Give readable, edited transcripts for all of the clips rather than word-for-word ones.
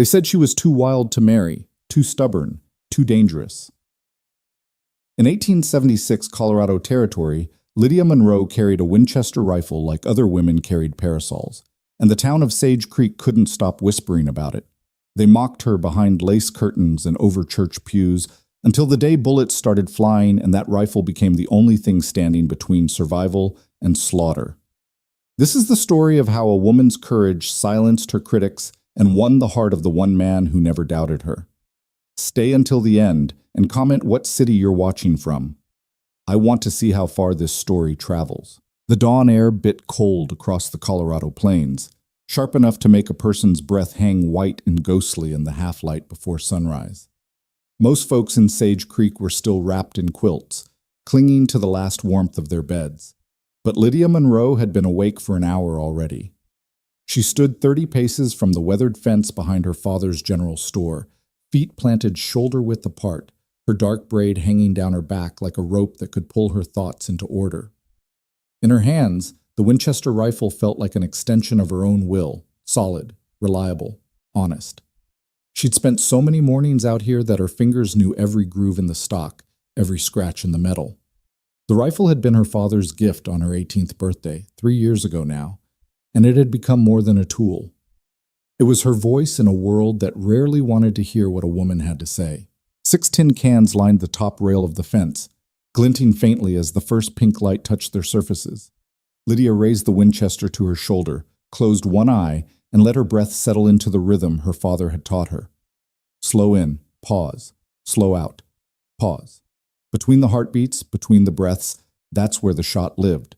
They said she was too wild to marry, too stubborn, too dangerous. In 1876 Colorado Territory, Lydia Monroe carried a Winchester rifle like other women carried parasols, and the town of Sage Creek couldn't stop whispering about it. They mocked her behind lace curtains and over church pews until the day bullets started flying and that rifle became the only thing standing between survival and slaughter. This is the story of how a woman's courage silenced her critics and won the heart of the one man who never doubted her. Stay until the end and comment what city you're watching from. I want to see how far this story travels. The dawn air bit cold across the Colorado plains, sharp enough to make a person's breath hang white and ghostly in the half-light before sunrise. Most folks in Sage Creek were still wrapped in quilts, clinging to the last warmth of their beds. But Lydia Monroe had been awake for an hour already. She stood 30 paces from the weathered fence behind her father's general store, feet planted shoulder-width apart, her dark braid hanging down her back like a rope that could pull her thoughts into order. In her hands, the Winchester rifle felt like an extension of her own will, solid, reliable, honest. She'd spent so many mornings out here that her fingers knew every groove in the stock, every scratch in the metal. The rifle had been her father's gift on her 18th birthday, 3 years ago now, and it had become more than a tool. It was her voice in a world that rarely wanted to hear what a woman had to say. 6 tin cans lined the top rail of the fence, glinting faintly as the first pink light touched their surfaces. Lydia raised the Winchester to her shoulder, closed one eye, and let her breath settle into the rhythm her father had taught her. Slow in, pause, slow out, pause. Between the heartbeats, between the breaths, that's where the shot lived.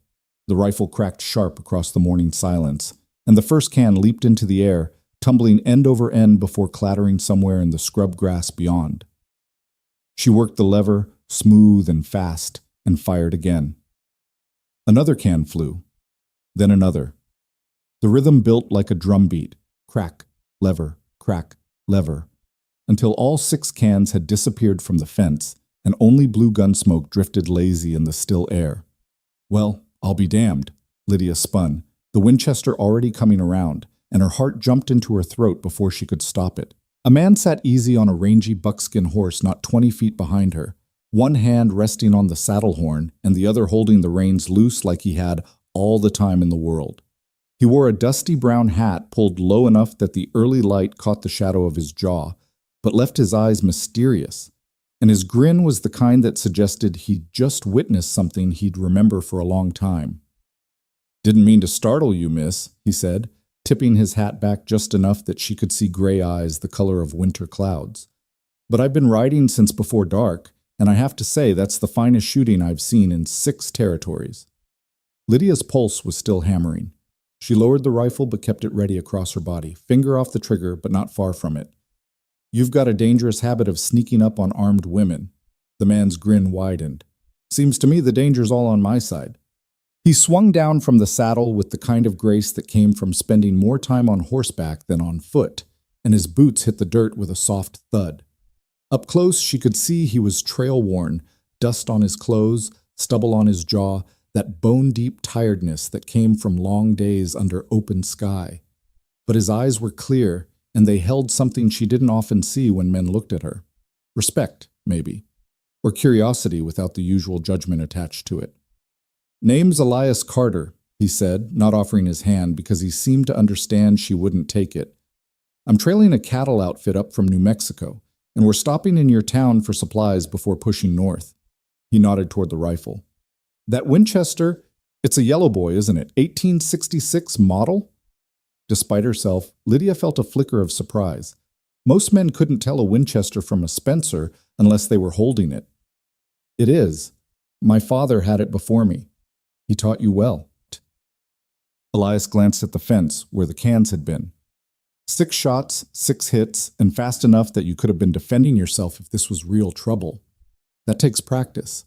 The rifle cracked sharp across the morning silence, and the first can leaped into the air, tumbling end over end before clattering somewhere in the scrub grass beyond. She worked the lever, smooth and fast, and fired again. Another can flew, then another. The rhythm built like a drumbeat, crack, lever, until all 6 cans had disappeared from the fence, and only blue gun smoke drifted lazy in the still air. Well, I'll be damned, Lydia spun, the Winchester already coming around, and her heart jumped into her throat before she could stop it. A man sat easy on a rangy buckskin horse not 20 feet behind her, one hand resting on the saddle horn and the other holding the reins loose like he had all the time in the world. He wore a dusty brown hat pulled low enough that the early light caught the shadow of his jaw, but left his eyes mysterious, and his grin was the kind that suggested he'd just witnessed something he'd remember for a long time. "Didn't mean to startle you, miss," he said, tipping his hat back just enough that she could see gray eyes the color of winter clouds. "But I've been riding since before dark, and I have to say that's the finest shooting I've seen in 6 territories." Lydia's pulse was still hammering. She lowered the rifle but kept it ready across her body, finger off the trigger but not far from it. "You've got a dangerous habit of sneaking up on armed women." The man's grin widened. "Seems to me the danger's all on my side." He swung down from the saddle with the kind of grace that came from spending more time on horseback than on foot, and his boots hit the dirt with a soft thud. Up close, she could see he was trail-worn, dust on his clothes, stubble on his jaw, that bone-deep tiredness that came from long days under open sky. But his eyes were clear, and they held something she didn't often see when men looked at her. Respect, maybe, or curiosity without the usual judgment attached to it. "Name's Elias Carter," he said, not offering his hand because he seemed to understand she wouldn't take it. "I'm trailing a cattle outfit up from New Mexico, and we're stopping in your town for supplies before pushing north." He nodded toward the rifle. "That Winchester, it's a yellow boy, isn't it? 1866 model?" Despite herself, Lydia felt a flicker of surprise. Most men couldn't tell a Winchester from a Spencer unless they were holding it. "It is. My father had it before me. He taught you well." Elias glanced at the fence where the cans had been. 6 shots, 6 hits, and fast enough that you could have been defending yourself if this was real trouble. That takes practice.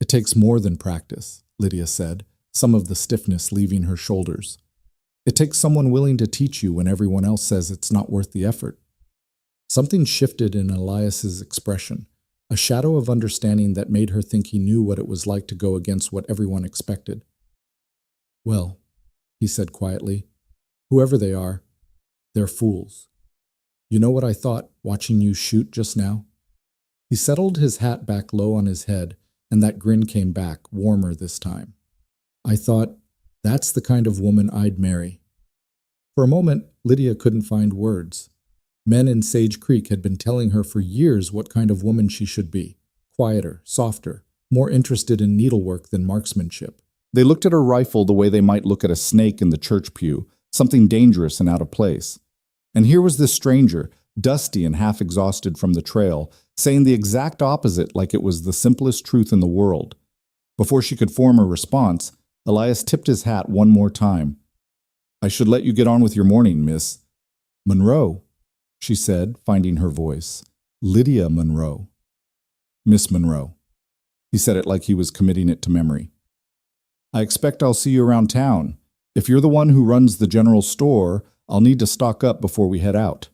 "It takes more than practice," Lydia said, some of the stiffness leaving her shoulders. "It takes someone willing to teach you when everyone else says it's not worth the effort." Something shifted in Elias's expression, a shadow of understanding that made her think he knew what it was like to go against what everyone expected. "Well," he said quietly, "whoever they are, they're fools." You know what I thought watching you shoot just now? He settled his hat back low on his head, and that grin came back, warmer this time. I thought, that's the kind of woman I'd marry. For a moment, Lydia couldn't find words. Men in Sage Creek had been telling her for years what kind of woman she should be. Quieter, softer, more interested in needlework than marksmanship. They looked at her rifle the way they might look at a snake in the church pew, something dangerous and out of place. And here was this stranger, dusty and half exhausted from the trail, saying the exact opposite like it was the simplest truth in the world. Before she could form a response, Elias tipped his hat one more time. I should let you get on with your morning, Miss Monroe, she said, finding her voice. Lydia Monroe. Miss Monroe. He said it like he was committing it to memory. I expect I'll see you around town. If you're the one who runs the general store, I'll need to stock up before we head out.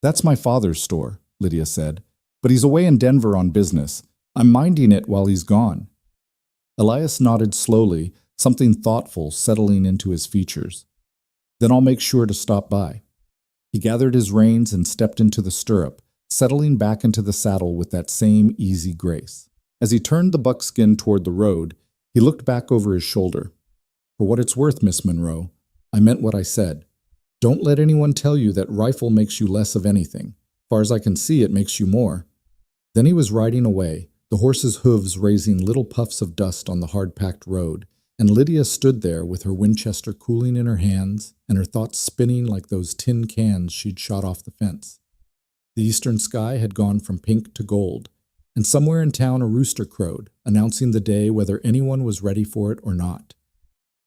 That's my father's store, Lydia said, but he's away in Denver on business. I'm minding it while he's gone. Elias nodded slowly, something thoughtful settling into his features. Then I'll make sure to stop by. He gathered his reins and stepped into the stirrup, settling back into the saddle with that same easy grace. As he turned the buckskin toward the road, he looked back over his shoulder. For what it's worth, Miss Monroe, I meant what I said. Don't let anyone tell you that rifle makes you less of anything. Far as I can see, it makes you more. Then he was riding away, the horse's hooves raising little puffs of dust on the hard-packed road, and Lydia stood there with her Winchester cooling in her hands and her thoughts spinning like those tin cans she'd shot off the fence. The eastern sky had gone from pink to gold, and somewhere in town a rooster crowed, announcing the day whether anyone was ready for it or not.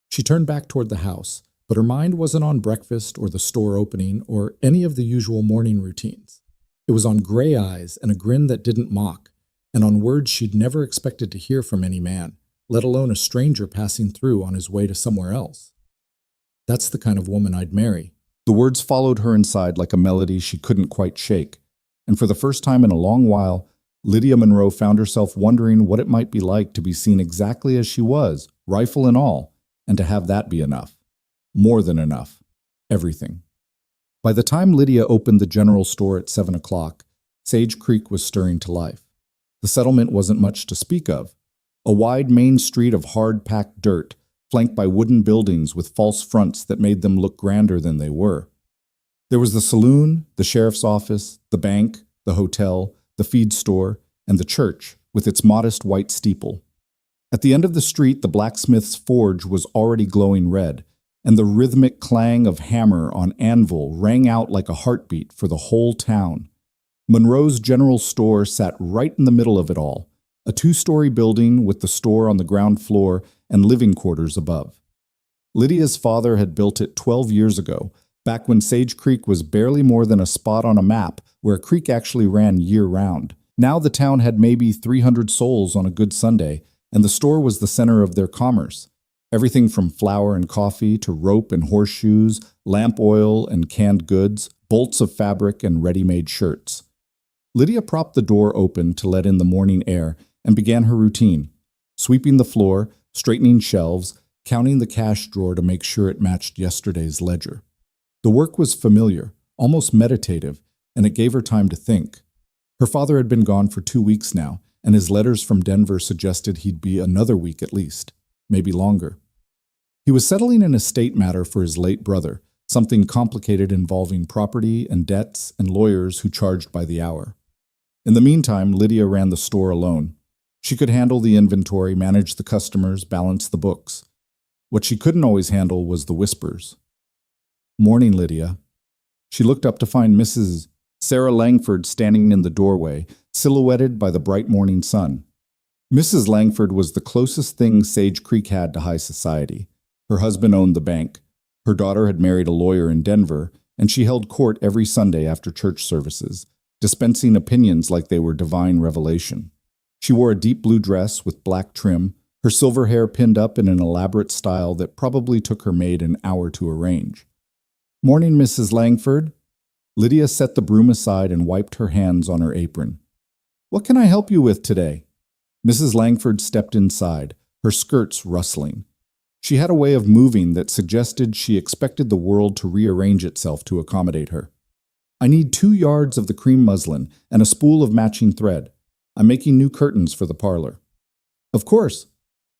She turned back toward the house, but her mind wasn't on breakfast or the store opening or any of the usual morning routines. It was on gray eyes and a grin that didn't mock, and on words she'd never expected to hear from any man, let alone a stranger passing through on his way to somewhere else. That's the kind of woman I'd marry. The words followed her inside like a melody she couldn't quite shake, and for the first time in a long while, Lydia Monroe found herself wondering what it might be like to be seen exactly as she was, rifle and all, and to have that be enough. More than enough. Everything. By the time Lydia opened the general store at 7 o'clock, Sage Creek was stirring to life. The settlement wasn't much to speak of. A wide main street of hard-packed dirt, flanked by wooden buildings with false fronts that made them look grander than they were. There was the saloon, the sheriff's office, the bank, the hotel, the feed store, and the church, with its modest white steeple. At the end of the street, the blacksmith's forge was already glowing red, and the rhythmic clang of hammer on anvil rang out like a heartbeat for the whole town. Monroe's general store sat right in the middle of it all, a two-story building with the store on the ground floor and living quarters above. Lydia's father had built it 12 years ago, back when Sage Creek was barely more than a spot on a map where a creek actually ran year-round. Now the town had maybe 300 souls on a good Sunday, and the store was the center of their commerce. Everything from flour and coffee to rope and horseshoes, lamp oil and canned goods, bolts of fabric and ready-made shirts. Lydia propped the door open to let in the morning air and began her routine, sweeping the floor, straightening shelves, counting the cash drawer to make sure it matched yesterday's ledger. The work was familiar, almost meditative, and it gave her time to think. Her father had been gone for 2 weeks now, and his letters from Denver suggested he'd be another week at least, maybe longer. He was settling an estate matter for his late brother, something complicated involving property and debts and lawyers who charged by the hour. In the meantime, Lydia ran the store alone. She could handle the inventory, manage the customers, balance the books. What she couldn't always handle was the whispers. "Morning, Lydia." She looked up to find Mrs. Sarah Langford standing in the doorway, silhouetted by the bright morning sun. Mrs. Langford was the closest thing Sage Creek had to high society. Her husband owned the bank. Her daughter had married a lawyer in Denver, and she held court every Sunday after church services, dispensing opinions like they were divine revelation. She wore a deep blue dress with black trim, her silver hair pinned up in an elaborate style that probably took her maid an hour to arrange. "Morning, Mrs. Langford." Lydia set the broom aside and wiped her hands on her apron. "What can I help you with today?" Mrs. Langford stepped inside, her skirts rustling. She had a way of moving that suggested she expected the world to rearrange itself to accommodate her. I need 2 yards of the cream muslin and a spool of matching thread. I'm making new curtains for the parlor." "Of course."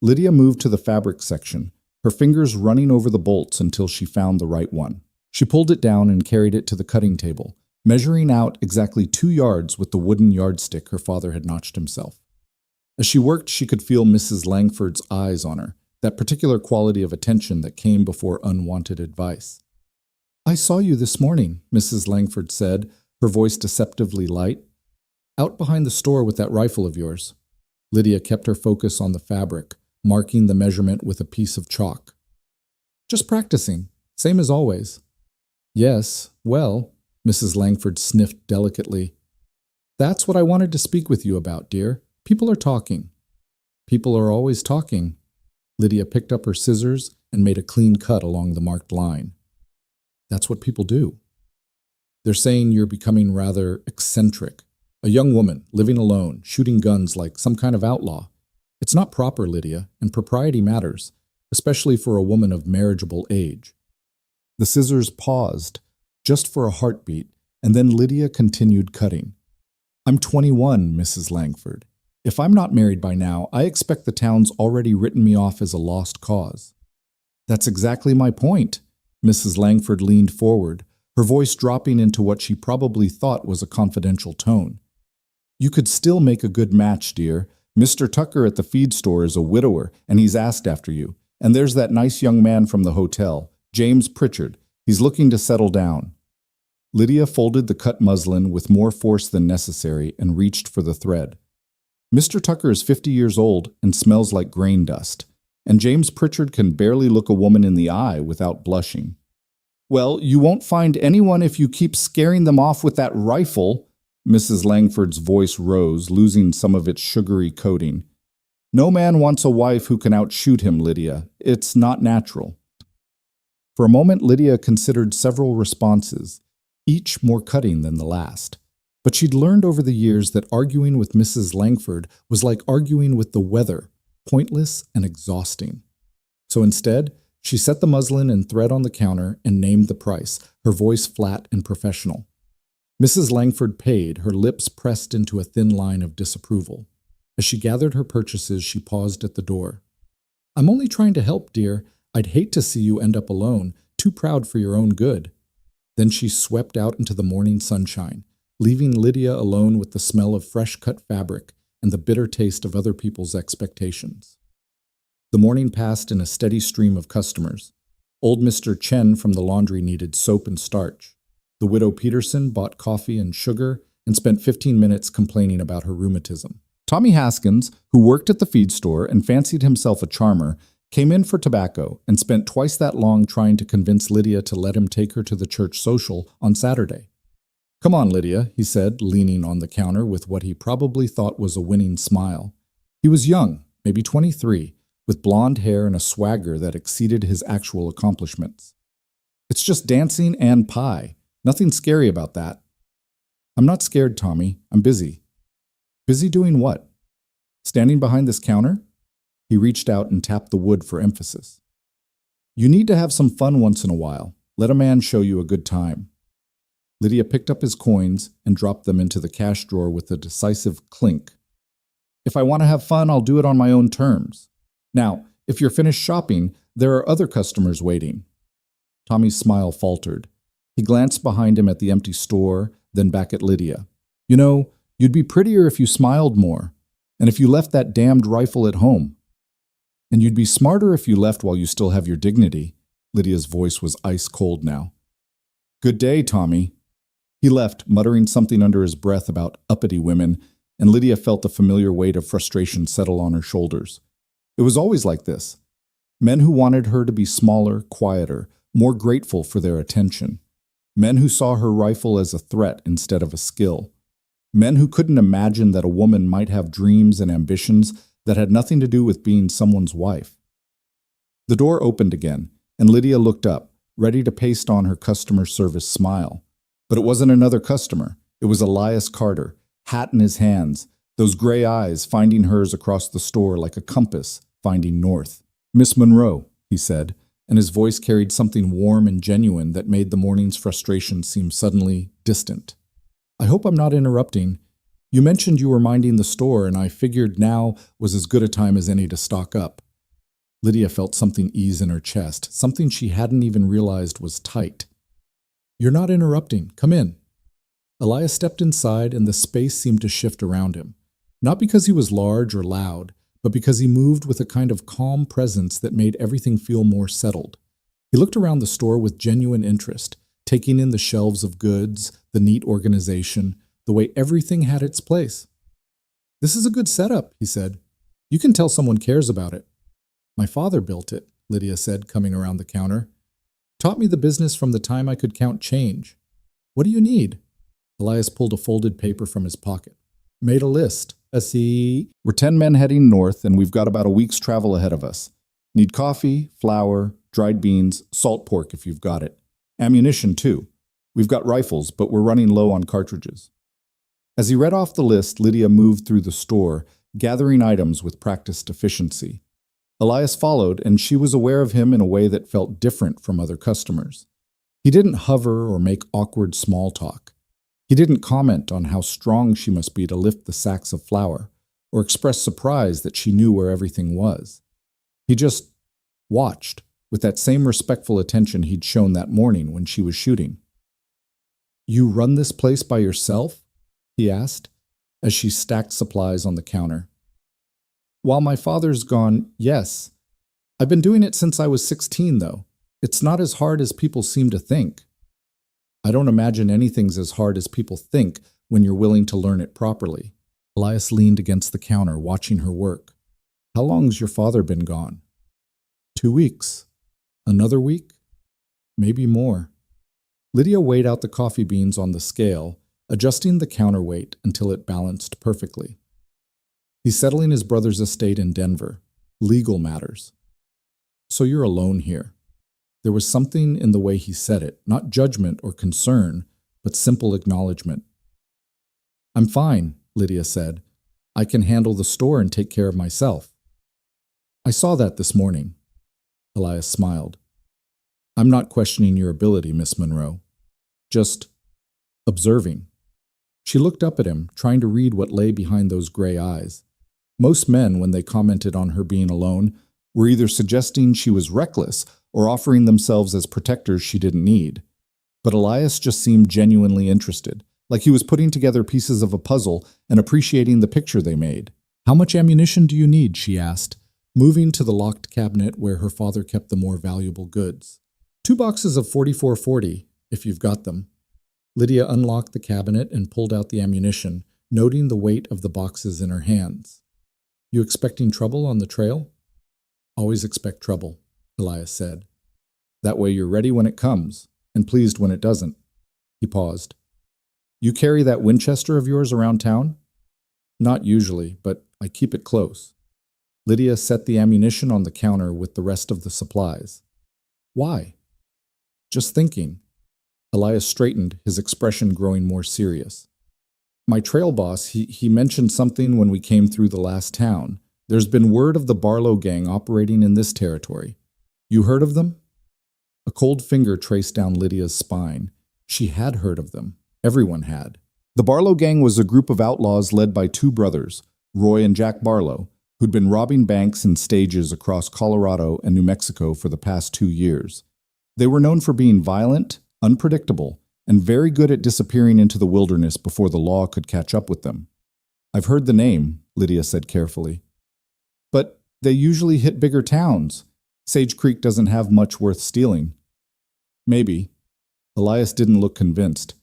Lydia moved to the fabric section, her fingers running over the bolts until she found the right one. She pulled it down and carried it to the cutting table, measuring out exactly 2 yards with the wooden yardstick her father had notched himself. As she worked, she could feel Mrs. Langford's eyes on her, that particular quality of attention that came before unwanted advice. "I saw you this morning," Mrs. Langford said, her voice deceptively light. "Out behind the store with that rifle of yours." Lydia kept her focus on the fabric, marking the measurement with a piece of chalk. "Just practicing, same as always." "Yes, well," Mrs. Langford sniffed delicately. "That's what I wanted to speak with you about, dear. People are talking." "People are always talking." Lydia picked up her scissors and made a clean cut along the marked line. "That's what people do. They're saying you're becoming rather eccentric. A young woman, living alone, shooting guns like some kind of outlaw. It's not proper, Lydia, and propriety matters, especially for a woman of marriageable age." The scissors paused, just for a heartbeat, and then Lydia continued cutting. "I'm 21, Mrs. Langford. If I'm not married by now, I expect the town's already written me off as a lost cause." "That's exactly my point." Mrs. Langford leaned forward, her voice dropping into what she probably thought was a confidential tone. "You could still make a good match, dear. Mr. Tucker at the feed store is a widower, and he's asked after you. And there's that nice young man from the hotel, James Pritchard. He's looking to settle down." Lydia folded the cut muslin with more force than necessary and reached for the thread. "Mr. Tucker is 50 years old and smells like grain dust, and James Pritchard can barely look a woman in the eye without blushing." "Well, you won't find anyone if you keep scaring them off with that rifle." Mrs. Langford's voice rose, losing some of its sugary coating. "No man wants a wife who can outshoot him, Lydia. It's not natural." For a moment, Lydia considered several responses, each more cutting than the last. But she'd learned over the years that arguing with Mrs. Langford was like arguing with the weather, pointless and exhausting. So instead, she set the muslin and thread on the counter and named the price, her voice flat and professional. Mrs. Langford paid, her lips pressed into a thin line of disapproval. As she gathered her purchases, she paused at the door. "I'm only trying to help, dear. I'd hate to see you end up alone, too proud for your own good." Then she swept out into the morning sunshine, leaving Lydia alone with the smell of fresh-cut fabric and the bitter taste of other people's expectations. The morning passed in a steady stream of customers. Old Mr. Chen from the laundry needed soap and starch. The widow Peterson bought coffee and sugar and spent 15 minutes complaining about her rheumatism. Tommy Haskins, who worked at the feed store and fancied himself a charmer, came in for tobacco and spent twice that long trying to convince Lydia to let him take her to the church social on Saturday. "Come on, Lydia," he said, leaning on the counter with what he probably thought was a winning smile. He was young, maybe 23, with blonde hair and a swagger that exceeded his actual accomplishments. "It's just dancing and pie. Nothing scary about that." "I'm not scared, Tommy. I'm busy." "Busy doing what?" "Standing behind this counter?" He reached out and tapped the wood for emphasis. "You need to have some fun once in a while. Let a man show you a good time." Lydia picked up his coins and dropped them into the cash drawer with a decisive clink. "If I want to have fun, I'll do it on my own terms. Now, if you're finished shopping, there are other customers waiting." Tommy's smile faltered. He glanced behind him at the empty store, then back at Lydia. "You know, you'd be prettier if you smiled more, and if you left that damned rifle at home. And you'd be smarter if you left while you still have your dignity." Lydia's voice was ice cold now. "Good day, Tommy." He left, muttering something under his breath about uppity women, and Lydia felt the familiar weight of frustration settle on her shoulders. It was always like this. Men who wanted her to be smaller, quieter, more grateful for their attention. Men who saw her rifle as a threat instead of a skill. Men who couldn't imagine that a woman might have dreams and ambitions that had nothing to do with being someone's wife. The door opened again, and Lydia looked up, ready to paste on her customer service smile. But it wasn't another customer. It was Elias Carter, hat in his hands, those gray eyes finding hers across the store like a compass finding north. "Miss Monroe," he said, and his voice carried something warm and genuine that made the morning's frustration seem suddenly distant. "I hope I'm not interrupting. You mentioned you were minding the store, and I figured now was as good a time as any to stock up." Lydia felt something ease in her chest, something she hadn't even realized was tight. "You're not interrupting. Come in." Elias stepped inside, and the space seemed to shift around him. Not because he was large or loud, but because he moved with a kind of calm presence that made everything feel more settled. He looked around the store with genuine interest, taking in the shelves of goods, the neat organization, the way everything had its place. "This is a good setup," he said. "You can tell someone cares about it." "My father built it," Lydia said, coming around the counter. "Taught me the business from the time I could count change." "What do you need?" Elias pulled a folded paper from his pocket. "Made a list. See, we're 10 men heading north, and we've got about a week's travel ahead of us. Need coffee, flour, dried beans, salt pork if you've got it. Ammunition, too. We've got rifles, but we're running low on cartridges." As he read off the list, Lydia moved through the store, gathering items with practiced efficiency. Elias followed, and she was aware of him in a way that felt different from other customers. He didn't hover or make awkward small talk. He didn't comment on how strong she must be to lift the sacks of flour, or express surprise that she knew where everything was. He just watched, with that same respectful attention he'd shown that morning when she was shooting. "You run this place by yourself?" he asked, as she stacked supplies on the counter. "While my father's gone, yes. I've been doing it since I was 16, though. It's not as hard as people seem to think." "I don't imagine anything's as hard as people think when you're willing to learn it properly." Elias leaned against the counter, watching her work. "How long's your father been gone?" 2 weeks. Another week? Maybe more." Lydia weighed out the coffee beans on the scale, adjusting the counterweight until it balanced perfectly. "He's settling his brother's estate in Denver. Legal matters." "So you're alone here." There was something in the way he said it, not judgment or concern, but simple acknowledgement. "I'm fine," Lydia said. "I can handle the store and take care of myself." "I saw that this morning." Elias smiled. "I'm not questioning your ability, Miss Monroe. Just observing." She looked up at him, trying to read what lay behind those gray eyes. Most men, when they commented on her being alone, were either suggesting she was reckless or offering themselves as protectors she didn't need. But Elias just seemed genuinely interested, like he was putting together pieces of a puzzle and appreciating the picture they made. "How much ammunition do you need?" she asked, moving to the locked cabinet where her father kept the more valuable goods. "2 boxes of 44-40, if you've got them." Lydia unlocked the cabinet and pulled out the ammunition, noting the weight of the boxes in her hands. "You expecting trouble on the trail?" "Always expect trouble," Elias said. "That way you're ready when it comes, and pleased when it doesn't." He paused. "You carry that Winchester of yours around town?" "Not usually, but I keep it close." Lydia set the ammunition on the counter with the rest of the supplies. "Why?" "Just thinking." Elias straightened, his expression growing more serious. "My trail boss, he mentioned something when we came through the last town. There's been word of the Barlow gang operating in this territory. You heard of them?" A cold finger traced down Lydia's spine. She had heard of them. Everyone had. The Barlow gang was a group of outlaws led by 2 brothers, Roy and Jack Barlow, who'd been robbing banks in stages across Colorado and New Mexico for the past 2 years. They were known for being violent, unpredictable, and very good at disappearing into the wilderness before the law could catch up with them. "I've heard the name," Lydia said carefully. "But they usually hit bigger towns. Sage Creek doesn't have much worth stealing." "Maybe." Elias didn't look convinced.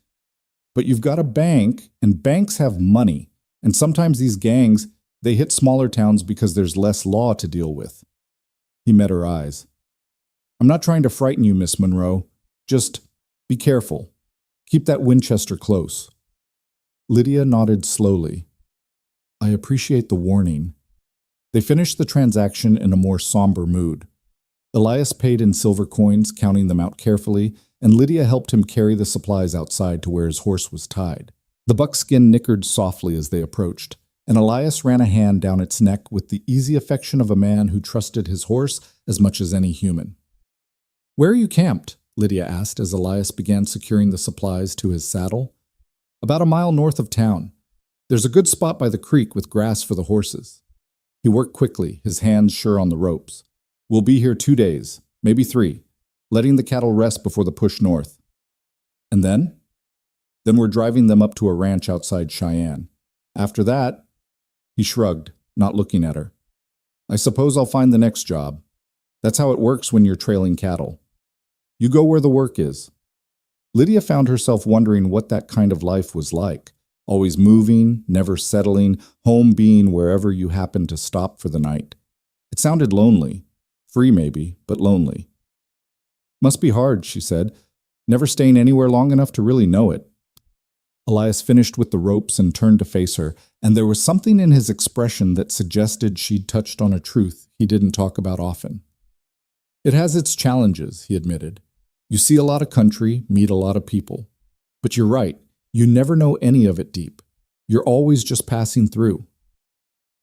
"But you've got a bank, and banks have money, and sometimes these gangs, they hit smaller towns because there's less law to deal with." He met her eyes. "I'm not trying to frighten you, Miss Monroe. Just be careful. Keep that Winchester close." Lydia nodded slowly. "I appreciate the warning." They finished the transaction in a more somber mood. Elias paid in silver coins, counting them out carefully, and Lydia helped him carry the supplies outside to where his horse was tied. The buckskin nickered softly as they approached, and Elias ran a hand down its neck with the easy affection of a man who trusted his horse as much as any human. Where are you camped? Lydia asked as Elias began securing the supplies to his saddle. About a mile north of town. There's a good spot by the creek with grass for the horses. He worked quickly, his hands sure on the ropes. We'll be here 2 days, maybe 3, letting the cattle rest before the push north. And then? Then we're driving them up to a ranch outside Cheyenne. After that, he shrugged, not looking at her. I suppose I'll find the next job. That's how it works when you're trailing cattle. You go where the work is. Lydia found herself wondering what that kind of life was like. Always moving, never settling, home being wherever you happened to stop for the night. It sounded lonely. Free maybe, but lonely. Must be hard, she said, never staying anywhere long enough to really know it. Elias finished with the ropes and turned to face her, and there was something in his expression that suggested she'd touched on a truth he didn't talk about often. It has its challenges, he admitted. You see a lot of country, meet a lot of people. But you're right, you never know any of it deep. You're always just passing through.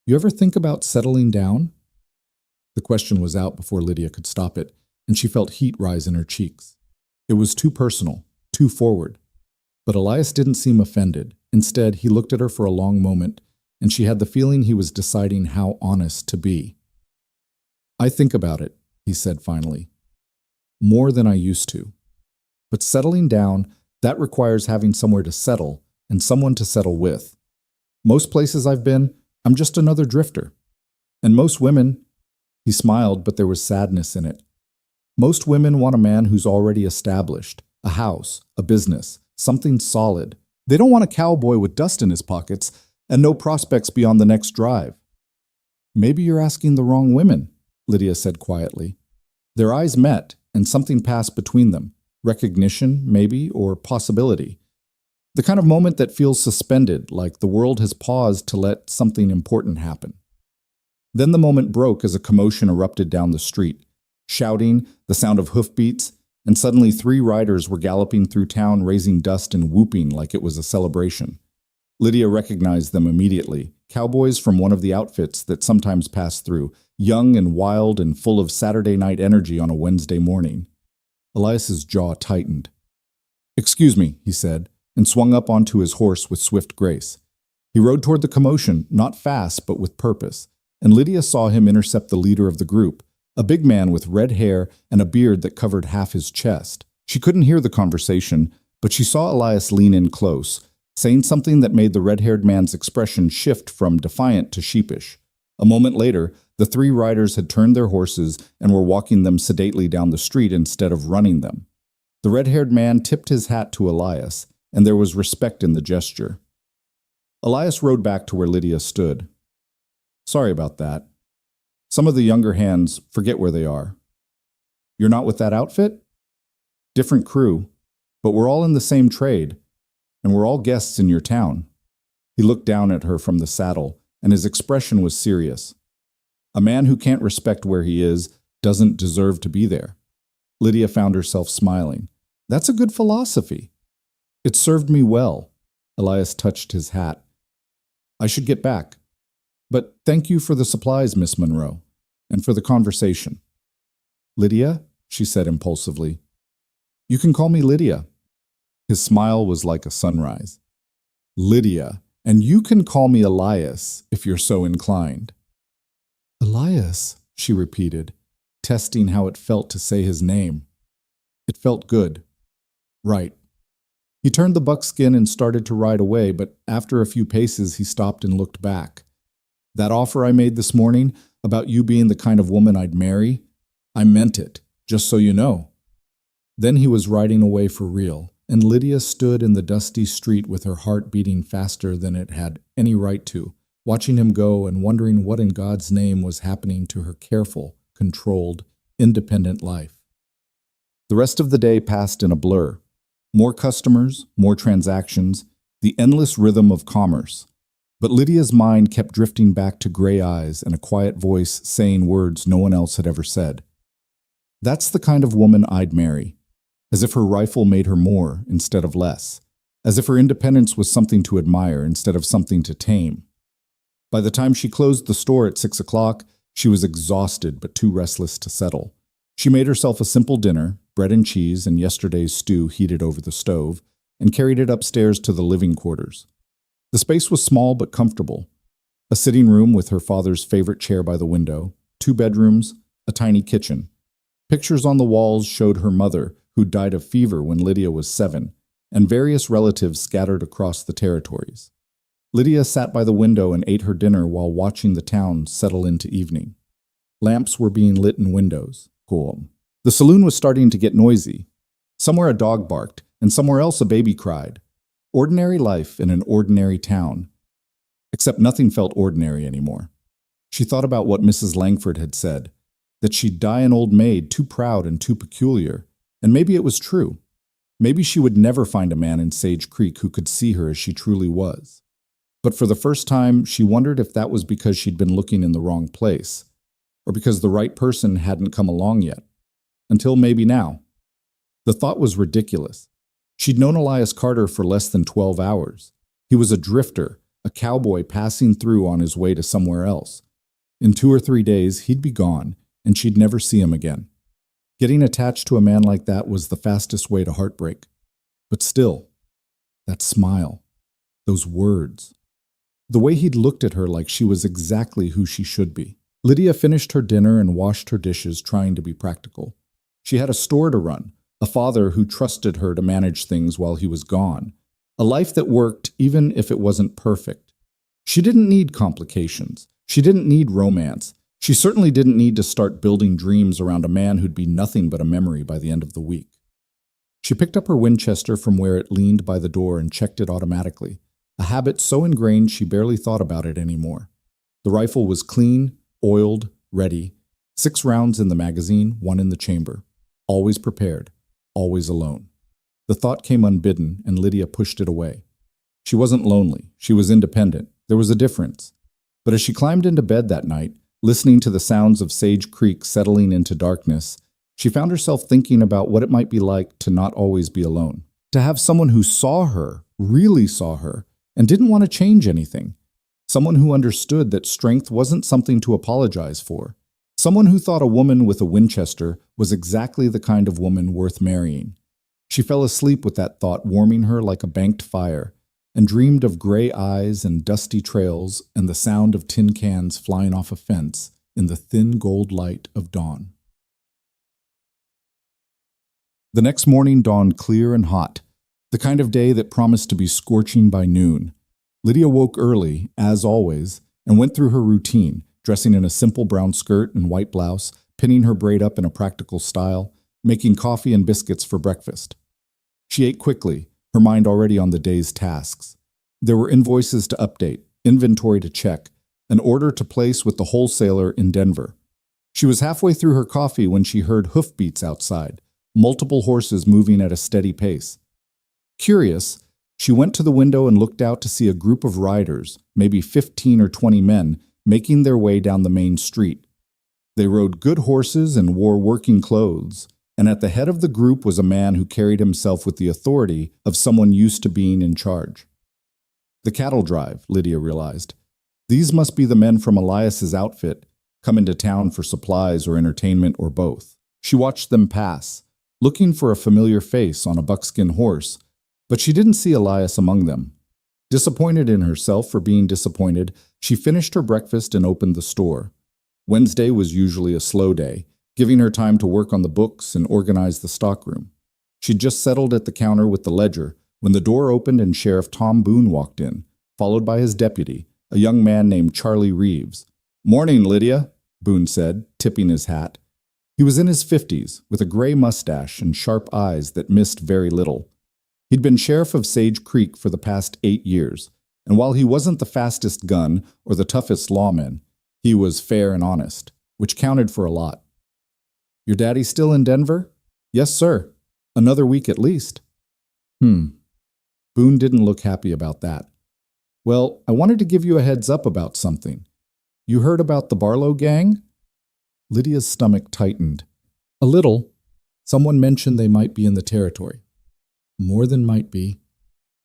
You ever think about settling down? The question was out before Lydia could stop it, and she felt heat rise in her cheeks. It was too personal, too forward. But Elias didn't seem offended. Instead, he looked at her for a long moment, and she had the feeling he was deciding how honest to be. I think about it, he said finally. More than I used to. But settling down, that requires having somewhere to settle and someone to settle with. Most places I've been, I'm just another drifter. And most women, he smiled, but there was sadness in it. Most women want a man who's already established, a house, a business, something solid. They don't want a cowboy with dust in his pockets and no prospects beyond the next drive. Maybe you're asking the wrong women, Lydia said quietly. Their eyes met, and something passed between them. Recognition, maybe, or possibility. The kind of moment that feels suspended, like the world has paused to let something important happen. Then the moment broke as a commotion erupted down the street. Shouting, the sound of hoofbeats, and suddenly 3 riders were galloping through town raising dust and whooping like it was a celebration. Lydia recognized them immediately, cowboys from one of the outfits that sometimes passed through, young and wild and full of Saturday night energy on a Wednesday morning. Elias's jaw tightened. "Excuse me," he said, and swung up onto his horse with swift grace. He rode toward the commotion, not fast but with purpose, and Lydia saw him intercept the leader of the group, a big man with red hair and a beard that covered half his chest. She couldn't hear the conversation, but she saw Elias lean in close, saying something that made the red-haired man's expression shift from defiant to sheepish. A moment later, the 3 riders had turned their horses and were walking them sedately down the street instead of running them. The red-haired man tipped his hat to Elias, and there was respect in the gesture. Elias rode back to where Lydia stood. "Sorry about that. Some of the younger hands forget where they are. You're not with that outfit? Different crew, but we're all in the same trade, and we're all guests in your town." He looked down at her from the saddle, and his expression was serious. A man who can't respect where he is doesn't deserve to be there. Lydia found herself smiling. That's a good philosophy. It served me well. Elias touched his hat. I should get back. But thank you for the supplies, Miss Monroe, and for the conversation. Lydia, she said impulsively. You can call me Lydia. His smile was like a sunrise. Lydia, and you can call me Elias if you're so inclined. Elias, she repeated, testing how it felt to say his name. It felt good. Right. He turned the buckskin and started to ride away, but after a few paces he stopped and looked back. That offer I made this morning about you being the kind of woman I'd marry, I meant it, just so you know. Then he was riding away for real, and Lydia stood in the dusty street with her heart beating faster than it had any right to, watching him go and wondering what in God's name was happening to her careful, controlled, independent life. The rest of the day passed in a blur. More customers, more transactions, the endless rhythm of commerce. But Lydia's mind kept drifting back to gray eyes and a quiet voice saying words no one else had ever said. That's the kind of woman I'd marry. As if her rifle made her more instead of less. As if her independence was something to admire instead of something to tame. By the time she closed the store at 6 o'clock, she was exhausted but too restless to settle. She made herself a simple dinner, bread and cheese and yesterday's stew heated over the stove, and carried it upstairs to the living quarters. The space was small but comfortable. A sitting room with her father's favorite chair by the window, 2 bedrooms, a tiny kitchen. Pictures on the walls showed her mother, who died of fever when Lydia was 7, and various relatives scattered across the territories. Lydia sat by the window and ate her dinner while watching the town settle into evening. Lamps were being lit in windows. Cool. The saloon was starting to get noisy. Somewhere a dog barked, and somewhere else a baby cried. Ordinary life in an ordinary town. Except nothing felt ordinary anymore. She thought about what Mrs. Langford had said, that she'd die an old maid too proud and too peculiar, and maybe it was true. Maybe she would never find a man in Sage Creek who could see her as she truly was. But for the first time, she wondered if that was because she'd been looking in the wrong place, or because the right person hadn't come along yet. Until maybe now. The thought was ridiculous. She'd known Elias Carter for less than 12 hours. He was a drifter, a cowboy passing through on his way to somewhere else. In 2 or 3 days, he'd be gone, and she'd never see him again. Getting attached to a man like that was the fastest way to heartbreak. But still, that smile, those words, the way he'd looked at her like she was exactly who she should be. Lydia finished her dinner and washed her dishes, trying to be practical. She had a store to run, a father who trusted her to manage things while he was gone, a life that worked even if it wasn't perfect. She didn't need complications. She didn't need romance. She certainly didn't need to start building dreams around a man who'd be nothing but a memory by the end of the week. She picked up her Winchester from where it leaned by the door and checked it automatically, a habit so ingrained she barely thought about it anymore. The rifle was clean, oiled, ready, 6 rounds in the magazine, 1 in the chamber. Always prepared, always alone. The thought came unbidden, and Lydia pushed it away. She wasn't lonely. She was independent. There was a difference. But as she climbed into bed that night, listening to the sounds of Sage Creek settling into darkness, she found herself thinking about what it might be like to not always be alone. To have someone who saw her, really saw her, and didn't want to change anything. Someone who understood that strength wasn't something to apologize for. Someone who thought a woman with a Winchester was exactly the kind of woman worth marrying. She fell asleep with that thought warming her like a banked fire, and dreamed of gray eyes and dusty trails and the sound of tin cans flying off a fence in the thin gold light of dawn. The next morning dawned clear and hot, the kind of day that promised to be scorching by noon. Lydia woke early, as always, and went through her routine, dressing in a simple brown skirt and white blouse, pinning her braid up in a practical style, making coffee and biscuits for breakfast. She ate quickly, her mind already on the day's tasks. There were invoices to update, inventory to check, an order to place with the wholesaler in Denver. She was halfway through her coffee when she heard hoofbeats outside, multiple horses moving at a steady pace. Curious, she went to the window and looked out to see a group of riders, maybe 15 or 20 men, making their way down the main street. They rode good horses and wore working clothes, and at the head of the group was a man who carried himself with the authority of someone used to being in charge. The cattle drive, Lydia realized. These must be the men from Elias's outfit, come into town for supplies or entertainment or both. She watched them pass, looking for a familiar face on a buckskin horse, but she didn't see Elias among them. Disappointed in herself for being disappointed, she finished her breakfast and opened the store. Wednesday was usually a slow day, giving her time to work on the books and organize the stockroom. She'd just settled at the counter with the ledger when the door opened and Sheriff Tom Boone walked in, followed by his deputy, a young man named Charlie Reeves. "Morning, Lydia," Boone said, tipping his hat. He was in his 50s, with a gray mustache and sharp eyes that missed very little. He'd been sheriff of Sage Creek for the past 8 years, and while he wasn't the fastest gun or the toughest lawman, he was fair and honest, which counted for a lot. "Your daddy still in Denver?" "Yes, sir. Another week at least." Boone didn't look happy about that. "Well, I wanted to give you a heads up about something. You heard about the Barlow gang?" Lydia's stomach tightened. "A little. Someone mentioned they might be in the territory." "More than might be."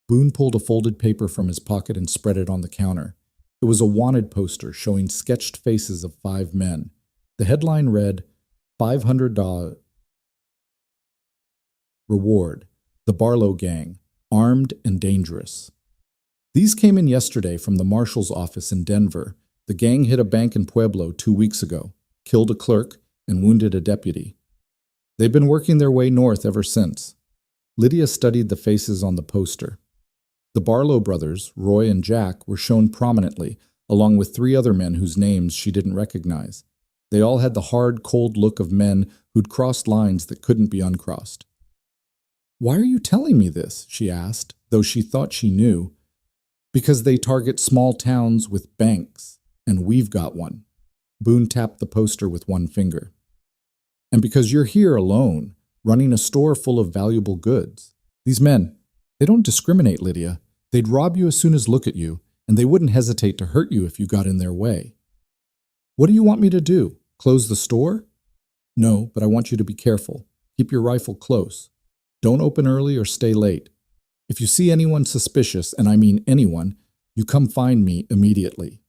Boone pulled a folded paper from his pocket and spread it on the counter. It was a wanted poster showing sketched faces of 5 men. The headline read, $500. Reward. The Barlow Gang. Armed and dangerous. These came in yesterday from the marshal's office in Denver. The gang hit a bank in Pueblo 2 weeks ago, killed a clerk, and wounded a deputy. They've been working their way north ever since. Lydia studied the faces on the poster. The Barlow brothers, Roy and Jack, were shown prominently, along with 3 other men whose names she didn't recognize. They all had the hard, cold look of men who'd crossed lines that couldn't be uncrossed. "Why are you telling me this?" she asked, though she thought she knew. "Because they target small towns with banks, and we've got one." Boone tapped the poster with one finger. "And because you're here alone, running a store full of valuable goods. These men, they don't discriminate, Lydia. They'd rob you as soon as look at you, and they wouldn't hesitate to hurt you if you got in their way." "What do you want me to do? Close the store?" "No, but I want you to be careful. Keep your rifle close. Don't open early or stay late. If you see anyone suspicious, and I mean anyone, you come find me immediately."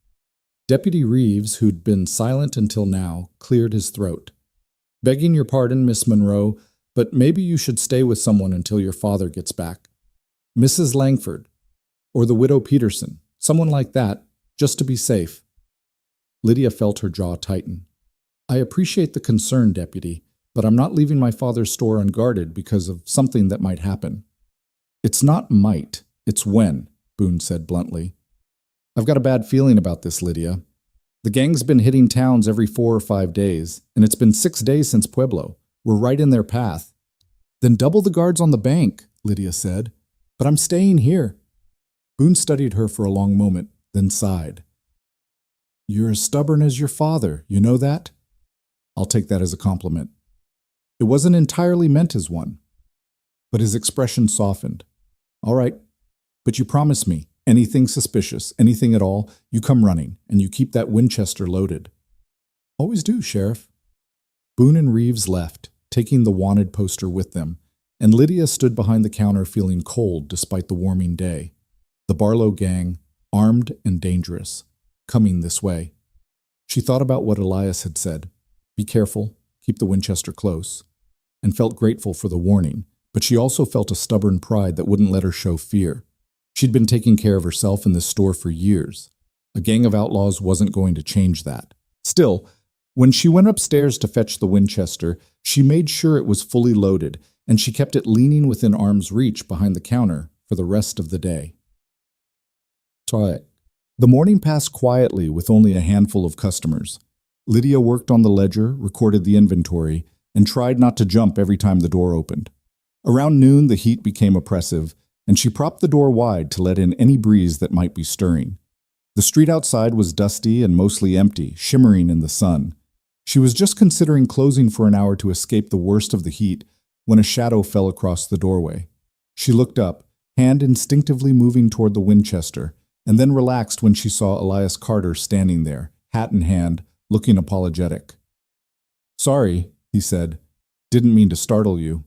Deputy Reeves, who'd been silent until now, cleared his throat. "Begging your pardon, Miss Monroe, but maybe you should stay with someone until your father gets back. Mrs. Langford, or the widow Peterson, someone like that, just to be safe." Lydia felt her jaw tighten. "I appreciate the concern, Deputy, but I'm not leaving my father's store unguarded because of something that might happen." "It's not might, it's when," Boone said bluntly. "I've got a bad feeling about this, Lydia. The gang's been hitting towns every 4 or 5 days, and it's been 6 days since Pueblo. We're right in their path." "Then double the guards on the bank," Lydia said. "But I'm staying here." Boone studied her for a long moment, then sighed. "You're as stubborn as your father, you know that?" "I'll take that as a compliment." It wasn't entirely meant as one. But his expression softened. "All right, but you promise me, anything suspicious, anything at all, you come running, and you keep that Winchester loaded." "Always do, Sheriff." Boone and Reeves left, taking the wanted poster with them, and Lydia stood behind the counter feeling cold despite the warming day. The Barlow Gang, armed and dangerous, coming this way. She thought about what Elias had said. Be careful, keep the Winchester close, and felt grateful for the warning, but she also felt a stubborn pride that wouldn't let her show fear. She'd been taking care of herself in this store for years. A gang of outlaws wasn't going to change that. Still, when she went upstairs to fetch the Winchester, she made sure it was fully loaded, and she kept it leaning within arm's reach behind the counter for the rest of the day. The morning passed quietly with only a handful of customers. Lydia worked on the ledger, recorded the inventory, and tried not to jump every time the door opened. Around noon, the heat became oppressive, and she propped the door wide to let in any breeze that might be stirring. The street outside was dusty and mostly empty, shimmering in the sun. She was just considering closing for an hour to escape the worst of the heat when a shadow fell across the doorway. She looked up, hand instinctively moving toward the Winchester, and then relaxed when she saw Elias Carter standing there, hat in hand, looking apologetic. "Sorry," he said. "Didn't mean to startle you."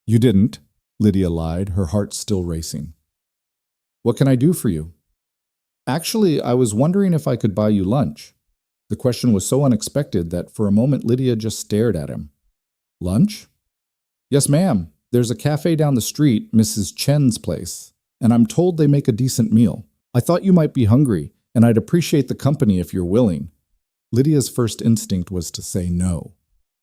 "You didn't," Lydia lied, her heart still racing. "What can I do for you?" "Actually, I was wondering if I could buy you lunch." The question was so unexpected that for a moment Lydia just stared at him. "Lunch?" "Yes, ma'am. There's a cafe down the street, Mrs. Chen's place, and I'm told they make a decent meal. I thought you might be hungry, and I'd appreciate the company if you're willing." Lydia's first instinct was to say no.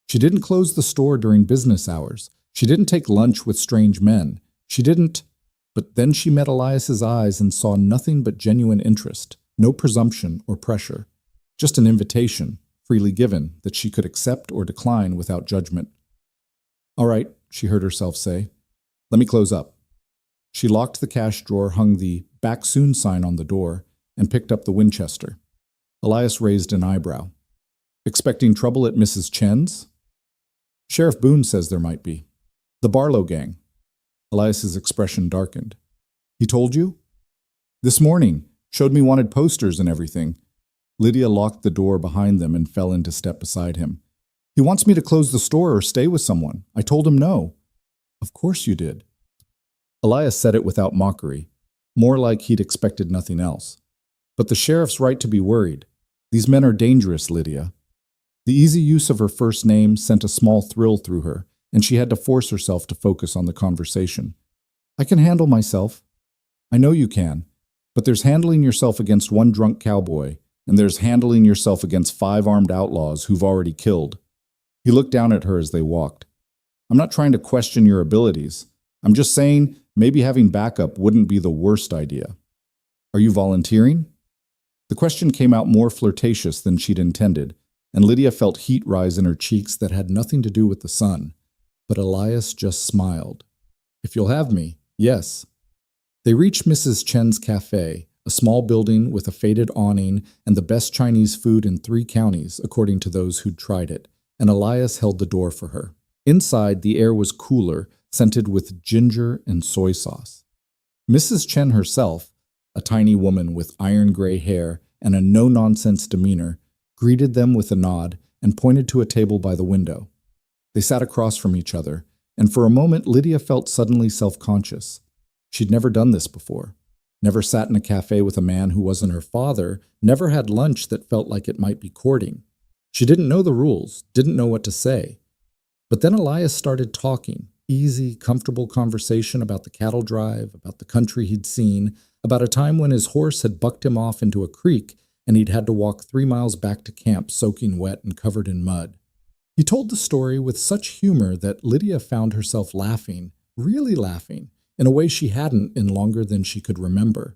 She didn't close the store during business hours. She didn't take lunch with strange men. She didn't. But then she met Elias's eyes and saw nothing but genuine interest, no presumption or pressure. Just an invitation, freely given, that she could accept or decline without judgment. "All right," she heard herself say. "Let me close up." She locked the cash drawer, hung the "Back Soon" sign on the door, and picked up the Winchester. Elias raised an eyebrow. "Expecting trouble at Mrs. Chen's?" "Sheriff Boone says there might be." "The Barlow Gang." Elias's expression darkened. "He told you?" "This morning. Showed me wanted posters and everything." Lydia locked the door behind them and fell into step beside him. "He wants me to close the store or stay with someone. I told him no." "Of course you did." Elias said it without mockery, more like he'd expected nothing else. "But the sheriff's right to be worried. These men are dangerous, Lydia." The easy use of her first name sent a small thrill through her, and she had to force herself to focus on the conversation. I can handle myself. I know you can, but there's handling yourself against one drunk cowboy, and there's handling yourself against 5 armed outlaws who've already killed. He looked down at her as they walked. I'm not trying to question your abilities. I'm just saying maybe having backup wouldn't be the worst idea. Are you volunteering? The question came out more flirtatious than she'd intended, and Lydia felt heat rise in her cheeks that had nothing to do with the sun. But Elias just smiled. If you'll have me, yes. They reached Mrs. Chen's cafe, a small building with a faded awning and the best Chinese food in 3 counties, according to those who'd tried it, and Elias held the door for her. Inside, the air was cooler, scented with ginger and soy sauce. Mrs. Chen herself, a tiny woman with iron-gray hair and a no-nonsense demeanor, greeted them with a nod and pointed to a table by the window. They sat across from each other, and for a moment Lydia felt suddenly self-conscious. She'd never done this before. Never sat in a cafe with a man who wasn't her father, never had lunch that felt like it might be courting. She didn't know the rules, didn't know what to say. But then Elias started talking, easy, comfortable conversation about the cattle drive, about the country he'd seen, about a time when his horse had bucked him off into a creek and he'd had to walk 3 miles back to camp soaking wet and covered in mud. He told the story with such humor that Lydia found herself laughing, really laughing, in a way she hadn't in longer than she could remember.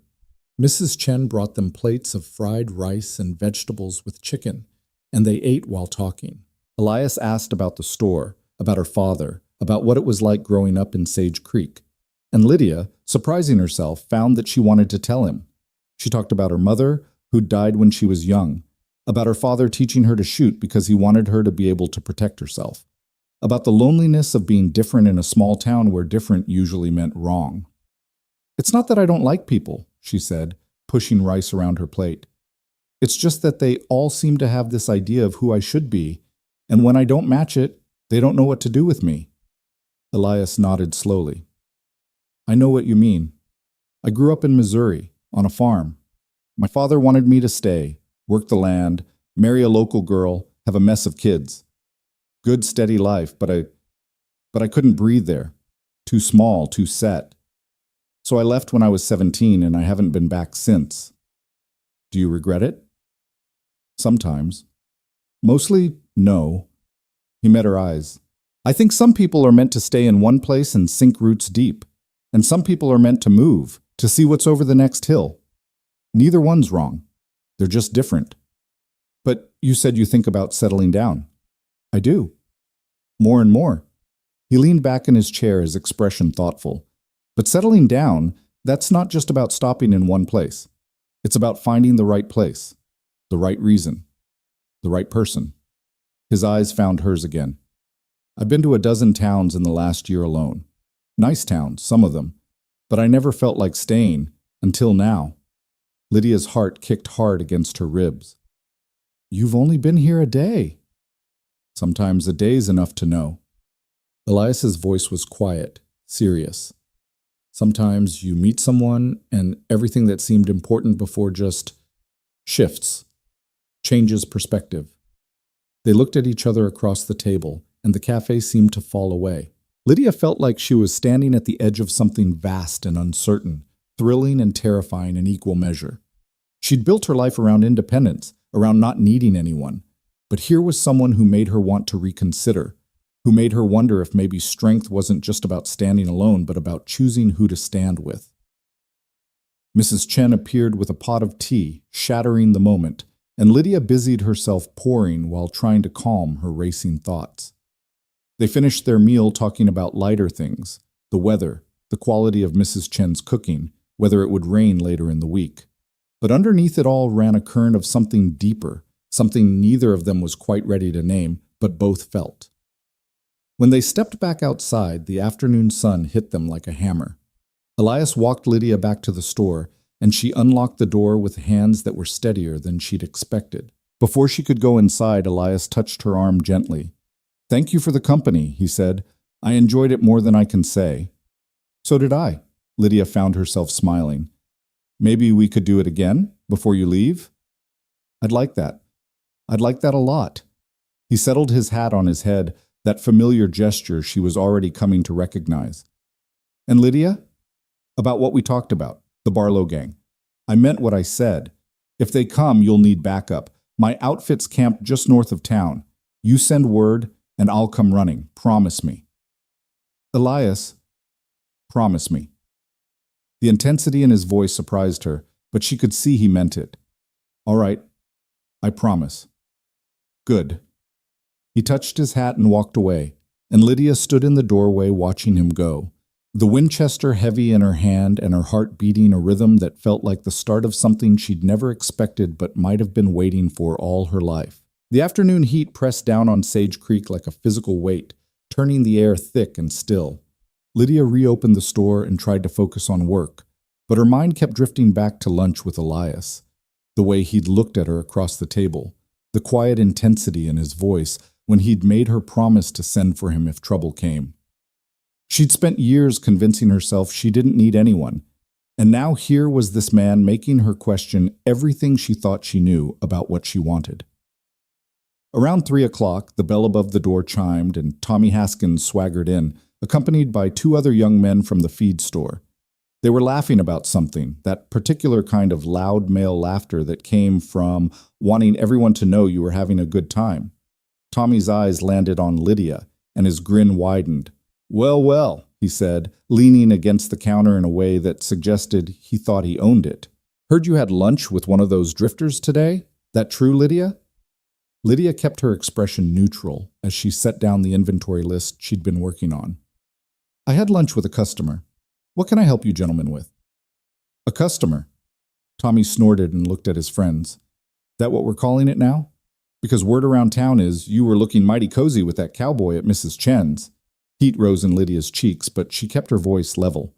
Mrs. Chen brought them plates of fried rice and vegetables with chicken, and they ate while talking. Elias asked about the store, about her father, about what it was like growing up in Sage Creek. And Lydia, surprising herself, found that she wanted to tell him. She talked about her mother, who'd died when she was young, about her father teaching her to shoot because he wanted her to be able to protect herself, about the loneliness of being different in a small town where different usually meant wrong. It's not that I don't like people, she said, pushing rice around her plate. It's just that they all seem to have this idea of who I should be, and when I don't match it, they don't know what to do with me. Elias nodded slowly. I know what you mean. I grew up in Missouri, on a farm. My father wanted me to stay, work the land, marry a local girl, have a mess of kids. Good, steady life, but I couldn't breathe there. Too small, too set. So I left when I was 17 and I haven't been back since. Do you regret it? Sometimes. Mostly, no. He met her eyes. I think some people are meant to stay in one place and sink roots deep, and some people are meant to move, to see what's over the next hill. Neither one's wrong. They're just different. But you said you think about settling down. I do. More and more. He leaned back in his chair, his expression thoughtful. But settling down, that's not just about stopping in one place. It's about finding the right place, the right reason, the right person. His eyes found hers again. I've been to a dozen towns in the last year alone. Nice towns, some of them. But I never felt like staying, until now. Lydia's heart kicked hard against her ribs. You've only been here a day. Sometimes a day's enough to know. Elias's voice was quiet, serious. Sometimes you meet someone and everything that seemed important before just shifts, changes perspective. They looked at each other across the table, and the cafe seemed to fall away. Lydia felt like she was standing at the edge of something vast and uncertain, thrilling and terrifying in equal measure. She'd built her life around independence, around not needing anyone, but here was someone who made her want to reconsider, who made her wonder if maybe strength wasn't just about standing alone, but about choosing who to stand with. Mrs. Chen appeared with a pot of tea, shattering the moment, and Lydia busied herself pouring while trying to calm her racing thoughts. They finished their meal talking about lighter things, the weather, the quality of Mrs. Chen's cooking, whether it would rain later in the week. But underneath it all ran a current of something deeper, something neither of them was quite ready to name, but both felt. When they stepped back outside, the afternoon sun hit them like a hammer. Elias walked Lydia back to the store, and she unlocked the door with hands that were steadier than she'd expected. Before she could go inside, Elias touched her arm gently. Thank you for the company, he said. I enjoyed it more than I can say. So did I. Lydia found herself smiling. Maybe we could do it again, before you leave? I'd like that. I'd like that a lot. He settled his hat on his head, that familiar gesture she was already coming to recognize. And Lydia? About what we talked about, the Barlow gang. I meant what I said. If they come, you'll need backup. My outfit's camped just north of town. You send word, and I'll come running. Promise me. Elias, promise me. The intensity in his voice surprised her, but she could see he meant it. All right, I promise. Good. He touched his hat and walked away, and Lydia stood in the doorway watching him go, the Winchester heavy in her hand and her heart beating a rhythm that felt like the start of something she'd never expected but might have been waiting for all her life. The afternoon heat pressed down on Sage Creek like a physical weight, turning the air thick and still. Lydia reopened the store and tried to focus on work, but her mind kept drifting back to lunch with Elias. The way he'd looked at her across the table, the quiet intensity in his voice when he'd made her promise to send for him if trouble came. She'd spent years convincing herself she didn't need anyone, and now here was this man making her question everything she thought she knew about what she wanted. Around 3 o'clock, the bell above the door chimed and Tommy Haskins swaggered in, accompanied by 2 other young men from the feed store. They were laughing about something, that particular kind of loud male laughter that came from wanting everyone to know you were having a good time. Tommy's eyes landed on Lydia, and his grin widened. Well, well, he said, leaning against the counter in a way that suggested he thought he owned it. Heard you had lunch with one of those drifters today? That true, Lydia? Lydia kept her expression neutral as she set down the inventory list she'd been working on. I had lunch with a customer. What can I help you gentlemen with? A customer. Tommy snorted and looked at his friends. That what we're calling it now? Because word around town is you were looking mighty cozy with that cowboy at Mrs. Chen's. Heat rose in Lydia's cheeks, but she kept her voice level.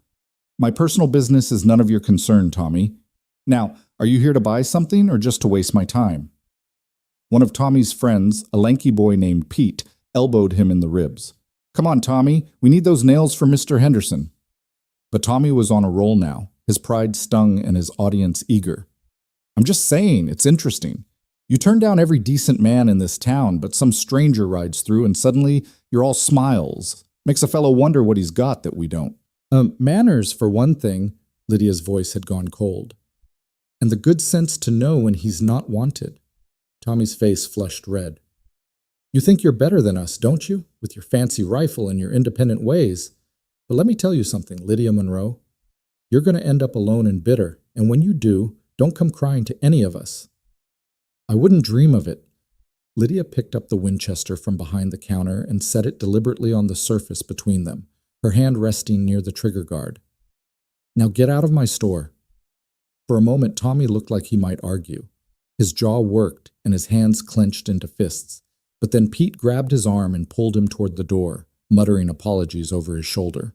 My personal business is none of your concern, Tommy. Now, are you here to buy something or just to waste my time? One of Tommy's friends, a lanky boy named Pete, elbowed him in the ribs. Come on, Tommy, we need those nails for Mr. Henderson. But Tommy was on a roll now, his pride stung and his audience eager. I'm just saying, it's interesting. You turn down every decent man in this town, but some stranger rides through and suddenly you're all smiles. Makes a fellow wonder what he's got that we don't. Manners, for one thing, Lydia's voice had gone cold. And the good sense to know when he's not wanted. Tommy's face flushed red. You think you're better than us, don't you? With your fancy rifle and your independent ways. But let me tell you something, Lydia Monroe. You're going to end up alone and bitter, and when you do, don't come crying to any of us. I wouldn't dream of it. Lydia picked up the Winchester from behind the counter and set it deliberately on the surface between them, her hand resting near the trigger guard. Now get out of my store. For a moment, Tommy looked like he might argue. His jaw worked and his hands clenched into fists, but then Pete grabbed his arm and pulled him toward the door, muttering apologies over his shoulder.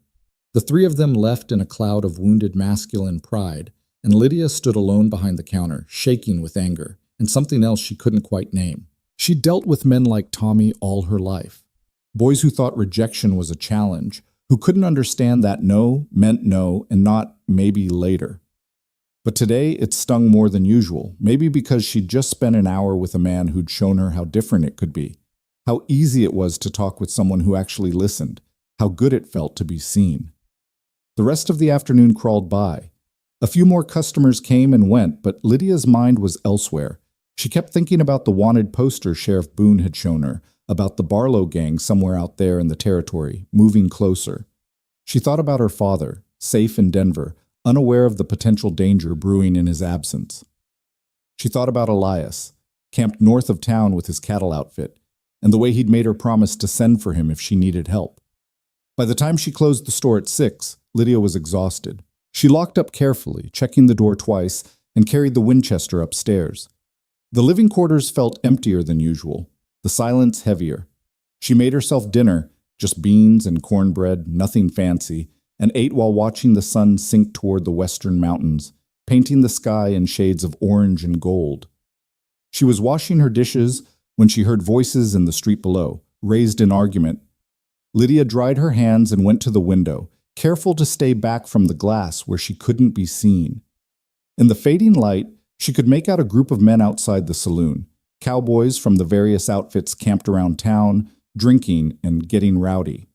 The 3 of them left in a cloud of wounded masculine pride, and Lydia stood alone behind the counter, shaking with anger, and something else she couldn't quite name. She dealt with men like Tommy all her life. Boys who thought rejection was a challenge, who couldn't understand that no meant no and not maybe later. But today it stung more than usual, maybe because she'd just spent an hour with a man who'd shown her how different it could be, how easy it was to talk with someone who actually listened, how good it felt to be seen. The rest of the afternoon crawled by. A few more customers came and went, but Lydia's mind was elsewhere. She kept thinking about the wanted poster Sheriff Boone had shown her, about the Barlow gang somewhere out there in the territory, moving closer. She thought about her father, safe in Denver, unaware of the potential danger brewing in his absence. She thought about Elias, camped north of town with his cattle outfit, and the way he'd made her promise to send for him if she needed help. By the time she closed the store at 6, Lydia was exhausted. She locked up carefully, checking the door twice, and carried the Winchester upstairs. The living quarters felt emptier than usual, the silence heavier. She made herself dinner, just beans and cornbread, nothing fancy, and ate while watching the sun sink toward the western mountains, painting the sky in shades of orange and gold. She was washing her dishes when she heard voices in the street below, raised in argument. Lydia dried her hands and went to the window, careful to stay back from the glass where she couldn't be seen. In the fading light, she could make out a group of men outside the saloon, cowboys from the various outfits camped around town, drinking and getting rowdy.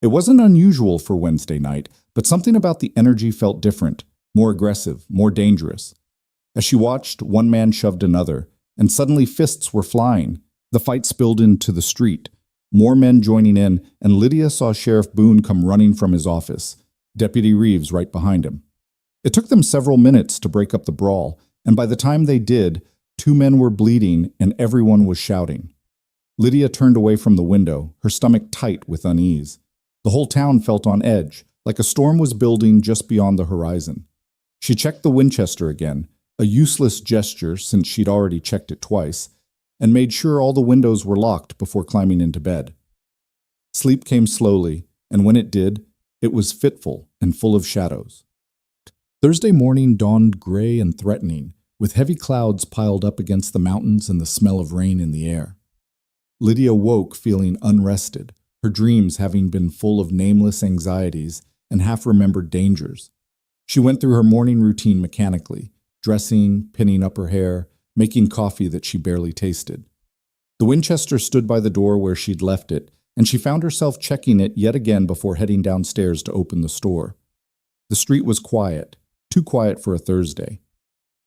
It wasn't unusual for Wednesday night, but something about the energy felt different, more aggressive, more dangerous. As she watched, one man shoved another, and suddenly fists were flying. The fight spilled into the street, more men joining in, and Lydia saw Sheriff Boone come running from his office, Deputy Reeves right behind him. It took them several minutes to break up the brawl, and by the time they did, 2 men were bleeding and everyone was shouting. Lydia turned away from the window, her stomach tight with unease. The whole town felt on edge, like a storm was building just beyond the horizon. She checked the Winchester again, a useless gesture since she'd already checked it twice, and made sure all the windows were locked before climbing into bed. Sleep came slowly, and when it did, it was fitful and full of shadows. Thursday morning dawned gray and threatening, with heavy clouds piled up against the mountains and the smell of rain in the air. Lydia woke feeling unrested, her dreams having been full of nameless anxieties and half-remembered dangers. She went through her morning routine mechanically, dressing, pinning up her hair, making coffee that she barely tasted. The Winchester stood by the door where she'd left it, and she found herself checking it yet again before heading downstairs to open the store. The street was quiet, too quiet for a Thursday.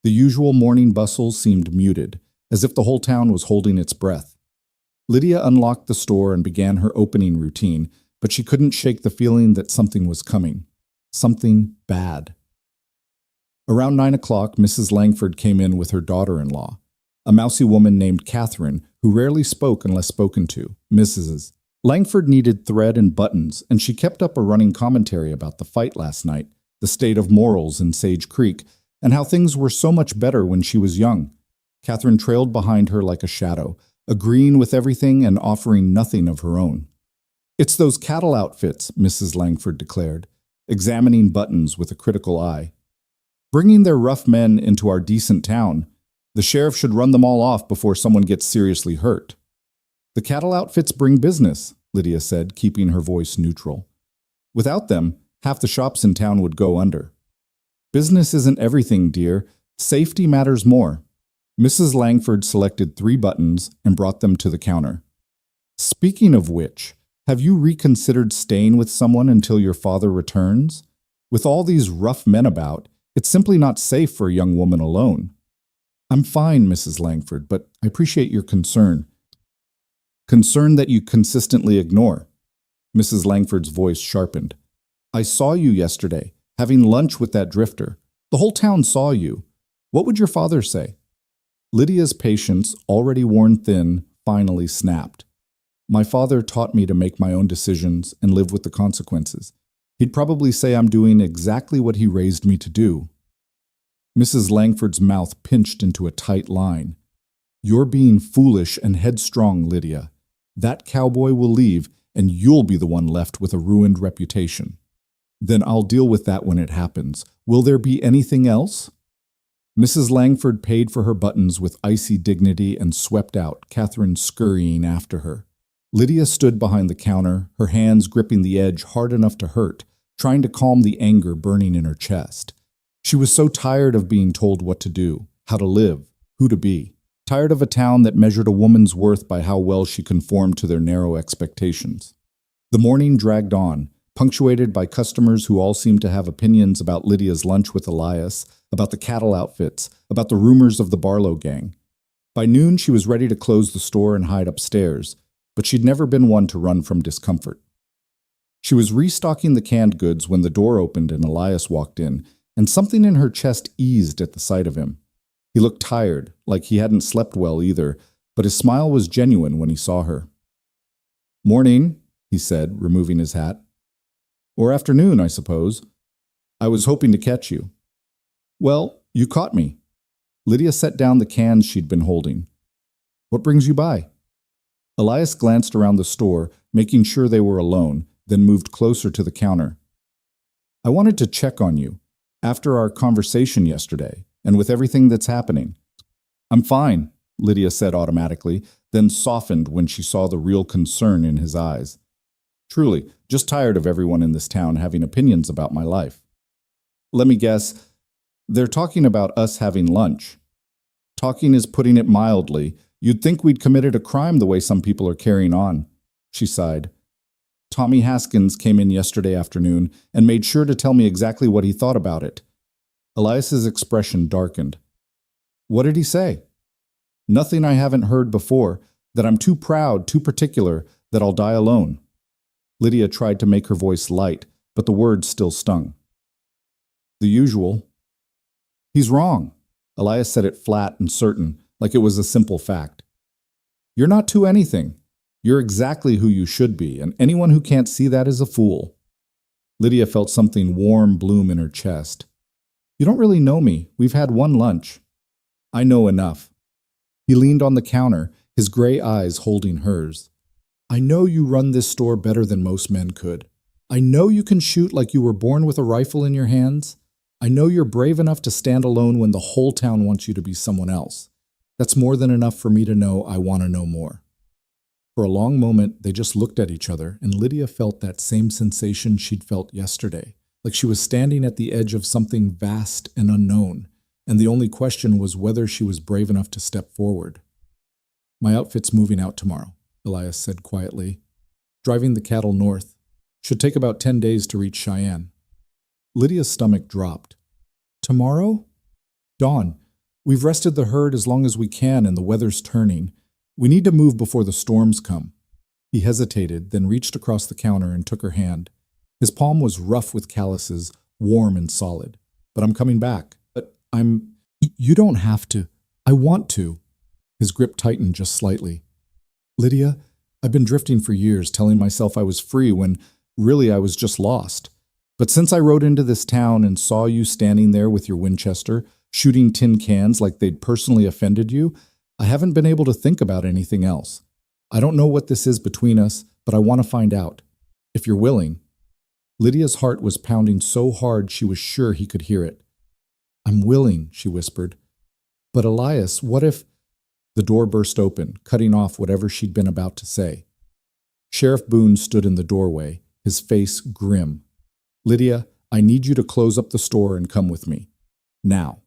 The usual morning bustle seemed muted, as if the whole town was holding its breath. Lydia unlocked the store and began her opening routine, but she couldn't shake the feeling that something was coming. Something bad. Around 9 o'clock, Mrs. Langford came in with her daughter-in-law, a mousy woman named Catherine, who rarely spoke unless spoken to. Mrs. Langford needed thread and buttons, and she kept up a running commentary about the fight last night, the state of morals in Sage Creek, and how things were so much better when she was young. Catherine trailed behind her like a shadow, agreeing with everything and offering nothing of her own. "It's those cattle outfits," Mrs. Langford declared, examining buttons with a critical eye. "Bringing their rough men into our decent town. The sheriff should run them all off before someone gets seriously hurt." "The cattle outfits bring business," Lydia said, keeping her voice neutral. "Without them, half the shops in town would go under." "Business isn't everything, dear. Safety matters more." Mrs. Langford selected 3 buttons and brought them to the counter. "Speaking of which, have you reconsidered staying with someone until your father returns? With all these rough men about, it's simply not safe for a young woman alone." "I'm fine, Mrs. Langford, but I appreciate your concern." "Concern that you consistently ignore." Mrs. Langford's voice sharpened. "I saw you yesterday, having lunch with that drifter. The whole town saw you. What would your father say?" Lydia's patience, already worn thin, finally snapped. "My father taught me to make my own decisions and live with the consequences. He'd probably say I'm doing exactly what he raised me to do." Mrs. Langford's mouth pinched into a tight line. "You're being foolish and headstrong, Lydia. That cowboy will leave, and you'll be the one left with a ruined reputation." "Then I'll deal with that when it happens. Will there be anything else?" Mrs. Langford paid for her buttons with icy dignity and swept out, Catherine scurrying after her. Lydia stood behind the counter, her hands gripping the edge hard enough to hurt, trying to calm the anger burning in her chest. She was so tired of being told what to do, how to live, who to be. Tired of a town that measured a woman's worth by how well she conformed to their narrow expectations. The morning dragged on, punctuated by customers who all seemed to have opinions about Lydia's lunch with Elias, about the cattle outfits, about the rumors of the Barlow gang. By noon, she was ready to close the store and hide upstairs, but she'd never been one to run from discomfort. She was restocking the canned goods when the door opened and Elias walked in, and something in her chest eased at the sight of him. He looked tired, like he hadn't slept well either, but his smile was genuine when he saw her. "Morning," he said, removing his hat. "Or afternoon, I suppose. I was hoping to catch you." "Well, you caught me." Lydia set down the cans she'd been holding. "What brings you by?" Elias glanced around the store, making sure they were alone, then moved closer to the counter. "I wanted to check on you, after our conversation yesterday, and with everything that's happening." "I'm fine," Lydia said automatically, then softened when she saw the real concern in his eyes. "Truly, just tired of everyone in this town having opinions about my life." "Let me guess, they're talking about us having lunch." "Talking is putting it mildly. You'd think we'd committed a crime the way some people are carrying on." she sighed. Tommy Haskins came in yesterday afternoon and made sure to tell me exactly what he thought about it. Elias's expression darkened. What did he say? Nothing I haven't heard before, that I'm too proud, too particular, that I'll die alone. Lydia tried to make her voice light, but the words still stung. The usual. He's wrong. Elias said it flat and certain, like it was a simple fact. You're not too anything. You're exactly who you should be, and anyone who can't see that is a fool. Lydia felt something warm bloom in her chest. You don't really know me. We've had one lunch. I know enough. He leaned on the counter, his gray eyes holding hers. I know you run this store better than most men could. I know you can shoot like you were born with a rifle in your hands. I know you're brave enough to stand alone when the whole town wants you to be someone else. That's more than enough for me to know I want to know more. For a long moment, they just looked at each other, and Lydia felt that same sensation she'd felt yesterday, like she was standing at the edge of something vast and unknown, and the only question was whether she was brave enough to step forward. My outfit's moving out tomorrow, Elias said quietly. Driving the cattle north. Should take about 10 days to reach Cheyenne. Lydia's stomach dropped. Tomorrow? Dawn, we've rested the herd as long as we can and the weather's turning. We need to move before the storms come. He hesitated, then reached across the counter and took her hand. His palm was rough with calluses, warm and solid. But I'm coming back. But You don't have to. I want to. His grip tightened just slightly. Lydia, I've been drifting for years, telling myself I was free when really I was just lost. But since I rode into this town and saw you standing there with your Winchester, shooting tin cans like they'd personally offended you, I haven't been able to think about anything else. I don't know what this is between us, but I want to find out. If you're willing. Lydia's heart was pounding so hard she was sure he could hear it. I'm willing, she whispered. But Elias, what if... The door burst open, cutting off whatever she'd been about to say. Sheriff Boone stood in the doorway, his face grim. Lydia, I need you to close up the store and come with me. Now.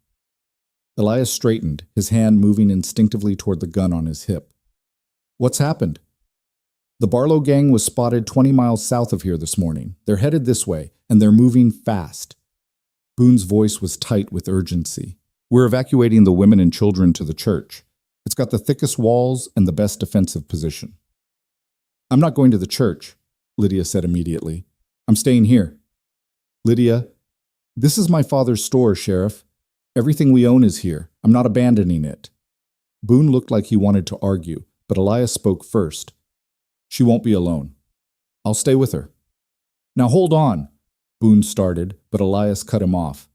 Elias straightened, his hand moving instinctively toward the gun on his hip. What's happened? The Barlow gang was spotted 20 miles south of here this morning. They're headed this way, and they're moving fast. Boone's voice was tight with urgency. We're evacuating the women and children to the church. It's got the thickest walls and the best defensive position. I'm not going to the church, Lydia said immediately. I'm staying here. Lydia, this is my father's store, Sheriff. Everything we own is here. I'm not abandoning it. Boone looked like he wanted to argue, but Elias spoke first. She won't be alone. I'll stay with her. Now hold on, Boone started, but Elias cut him off.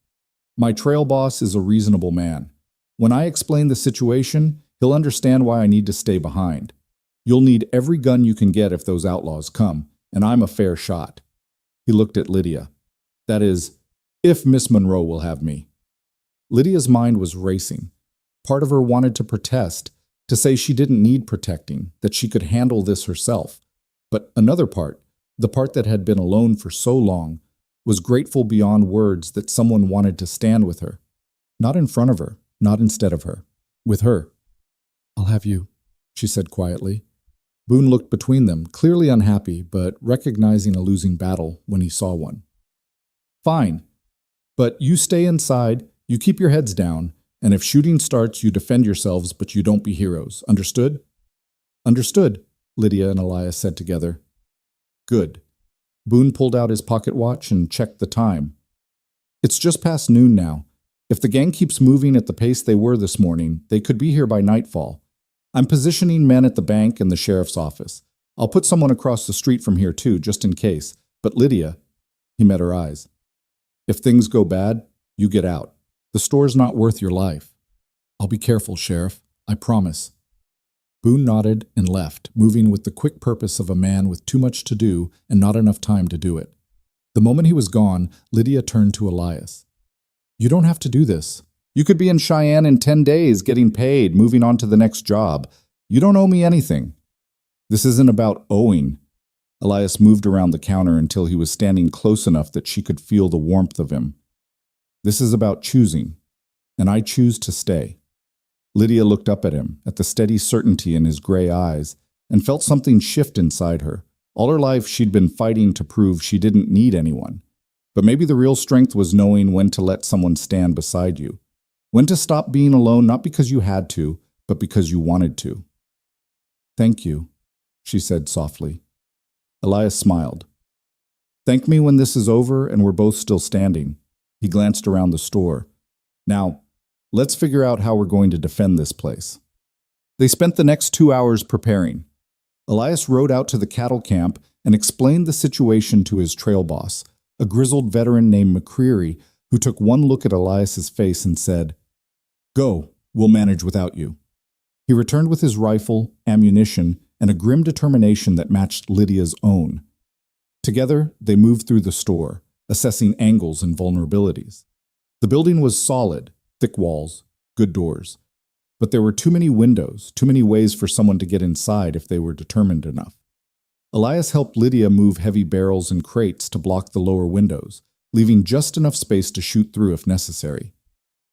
My trail boss is a reasonable man. When I explain the situation, he'll understand why I need to stay behind. You'll need every gun you can get if those outlaws come, and I'm a fair shot. He looked at Lydia. That is, if Miss Monroe will have me. Lydia's mind was racing. Part of her wanted to protest, to say she didn't need protecting, that she could handle this herself. But another part, the part that had been alone for so long, was grateful beyond words that someone wanted to stand with her. Not in front of her, not instead of her. With her. I'll have you, she said quietly. Boone looked between them, clearly unhappy, but recognizing a losing battle when he saw one. Fine. But you stay inside, you keep your heads down, and if shooting starts, you defend yourselves, but you don't be heroes. Understood? Understood, Lydia and Elias said together. Good. Boone pulled out his pocket watch and checked the time. It's just past noon now. If the gang keeps moving at the pace they were this morning, they could be here by nightfall. I'm positioning men at the bank and the sheriff's office. I'll put someone across the street from here too, just in case. But Lydia, he met her eyes. If things go bad, you get out. The store's not worth your life. I'll be careful, Sheriff. I promise. Boone nodded and left, moving with the quick purpose of a man with too much to do and not enough time to do it. The moment he was gone, Lydia turned to Elias. You don't have to do this. You could be in Cheyenne in 10 days, getting paid, moving on to the next job. You don't owe me anything. This isn't about owing. Elias moved around the counter until he was standing close enough that she could feel the warmth of him. This is about choosing, and I choose to stay. Lydia looked up at him, at the steady certainty in his gray eyes, and felt something shift inside her. All her life, she'd been fighting to prove she didn't need anyone. But maybe the real strength was knowing when to let someone stand beside you. When to stop being alone, not because you had to, but because you wanted to. "Thank you," she said softly. Elias smiled. "Thank me when this is over and we're both still standing." He glanced around the store. "Now, let's figure out how we're going to defend this place." They spent the next 2 hours preparing. Elias rode out to the cattle camp and explained the situation to his trail boss, a grizzled veteran named McCreary, who took one look at Elias's face and said, "Go, we'll manage without you." He returned with his rifle, ammunition, and a grim determination that matched Lydia's own. Together, they moved through the store, assessing angles and vulnerabilities. The building was solid, thick walls, good doors. But there were too many windows, too many ways for someone to get inside if they were determined enough. Elias helped Lydia move heavy barrels and crates to block the lower windows, leaving just enough space to shoot through if necessary.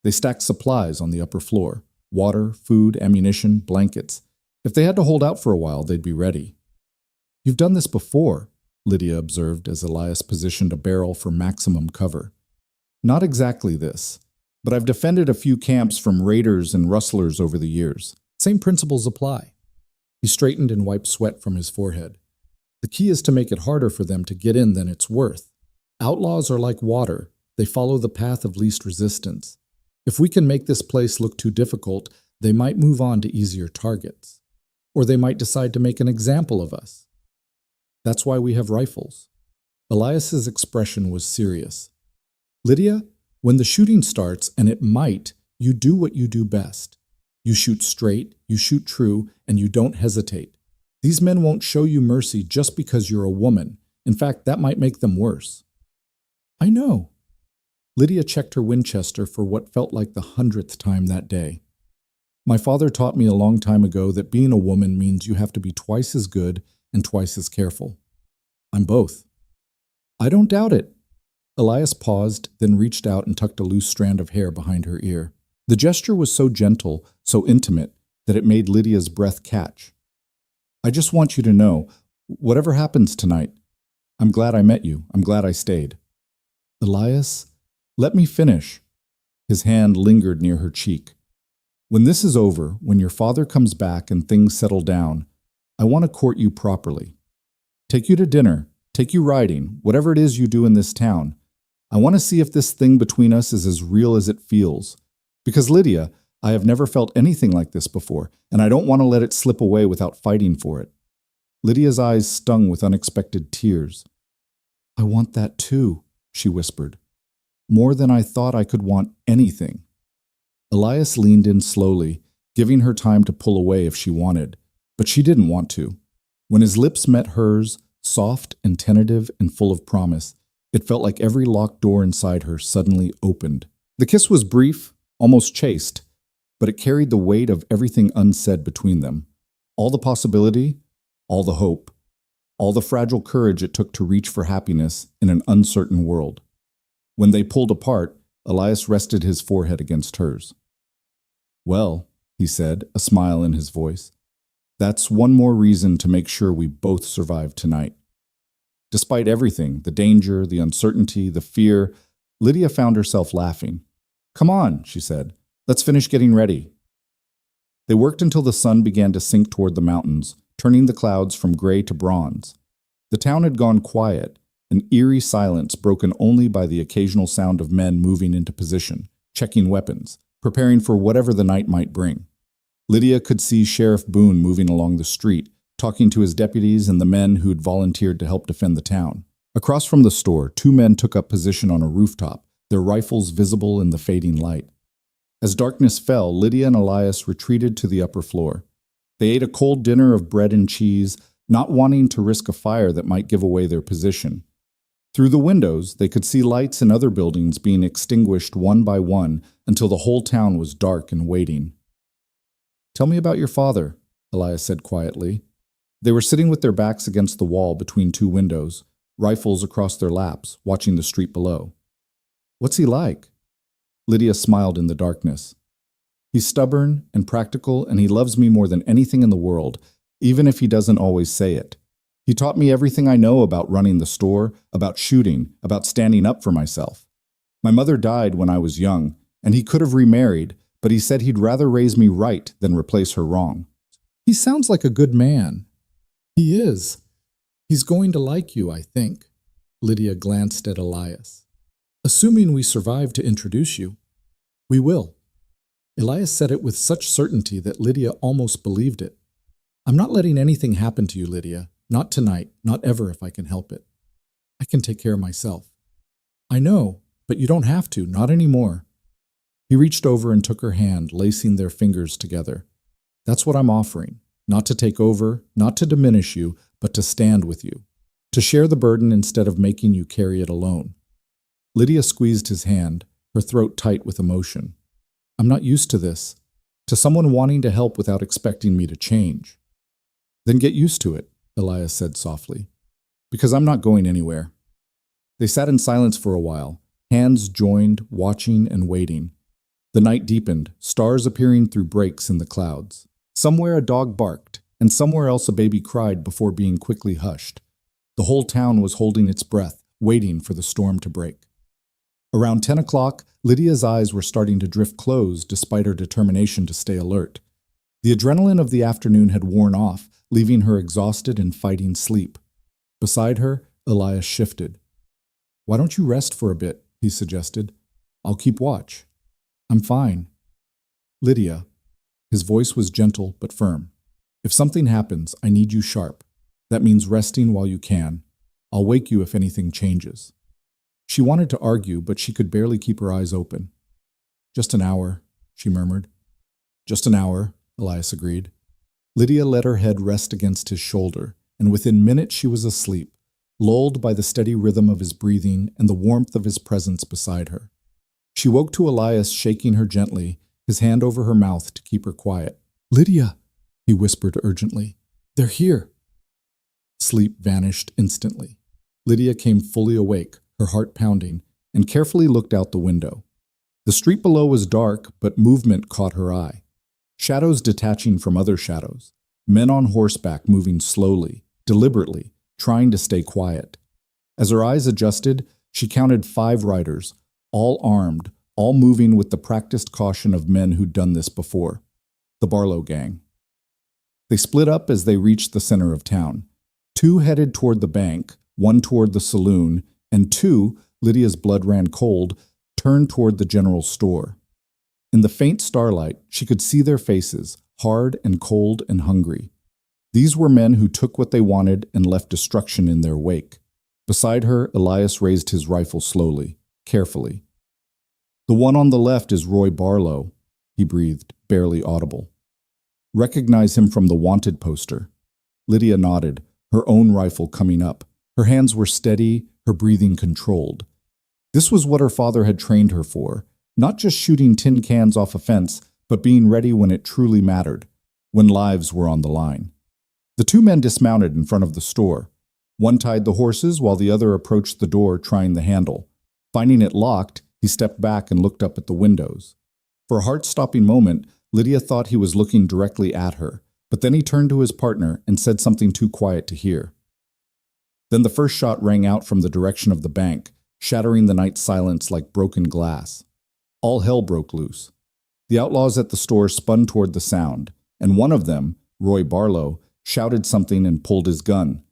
They stacked supplies on the upper floor: water, food, ammunition, blankets. If they had to hold out for a while, they'd be ready. "You've done this before," Lydia observed as Elias positioned a barrel for maximum cover. "Not exactly this, but I've defended a few camps from raiders and rustlers over the years. Same principles apply." He straightened and wiped sweat from his forehead. "The key is to make it harder for them to get in than it's worth. Outlaws are like water. They follow the path of least resistance. If we can make this place look too difficult, they might move on to easier targets. Or they might decide to make an example of us. That's why we have rifles." Elias's expression was serious. "Lydia, when the shooting starts, and it might, you do what you do best. You shoot straight, you shoot true, and you don't hesitate. These men won't show you mercy just because you're a woman. In fact, that might make them worse." "I know." Lydia checked her Winchester for what felt like the 100th time that day. "My father taught me a long time ago that being a woman means you have to be twice as good and twice as careful. I'm both." "I don't doubt it." Elias paused, then reached out and tucked a loose strand of hair behind her ear. The gesture was so gentle, so intimate, that it made Lydia's breath catch. "I just want you to know, whatever happens tonight, I'm glad I met you. I'm glad I stayed." "Elias, let me finish." His hand lingered near her cheek. "When this is over, when your father comes back and things settle down, I want to court you properly. Take you to dinner, take you riding, whatever it is you do in this town. I want to see if this thing between us is as real as it feels. Because, Lydia, I have never felt anything like this before, and I don't want to let it slip away without fighting for it." Lydia's eyes stung with unexpected tears. "I want that too," she whispered. "More than I thought I could want anything." Elias leaned in slowly, giving her time to pull away if she wanted, but she didn't want to. When his lips met hers, soft and tentative and full of promise, it felt like every locked door inside her suddenly opened. The kiss was brief, almost chaste, but it carried the weight of everything unsaid between them. All the possibility, all the hope, all the fragile courage it took to reach for happiness in an uncertain world. When they pulled apart, Elias rested his forehead against hers. "Well," he said, a smile in his voice, "that's one more reason to make sure we both survive tonight." Despite everything, the danger, the uncertainty, the fear, Lydia found herself laughing. "Come on," she said. "Let's finish getting ready." They worked until the sun began to sink toward the mountains, turning the clouds from gray to bronze. The town had gone quiet, an eerie silence broken only by the occasional sound of men moving into position, checking weapons, preparing for whatever the night might bring. Lydia could see Sheriff Boone moving along the street, talking to his deputies and the men who'd volunteered to help defend the town. Across from the store, 2 men took up position on a rooftop, their rifles visible in the fading light. As darkness fell, Lydia and Elias retreated to the upper floor. They ate a cold dinner of bread and cheese, not wanting to risk a fire that might give away their position. Through the windows, they could see lights in other buildings being extinguished one by one until the whole town was dark and waiting. "Tell me about your father," Elias said quietly. They were sitting with their backs against the wall between 2 windows, rifles across their laps, watching the street below. "What's he like?" Lydia smiled in the darkness. "He's stubborn and practical, and he loves me more than anything in the world. even if he doesn't always say it. He taught me everything I know about running the store, about shooting, about standing up for myself. My mother died when I was young, and he could have remarried, but he said he'd rather raise me right than replace her wrong. He sounds like a good man. He is. He's going to like you, I think. Lydia glanced at Elias. Assuming we survive to introduce you. We will. Elias said it with such certainty that Lydia almost believed it. I'm not letting anything happen to you, Lydia. Not tonight, not ever if I can help it. I can take care of myself. I know, but you don't have to, not anymore. He reached over and took her hand, lacing their fingers together. That's what I'm offering. Not to take over, not to diminish you, but to stand with you. To share the burden instead of making you carry it alone. Lydia squeezed his hand, her throat tight with emotion. I'm not used to this. To someone wanting to help without expecting me to change. Then get used to it, Elias said softly. Because I'm not going anywhere. They sat in silence for a while, hands joined, watching and waiting. The night deepened, stars appearing through breaks in the clouds. Somewhere a dog barked, and somewhere else a baby cried before being quickly hushed. The whole town was holding its breath, waiting for the storm to break. Around 10 o'clock, Lydia's eyes were starting to drift closed despite her determination to stay alert. The adrenaline of the afternoon had worn off, leaving her exhausted and fighting sleep. Beside her, Elias shifted. Why don't you rest for a bit, he suggested. I'll keep watch. I'm fine. Lydia. His voice was gentle but firm. If something happens, I need you sharp. That means resting while you can. I'll wake you if anything changes. She wanted to argue, but she could barely keep her eyes open. Just an hour, she murmured. Just an hour, Elias agreed. Lydia let her head rest against his shoulder, and within minutes she was asleep, lulled by the steady rhythm of his breathing and the warmth of his presence beside her. She woke to Elias shaking her gently, his hand over her mouth to keep her quiet. Lydia, he whispered urgently. They're here. Sleep vanished instantly. Lydia came fully awake, her heart pounding, and carefully looked out the window. The street below was dark, but movement caught her eye. Shadows detaching from other shadows. Men on horseback moving slowly, deliberately, trying to stay quiet. As her eyes adjusted, she counted 5 riders, all armed, all moving with the practiced caution of men who'd done this before. The Barlow gang. They split up as they reached the center of town. 2 headed toward the bank, 1 toward the saloon, and 2, Lydia's blood ran cold, turned toward the general store. In the faint starlight, she could see their faces, hard and cold and hungry. These were men who took what they wanted and left destruction in their wake. Beside her, Elias raised his rifle slowly, carefully. The one on the left is Roy Barlow, he breathed, barely audible. Recognize him from the wanted poster. Lydia nodded, her own rifle coming up. Her hands were steady, her breathing controlled. This was what her father had trained her for, not just shooting tin cans off a fence, but being ready when it truly mattered, when lives were on the line. The 2 men dismounted in front of the store. One tied the horses while the other approached the door trying the handle. Finding it locked, he stepped back and looked up at the windows. For a heart-stopping moment, Lydia thought he was looking directly at her, but then he turned to his partner and said something too quiet to hear. Then the first shot rang out from the direction of the bank, shattering the night silence like broken glass. All hell broke loose. The outlaws at the store spun toward the sound, and one of them, Roy Barlow, shouted something and pulled his gun.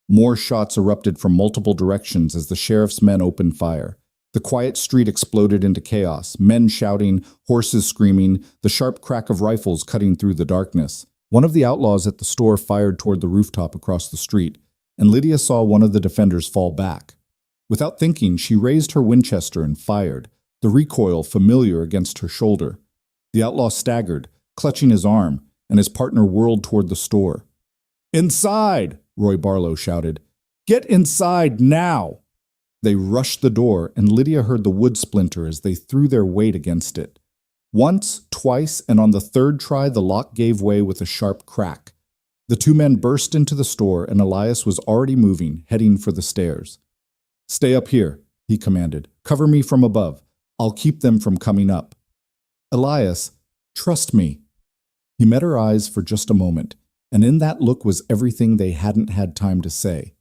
More shots erupted from multiple directions as the sheriff's men opened fire. The quiet street exploded into chaos, men shouting, horses screaming, the sharp crack of rifles cutting through the darkness. One of the outlaws at the store fired toward the rooftop across the street, and Lydia saw one of the defenders fall back. Without thinking, she raised her Winchester and fired, the recoil familiar against her shoulder. The outlaw staggered, clutching his arm, and his partner whirled toward the store. "Inside!" Roy Barlow shouted. "Get inside now!" They rushed the door, and Lydia heard the wood splinter as they threw their weight against it. Once, twice, and on the third try the lock gave way with a sharp crack. The 2 men burst into the store, and Elias was already moving, heading for the stairs. "Stay up here," he commanded. "Cover me from above. I'll keep them from coming up." "Elias, trust me." He met her eyes for just a moment, and in that look was everything they hadn't had time to say.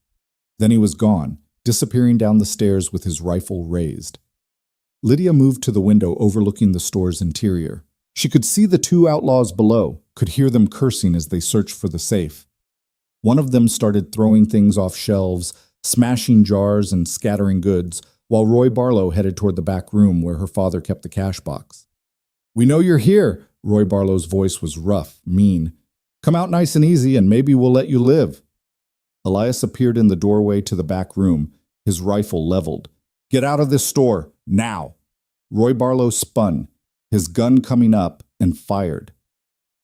Then he was gone, disappearing down the stairs with his rifle raised. Lydia moved to the window overlooking the store's interior. She could see the two outlaws below, could hear them cursing as they searched for the safe. One of them started throwing things off shelves, smashing jars and scattering goods, while Roy Barlow headed toward the back room where her father kept the cash box. "We know you're here," Roy Barlow's voice was rough, mean. "Come out nice and easy and maybe we'll let you live." Elias appeared in the doorway to the back room, his rifle leveled. "Get out of this store, now!" Roy Barlow spun, his gun coming up, and fired.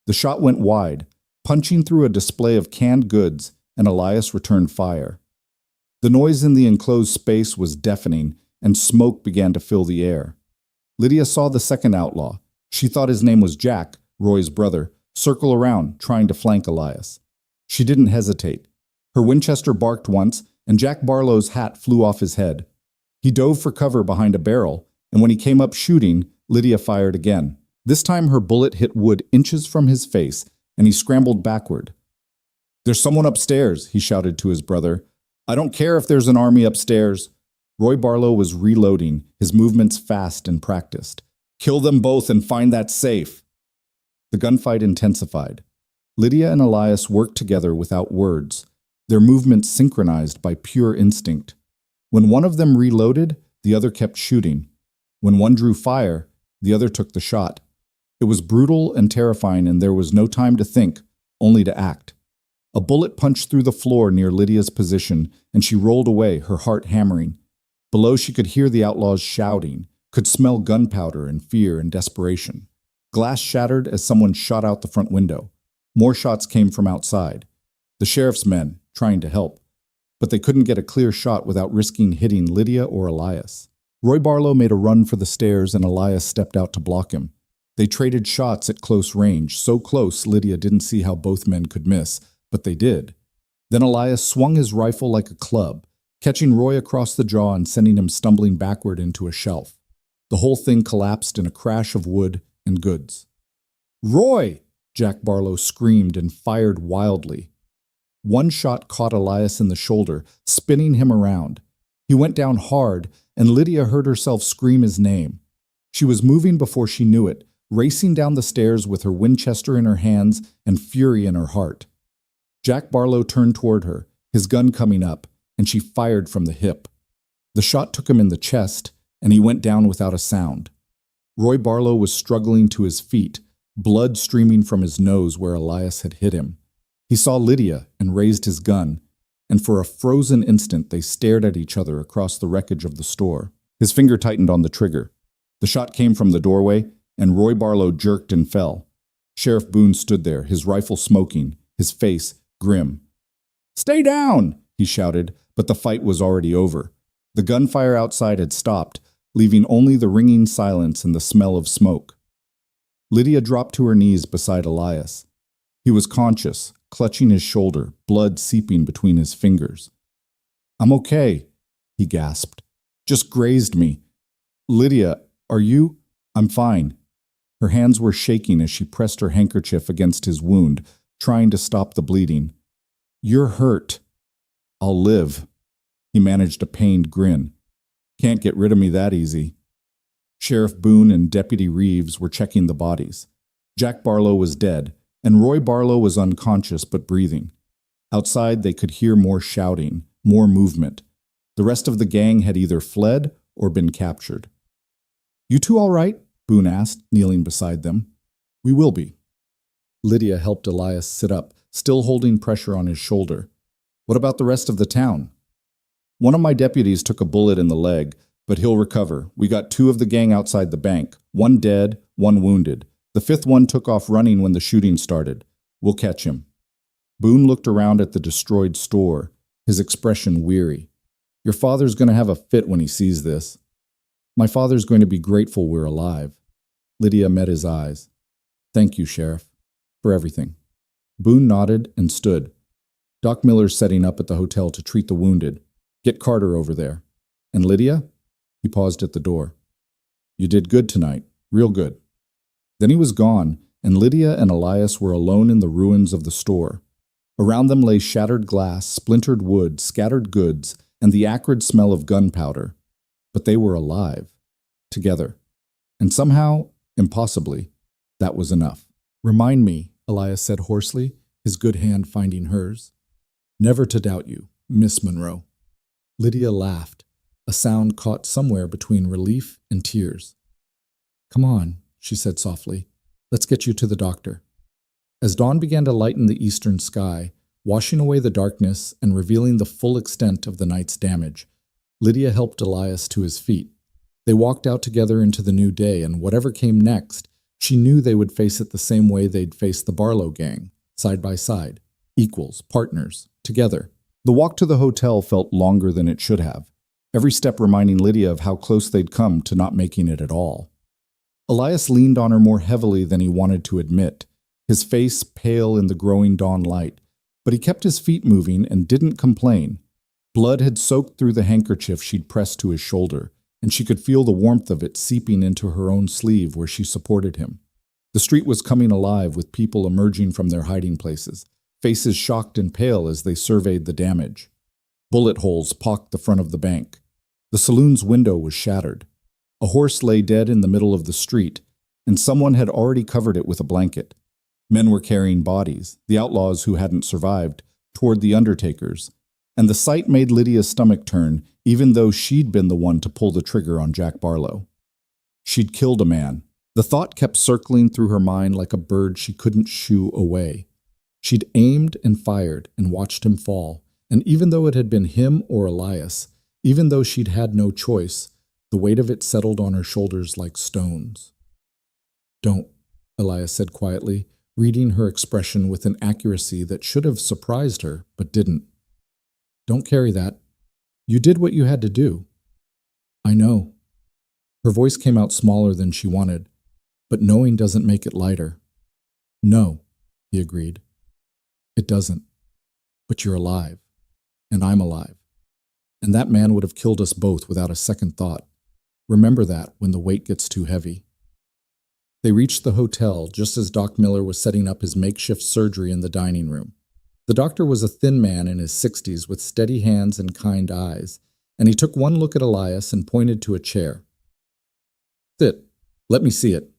The shot went wide, punching through a display of canned goods, and Elias returned fire. The noise in the enclosed space was deafening, and smoke began to fill the air. Lydia saw the second outlaw. She thought his name was Jack, Roy's brother, circle around, trying to flank Elias. She didn't hesitate. Her Winchester barked once, and Jack Barlow's hat flew off his head. He dove for cover behind a barrel, and when he came up shooting, Lydia fired again. This time her bullet hit wood inches from his face, and he scrambled backward. "There's someone upstairs," he shouted to his brother. "I don't care if there's an army upstairs." Roy Barlow was reloading, his movements fast and practiced. "Kill them both and find that safe." The gunfight intensified. Lydia and Elias worked together without words, their movements synchronized by pure instinct. When one of them reloaded, the other kept shooting. When one drew fire, the other took the shot. It was brutal and terrifying, and there was no time to think, only to act. A bullet punched through the floor near Lydia's position, and she rolled away, her heart hammering. Below she could hear the outlaws shouting, could smell gunpowder and fear and desperation. Glass shattered as someone shot out the front window. More shots came from outside. The sheriff's men, trying to help. But they couldn't get a clear shot without risking hitting Lydia or Elias. Roy Barlow made a run for the stairs, and Elias stepped out to block him. They traded shots at close range, so close Lydia didn't see how both men could miss, but they did. Then Elias swung his rifle like a club, catching Roy across the jaw and sending him stumbling backward into a shelf. The whole thing collapsed in a crash of wood and goods. "Roy!" Jack Barlow screamed and fired wildly. One shot caught Elias in the shoulder, spinning him around. He went down hard, and Lydia heard herself scream his name. She was moving before she knew it, racing down the stairs with her Winchester in her hands and fury in her heart. Jack Barlow turned toward her, his gun coming up, and she fired from the hip. The shot took him in the chest, and he went down without a sound. Roy Barlow was struggling to his feet, blood streaming from his nose where Elias had hit him. He saw Lydia and raised his gun, and for a frozen instant they stared at each other across the wreckage of the store. His finger tightened on the trigger. The shot came from the doorway, and Roy Barlow jerked and fell. Sheriff Boone stood there, his rifle smoking, his face grim. "Stay down!" he shouted, but the fight was already over. The gunfire outside had stopped, leaving only the ringing silence and the smell of smoke. Lydia dropped to her knees beside Elias. He was conscious, clutching his shoulder, blood seeping between his fingers. "I'm okay," he gasped. "Just grazed me." "Lydia, are you?" "I'm fine." Her hands were shaking as she pressed her handkerchief against his wound, trying to stop the bleeding. "You're hurt." "I'll live." He managed a pained grin. "Can't get rid of me that easy." Sheriff Boone and Deputy Reeves were checking the bodies. Jack Barlow was dead, and Roy Barlow was unconscious but breathing. Outside they could hear more shouting, more movement. The rest of the gang had either fled or been captured. "You two all right?" Boone asked, kneeling beside them. "We will be." Lydia helped Elias sit up, still holding pressure on his shoulder. "What about the rest of the town?" "One of my deputies took a bullet in the leg, but he'll recover. We got 2 of the gang outside the bank, 1 dead, 1 wounded. The 5th one took off running when the shooting started. We'll catch him." Boone looked around at the destroyed store, his expression weary. "Your father's going to have a fit when he sees this." "My father's going to be grateful we're alive." Lydia met his eyes. "Thank you, Sheriff, for everything." Boone nodded and stood. "Doc Miller's setting up at the hotel to treat the wounded. Get Carter over there. And Lydia?" He paused at the door. "You did good tonight, real good." Then he was gone, and Lydia and Elias were alone in the ruins of the store. Around them lay shattered glass, splintered wood, scattered goods, and the acrid smell of gunpowder. But they were alive, together. And somehow, impossibly, that was enough. "Remind me," Elias said hoarsely, his good hand finding hers. "Never to doubt you, Miss Monroe." Lydia laughed, a sound caught somewhere between relief and tears. "Come on," she said softly. "Let's get you to the doctor." As dawn began to lighten the eastern sky, washing away the darkness and revealing the full extent of the night's damage, Lydia helped Elias to his feet. They walked out together into the new day, and whatever came next, she knew they would face it the same way they'd faced the Barlow gang, side by side, equals, partners, together. The walk to the hotel felt longer than it should have, every step reminding Lydia of how close they'd come to not making it at all. Elias leaned on her more heavily than he wanted to admit, his face pale in the growing dawn light, but he kept his feet moving and didn't complain. Blood had soaked through the handkerchief she'd pressed to his shoulder, and she could feel the warmth of it seeping into her own sleeve where she supported him. The street was coming alive with people emerging from their hiding places, faces shocked and pale as they surveyed the damage. Bullet holes pocked the front of the bank. The saloon's window was shattered. A horse lay dead in the middle of the street, and someone had already covered it with a blanket. Men were carrying bodies, the outlaws who hadn't survived, toward the undertakers, and the sight made Lydia's stomach turn, even though she'd been the one to pull the trigger on Jack Barlow. She'd killed a man. The thought kept circling through her mind like a bird she couldn't shoo away. She'd aimed and fired and watched him fall, and even though it had been him or Elias, even though she'd had no choice, the weight of it settled on her shoulders like stones. "Don't," Elias said quietly, reading her expression with an accuracy that should have surprised her, but didn't. "Don't carry that. You did what you had to do." "I know." Her voice came out smaller than she wanted, but knowing doesn't make it lighter. "No," he agreed. "It doesn't. But you're alive, and I'm alive. And that man would have killed us both without a second thought. Remember that when the weight gets too heavy." They reached the hotel just as Doc Miller was setting up his makeshift surgery in the dining room. The doctor was a thin man in his 60s with steady hands and kind eyes, and he took one look at Elias and pointed to a chair. "Sit. Let me see it."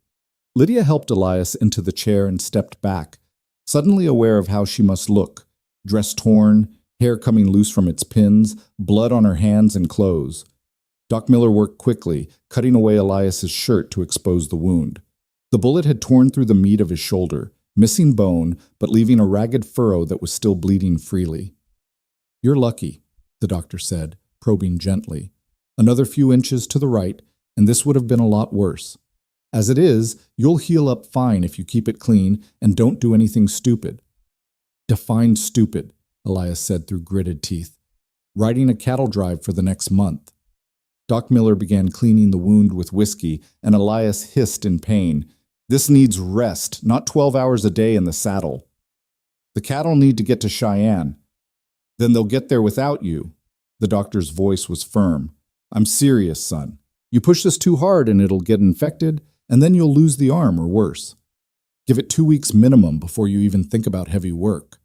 Lydia helped Elias into the chair and stepped back, suddenly aware of how she must look, dress torn, hair coming loose from its pins, blood on her hands and clothes. Doc Miller worked quickly, cutting away Elias's shirt to expose the wound. The bullet had torn through the meat of his shoulder, missing bone, but leaving a ragged furrow that was still bleeding freely. "You're lucky," the doctor said, probing gently. "Another few inches to the right, and this would have been a lot worse. As it is, you'll heal up fine if you keep it clean and don't do anything stupid." "Define stupid," Elias said through gritted teeth. "Riding a cattle drive for the next month." Doc Miller began cleaning the wound with whiskey, and Elias hissed in pain. "This needs rest, not 12 hours a day in the saddle. The cattle need to get to Cheyenne. Then they'll get there without you." The doctor's voice was firm. "I'm serious, son. You push this too hard and it'll get infected, and then you'll lose the arm or worse. Give it 2 weeks minimum before you even think about heavy work."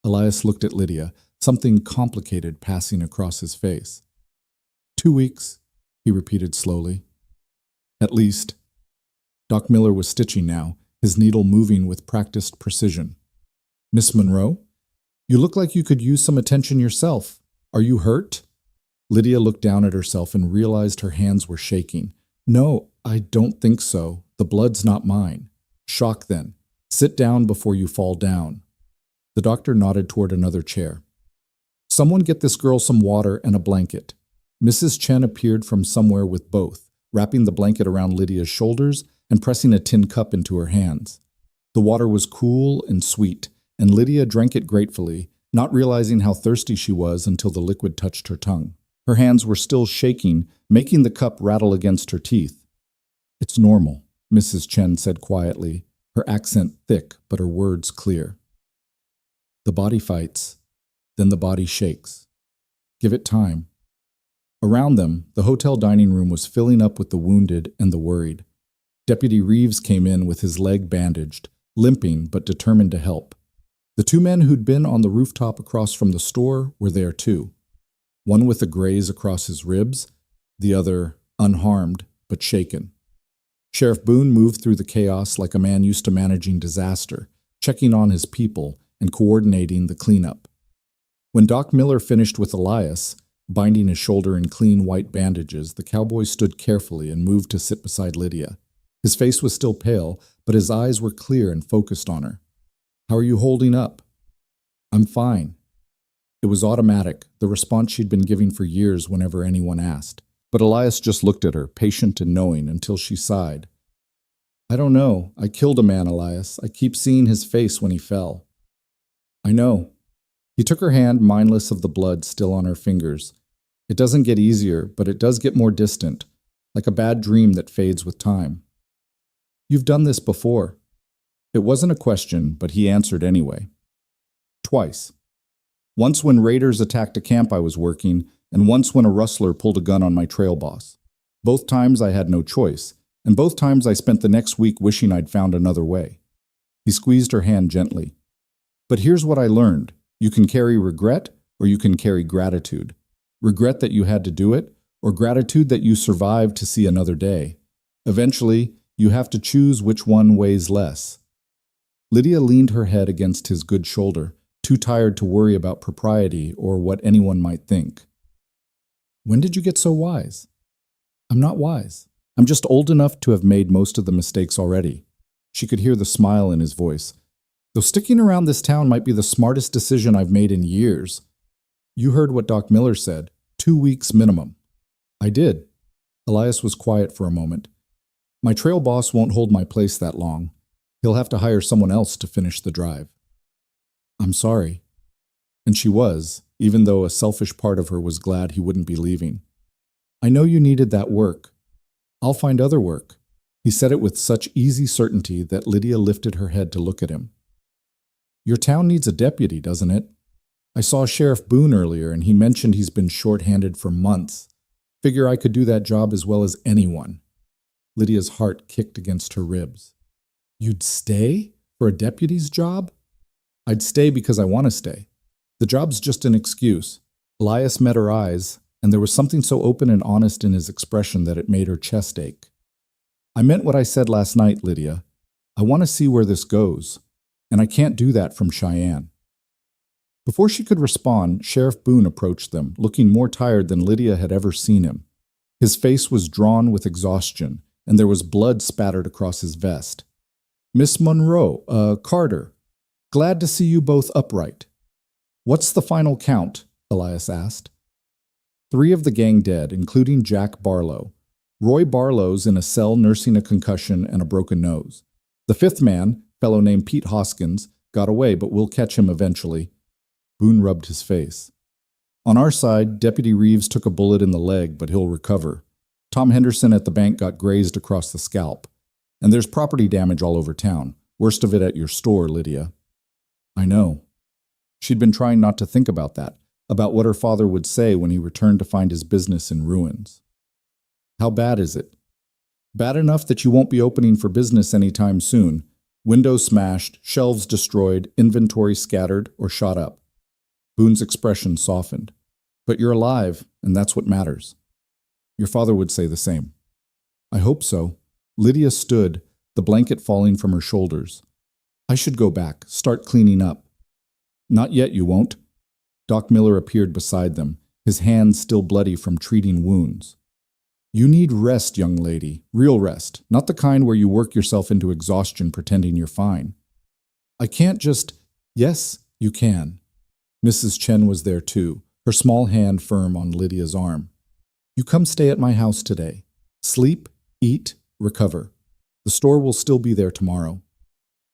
Elias looked at Lydia, something complicated passing across his face. 2 weeks, he repeated slowly. "At least." Doc Miller was stitching now, his needle moving with practiced precision. "Miss Monroe, you look like you could use some attention yourself. Are you hurt?" Lydia looked down at herself and realized her hands were shaking. "No, I don't think so. The blood's not mine." "Shock then. Sit down before you fall down." The doctor nodded toward another chair. "Someone get this girl some water and a blanket." Mrs. Chen appeared from somewhere with both, wrapping the blanket around Lydia's shoulders and pressing a tin cup into her hands. The water was cool and sweet, and Lydia drank it gratefully, not realizing how thirsty she was until the liquid touched her tongue. Her hands were still shaking, making the cup rattle against her teeth. "It's normal," Mrs. Chen said quietly, her accent thick but her words clear. "The body fights, then the body shakes. Give it time." Around them, the hotel dining room was filling up with the wounded and the worried. Deputy Reeves came in with his leg bandaged, limping but determined to help. The two men who'd been on the rooftop across from the store were there too. One with a graze across his ribs, the other unharmed but shaken. Sheriff Boone moved through the chaos like a man used to managing disaster, checking on his people and coordinating the cleanup. When Doc Miller finished with Elias, binding his shoulder in clean white bandages, the cowboy stood carefully and moved to sit beside Lydia. His face was still pale, but his eyes were clear and focused on her. "How are you holding up?" "I'm fine." It was automatic, the response she'd been giving for years whenever anyone asked. But Elias just looked at her, patient and knowing, until she sighed. "I don't know. I killed a man, Elias. I keep seeing his face when he fell." "I know." He took her hand, mindless of the blood still on her fingers. "It doesn't get easier, but it does get more distant, like a bad dream that fades with time." "You've done this before." It wasn't a question, but he answered anyway. "Twice. Once when raiders attacked a camp I was working, and once when a rustler pulled a gun on my trail boss. Both times I had no choice, and both times I spent the next week wishing I'd found another way." He squeezed her hand gently. "But here's what I learned. You can carry regret, or you can carry gratitude. Regret that you had to do it, or gratitude that you survived to see another day. Eventually, you have to choose which one weighs less." Lydia leaned her head against his good shoulder, too tired to worry about propriety or what anyone might think. "When did you get so wise?" "I'm not wise. I'm just old enough to have made most of the mistakes already." She could hear the smile in his voice. "Though sticking around this town might be the smartest decision I've made in years." "You heard what Doc Miller said. 2 weeks minimum." "I did." Elias was quiet for a moment. "My trail boss won't hold my place that long. He'll have to hire someone else to finish the drive." "I'm sorry." And she was, even though a selfish part of her was glad he wouldn't be leaving. "I know you needed that work. I'll find other work." He said it with such easy certainty that Lydia lifted her head to look at him. "Your town needs a deputy, doesn't it? I saw Sheriff Boone earlier, and he mentioned he's been short-handed for months. Figure I could do that job as well as anyone." Lydia's heart kicked against her ribs. "You'd stay for a deputy's job?" "I'd stay because I want to stay. The job's just an excuse." Elias met her eyes, and there was something so open and honest in his expression that it made her chest ache. "I meant what I said last night, Lydia. I want to see where this goes, and I can't do that from Cheyenne." Before she could respond, Sheriff Boone approached them, looking more tired than Lydia had ever seen him. His face was drawn with exhaustion, and there was blood spattered across his vest. "Miss Monroe, Carter, glad to see you both upright." "What's the final count?" Elias asked. 3 of the gang dead, including Jack Barlow. Roy Barlow's in a cell nursing a concussion and a broken nose. The 5th man, fellow named Pete Hoskins, got away, but we'll catch him eventually. Boone rubbed his face. "On our side, Deputy Reeves took a bullet in the leg, but he'll recover. Tom Henderson at the bank got grazed across the scalp. And there's property damage all over town. Worst of it at your store, Lydia." "I know." She'd been trying not to think about that, about what her father would say when he returned to find his business in ruins. "How bad is it?" "Bad enough that you won't be opening for business anytime soon. Windows smashed, shelves destroyed, inventory scattered or shot up." Boone's expression softened. "But you're alive, and that's what matters." "Your father would say the same." "I hope so." Lydia stood, the blanket falling from her shoulders. "I should go back, start cleaning up." "Not yet, you won't." Doc Miller appeared beside them, his hands still bloody from treating wounds. "You need rest, young lady, real rest, not the kind where you work yourself into exhaustion pretending you're fine." "I can't just—" "Yes, you can." Mrs. Chen was there too, her small hand firm on Lydia's arm. "You come stay at my house today. Sleep, eat, recover. The store will still be there tomorrow."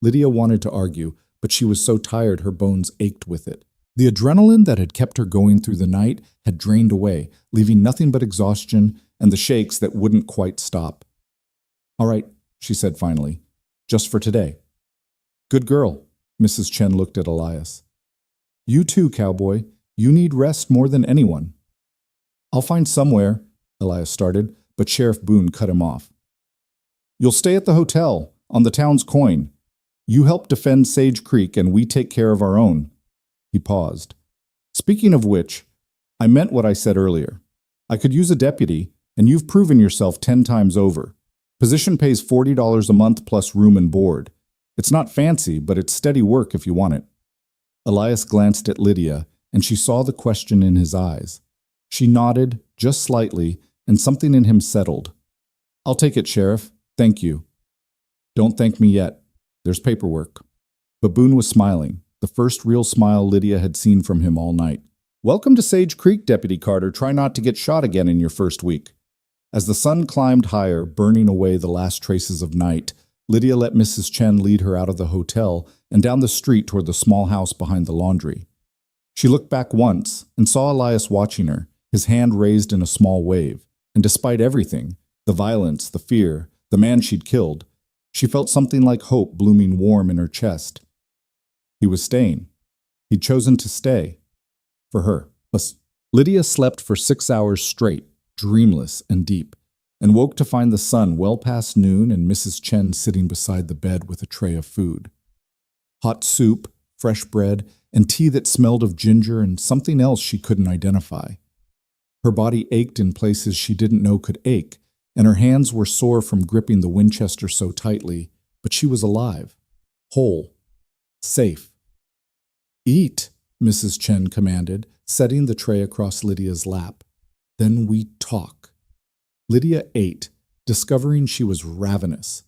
Lydia wanted to argue, but she was so tired her bones ached with it. The adrenaline that had kept her going through the night had drained away, leaving nothing but exhaustion and the shakes that wouldn't quite stop. "All right," she said finally, "just for today." "Good girl." Mrs. Chen looked at Elias. "You too, Cowboy. You need rest more than anyone." "I'll find somewhere," Elias started, but Sheriff Boone cut him off. "You'll stay at the hotel, on the town's coin. You help defend Sage Creek and we take care of our own. He paused. Speaking of which, I meant what I said earlier. I could use a deputy, and you've proven yourself 10 times over. Position pays $40 a month plus room and board. It's not fancy, but it's steady work if you want it. Elias glanced at Lydia, and she saw the question in his eyes. She nodded, just slightly, and something in him settled. I'll take it, Sheriff. Thank you. Don't thank me yet. There's paperwork. Baboon was smiling, the first real smile Lydia had seen from him all night. Welcome to Sage Creek, Deputy Carter. Try not to get shot again in your first week. As the sun climbed higher, burning away the last traces of night, Lydia let Mrs. Chen lead her out of the hotel and down the street toward the small house behind the laundry. She looked back once and saw Elias watching her, his hand raised in a small wave, and despite everything, the violence, the fear, the man she'd killed, she felt something like hope blooming warm in her chest. He was staying. He'd chosen to stay. For her. Lydia slept for 6 hours straight, dreamless and deep, and woke to find the sun well past noon and Mrs. Chen sitting beside the bed with a tray of food. Hot soup, fresh bread, and tea that smelled of ginger and something else she couldn't identify. Her body ached in places she didn't know could ache, and her hands were sore from gripping the Winchester so tightly, but she was alive, whole, safe. Eat, Mrs. Chen commanded, setting the tray across Lydia's lap. Then we talk. Lydia ate, discovering she was ravenous.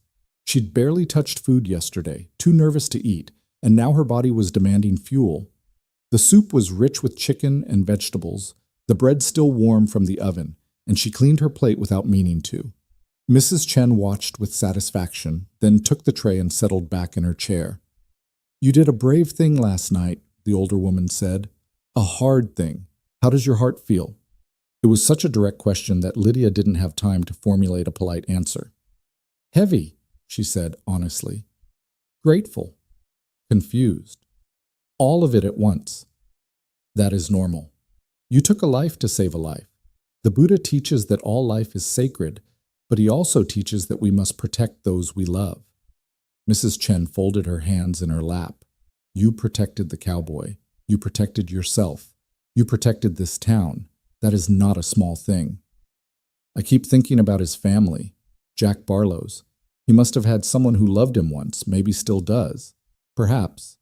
She'd barely touched food yesterday, too nervous to eat, and now her body was demanding fuel. The soup was rich with chicken and vegetables, the bread still warm from the oven, and she cleaned her plate without meaning to. Mrs. Chen watched with satisfaction, then took the tray and settled back in her chair. You did a brave thing last night, the older woman said. A hard thing. How does your heart feel? It was such a direct question that Lydia didn't have time to formulate a polite answer. Heavy, she said honestly. Grateful. Confused. All of it at once. That is normal. You took a life to save a life. The Buddha teaches that all life is sacred, but he also teaches that we must protect those we love. Mrs. Chen folded her hands in her lap. You protected the cowboy. You protected yourself. You protected this town. That is not a small thing. I keep thinking about his family, Jack Barlow's. He must have had someone who loved him once, maybe still does. Perhaps.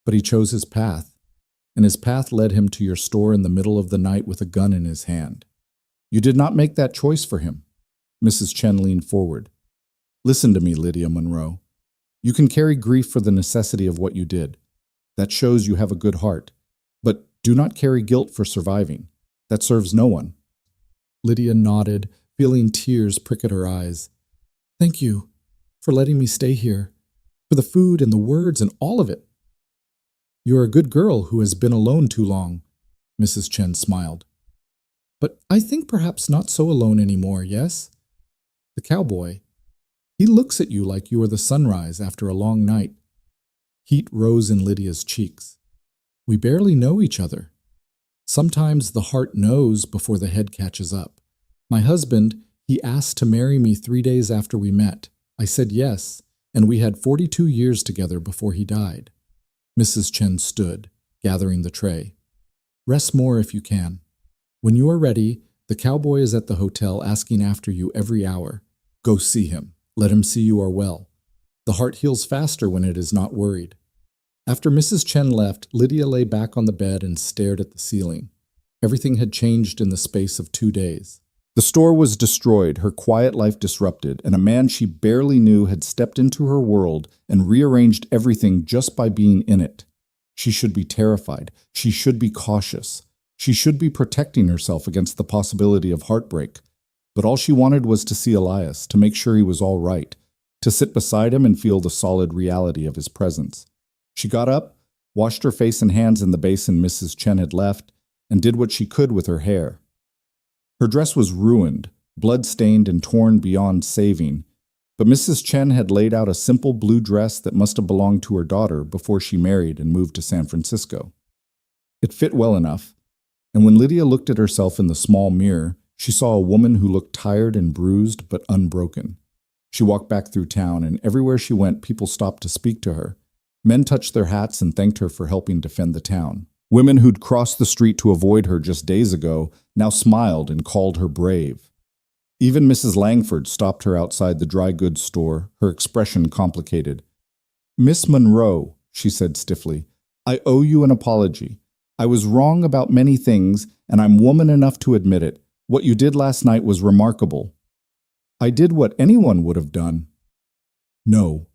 But he chose his path, and his path led him to your store in the middle of the night with a gun in his hand. You did not make that choice for him. Mrs. Chen leaned forward. Listen to me, Lydia Monroe. You can carry grief for the necessity of what you did. That shows you have a good heart. But do not carry guilt for surviving. That serves no one. Lydia nodded, feeling tears prick at her eyes. Thank you for letting me stay here, for the food and the words and all of it. You're a good girl who has been alone too long, Mrs. Chen smiled. But I think perhaps not so alone anymore, yes? The cowboy, he looks at you like you are the sunrise after a long night. Heat rose in Lydia's cheeks. We barely know each other. Sometimes the heart knows before the head catches up. My husband, he asked to marry me 3 days after we met. I said yes, and we had 42 years together before he died. Mrs. Chen stood, gathering the tray. Rest more if you can. When you are ready, the cowboy is at the hotel asking after you every hour. Go see him. Let him see you are well. The heart heals faster when it is not worried. After Mrs. Chen left, Lydia lay back on the bed and stared at the ceiling. Everything had changed in the space of 2 days. The store was destroyed, her quiet life disrupted, and a man she barely knew had stepped into her world and rearranged everything just by being in it. She should be terrified. She should be cautious. She should be protecting herself against the possibility of heartbreak. But all she wanted was to see Elias, to make sure he was all right, to sit beside him and feel the solid reality of his presence. She got up, washed her face and hands in the basin Mrs. Chen had left, and did what she could with her hair. Her dress was ruined, blood-stained and torn beyond saving, but Mrs. Chen had laid out a simple blue dress that must have belonged to her daughter before she married and moved to San Francisco. It fit well enough, and when Lydia looked at herself in the small mirror, she saw a woman who looked tired and bruised but unbroken. She walked back through town, and everywhere she went, people stopped to speak to her. Men touched their hats and thanked her for helping defend the town. Women who'd crossed the street to avoid her just days ago now smiled and called her brave. Even Mrs. Langford stopped her outside the dry goods store, her expression complicated. "Miss Monroe," she said stiffly, "I owe you an apology. I was wrong about many things, and I'm woman enough to admit it. What you did last night was remarkable." "I did what anyone would have done." "No."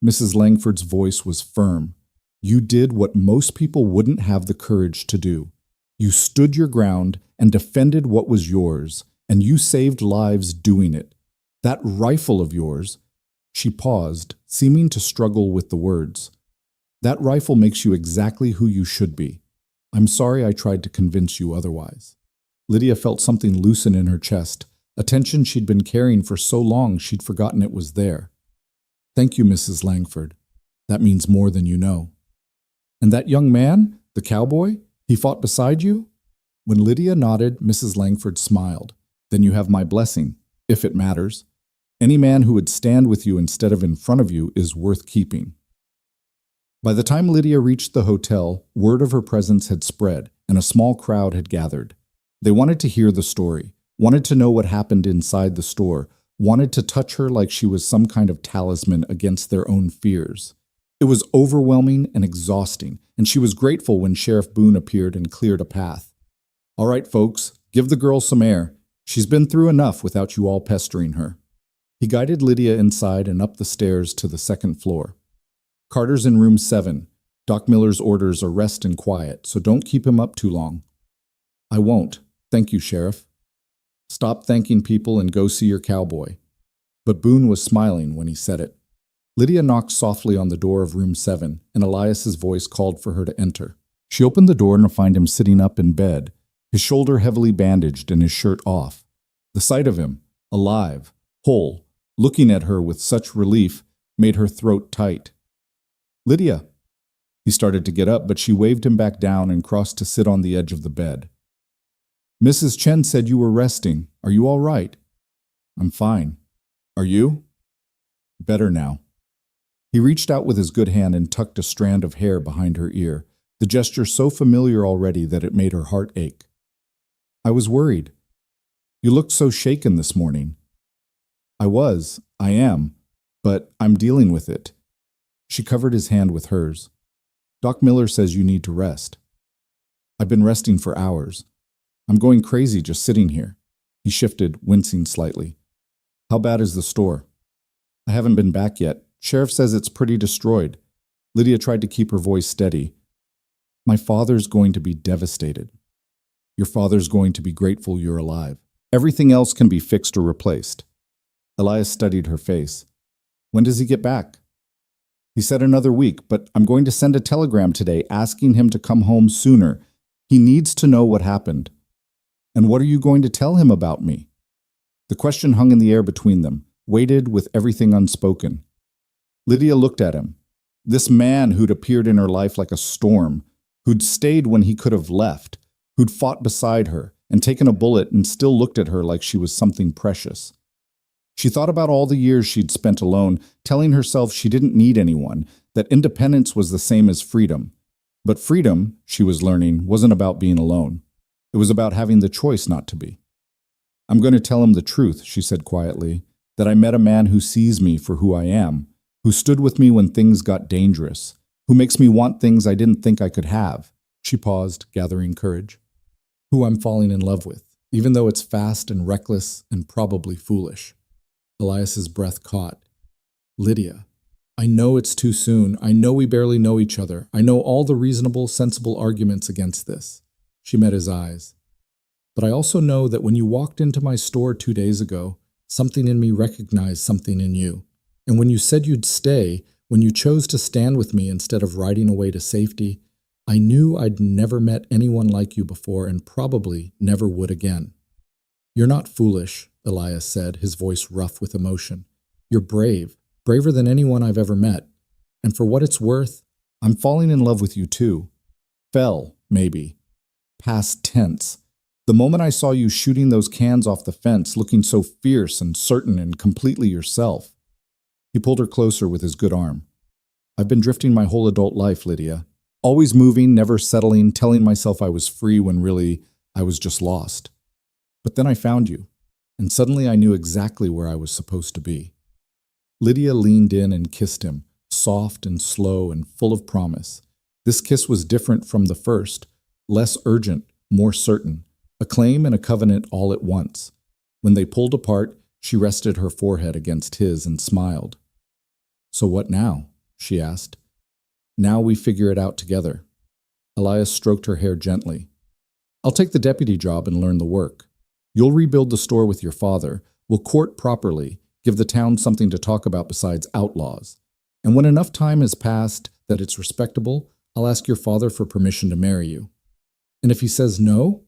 Mrs. Langford's voice was firm. "You did what most people wouldn't have the courage to do. You stood your ground and defended what was yours, and you saved lives doing it. That rifle of yours—" She paused, seeming to struggle with the words. "That rifle makes you exactly who you should be. I'm sorry I tried to convince you otherwise." Lydia felt something loosen in her chest, a tension she'd been carrying for so long she'd forgotten it was there. "Thank you, Mrs. Langford. That means more than you know." "And that young man, the cowboy, he fought beside you?" When Lydia nodded, Mrs. Langford smiled. "Then you have my blessing, if it matters. Any man who would stand with you instead of in front of you is worth keeping." By the time Lydia reached the hotel, word of her presence had spread, and a small crowd had gathered. They wanted to hear the story, wanted to know what happened inside the store, wanted to touch her like she was some kind of talisman against their own fears. It was overwhelming and exhausting, and she was grateful when Sheriff Boone appeared and cleared a path. "All right, folks, give the girl some air. She's been through enough without you all pestering her." He guided Lydia inside and up the stairs to the second floor. "Carter's in room 7. Doc Miller's orders are rest and quiet, so don't keep him up too long." "I won't. Thank you, Sheriff." "Stop thanking people and go see your cowboy." But Boone was smiling when he said it. Lydia knocked softly on the door of room 7, and Elias's voice called for her to enter. She opened the door to find him sitting up in bed, his shoulder heavily bandaged and his shirt off. The sight of him, alive, whole, looking at her with such relief, made her throat tight. "Lydia." He started to get up, but she waved him back down and crossed to sit on the edge of the bed. "Mrs. Chen said you were resting. Are you all right?" "I'm fine. Are you?" "Better now." He reached out with his good hand and tucked a strand of hair behind her ear, the gesture so familiar already that it made her heart ache. "I was worried. You looked so shaken this morning." I am, but I'm dealing with it." She covered his hand with hers. "Doc Miller says you need to rest." "I've been resting for hours. I'm going crazy just sitting here." He shifted, wincing slightly. "How bad is the store?" "I haven't been back yet. Sheriff says it's pretty destroyed." Lydia tried to keep her voice steady. "My father's going to be devastated." "Your father's going to be grateful you're alive. Everything else can be fixed or replaced." Elias studied her face. "When does he get back?" "He said another week, but I'm going to send a telegram today asking him to come home sooner. He needs to know what happened." "And what are you going to tell him about me?" The question hung in the air between them, weighted with everything unspoken. Lydia looked at him. This man who'd appeared in her life like a storm, who'd stayed when he could have left, who'd fought beside her and taken a bullet and still looked at her like she was something precious. She thought about all the years she'd spent alone, telling herself she didn't need anyone, that independence was the same as freedom. But freedom, she was learning, wasn't about being alone. It was about having the choice not to be. "I'm going to tell him the truth," she said quietly, "that I met a man who sees me for who I am, who stood with me when things got dangerous, who makes me want things I didn't think I could have." She paused, gathering courage. "Who I'm falling in love with, even though it's fast and reckless and probably foolish." Elias's breath caught. "Lydia, I know it's too soon. I know we barely know each other. I know all the reasonable, sensible arguments against this." She met his eyes. "But I also know that when you walked into my store 2 days ago, something in me recognized something in you. And when you said you'd stay, when you chose to stand with me instead of riding away to safety, I knew I'd never met anyone like you before and probably never would again." "You're not foolish," Elias said, his voice rough with emotion. "You're brave, braver than anyone I've ever met. And for what it's worth, I'm falling in love with you too. Fell, maybe. Past tense. The moment I saw you shooting those cans off the fence, looking so fierce and certain and completely yourself, He pulled her closer with his good arm. I've been drifting my whole adult life, Lydia. Always moving, never settling, telling myself I was free when really I was just lost. But then I found you, and suddenly I knew exactly where I was supposed to be. Lydia leaned in and kissed him, soft and slow and full of promise. This kiss was different from the first, less urgent, more certain, a claim and a covenant all at once. When they pulled apart, she rested her forehead against his and smiled. So what now? She asked. Now we figure it out together. Elias stroked her hair gently. I'll take the deputy job and learn the work. You'll rebuild the store with your father. We'll court properly, give the town something to talk about besides outlaws. And when enough time has passed that it's respectable, I'll ask your father for permission to marry you. And if he says no,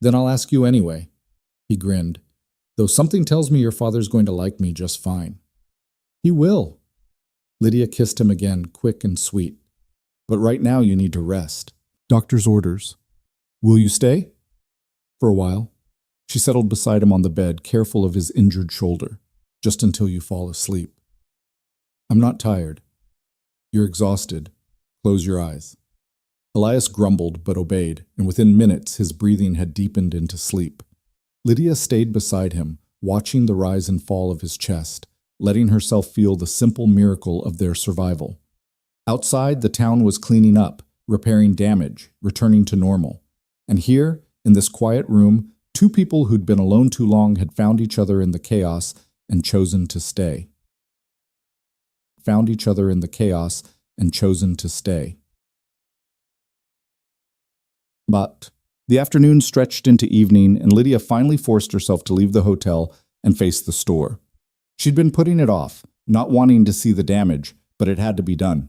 then I'll ask you anyway. He grinned. Though something tells me your father's going to like me just fine. He will. Lydia kissed him again, quick and sweet. But right now you need to rest. Doctor's orders. Will you stay? For a while. She settled beside him on the bed, careful of his injured shoulder. Just until you fall asleep. I'm not tired. You're exhausted. Close your eyes. Elias grumbled but obeyed, and within minutes his breathing had deepened into sleep. Lydia stayed beside him, watching the rise and fall of his chest, letting herself feel the simple miracle of their survival. Outside, the town was cleaning up, repairing damage, returning to normal. And here, in this quiet room, two people who'd been alone too long had found each other in the chaos and chosen to stay. Found each other in the chaos and chosen to stay. But the afternoon stretched into evening, and Lydia finally forced herself to leave the hotel and face the store. She'd been putting it off, not wanting to see the damage, but it had to be done.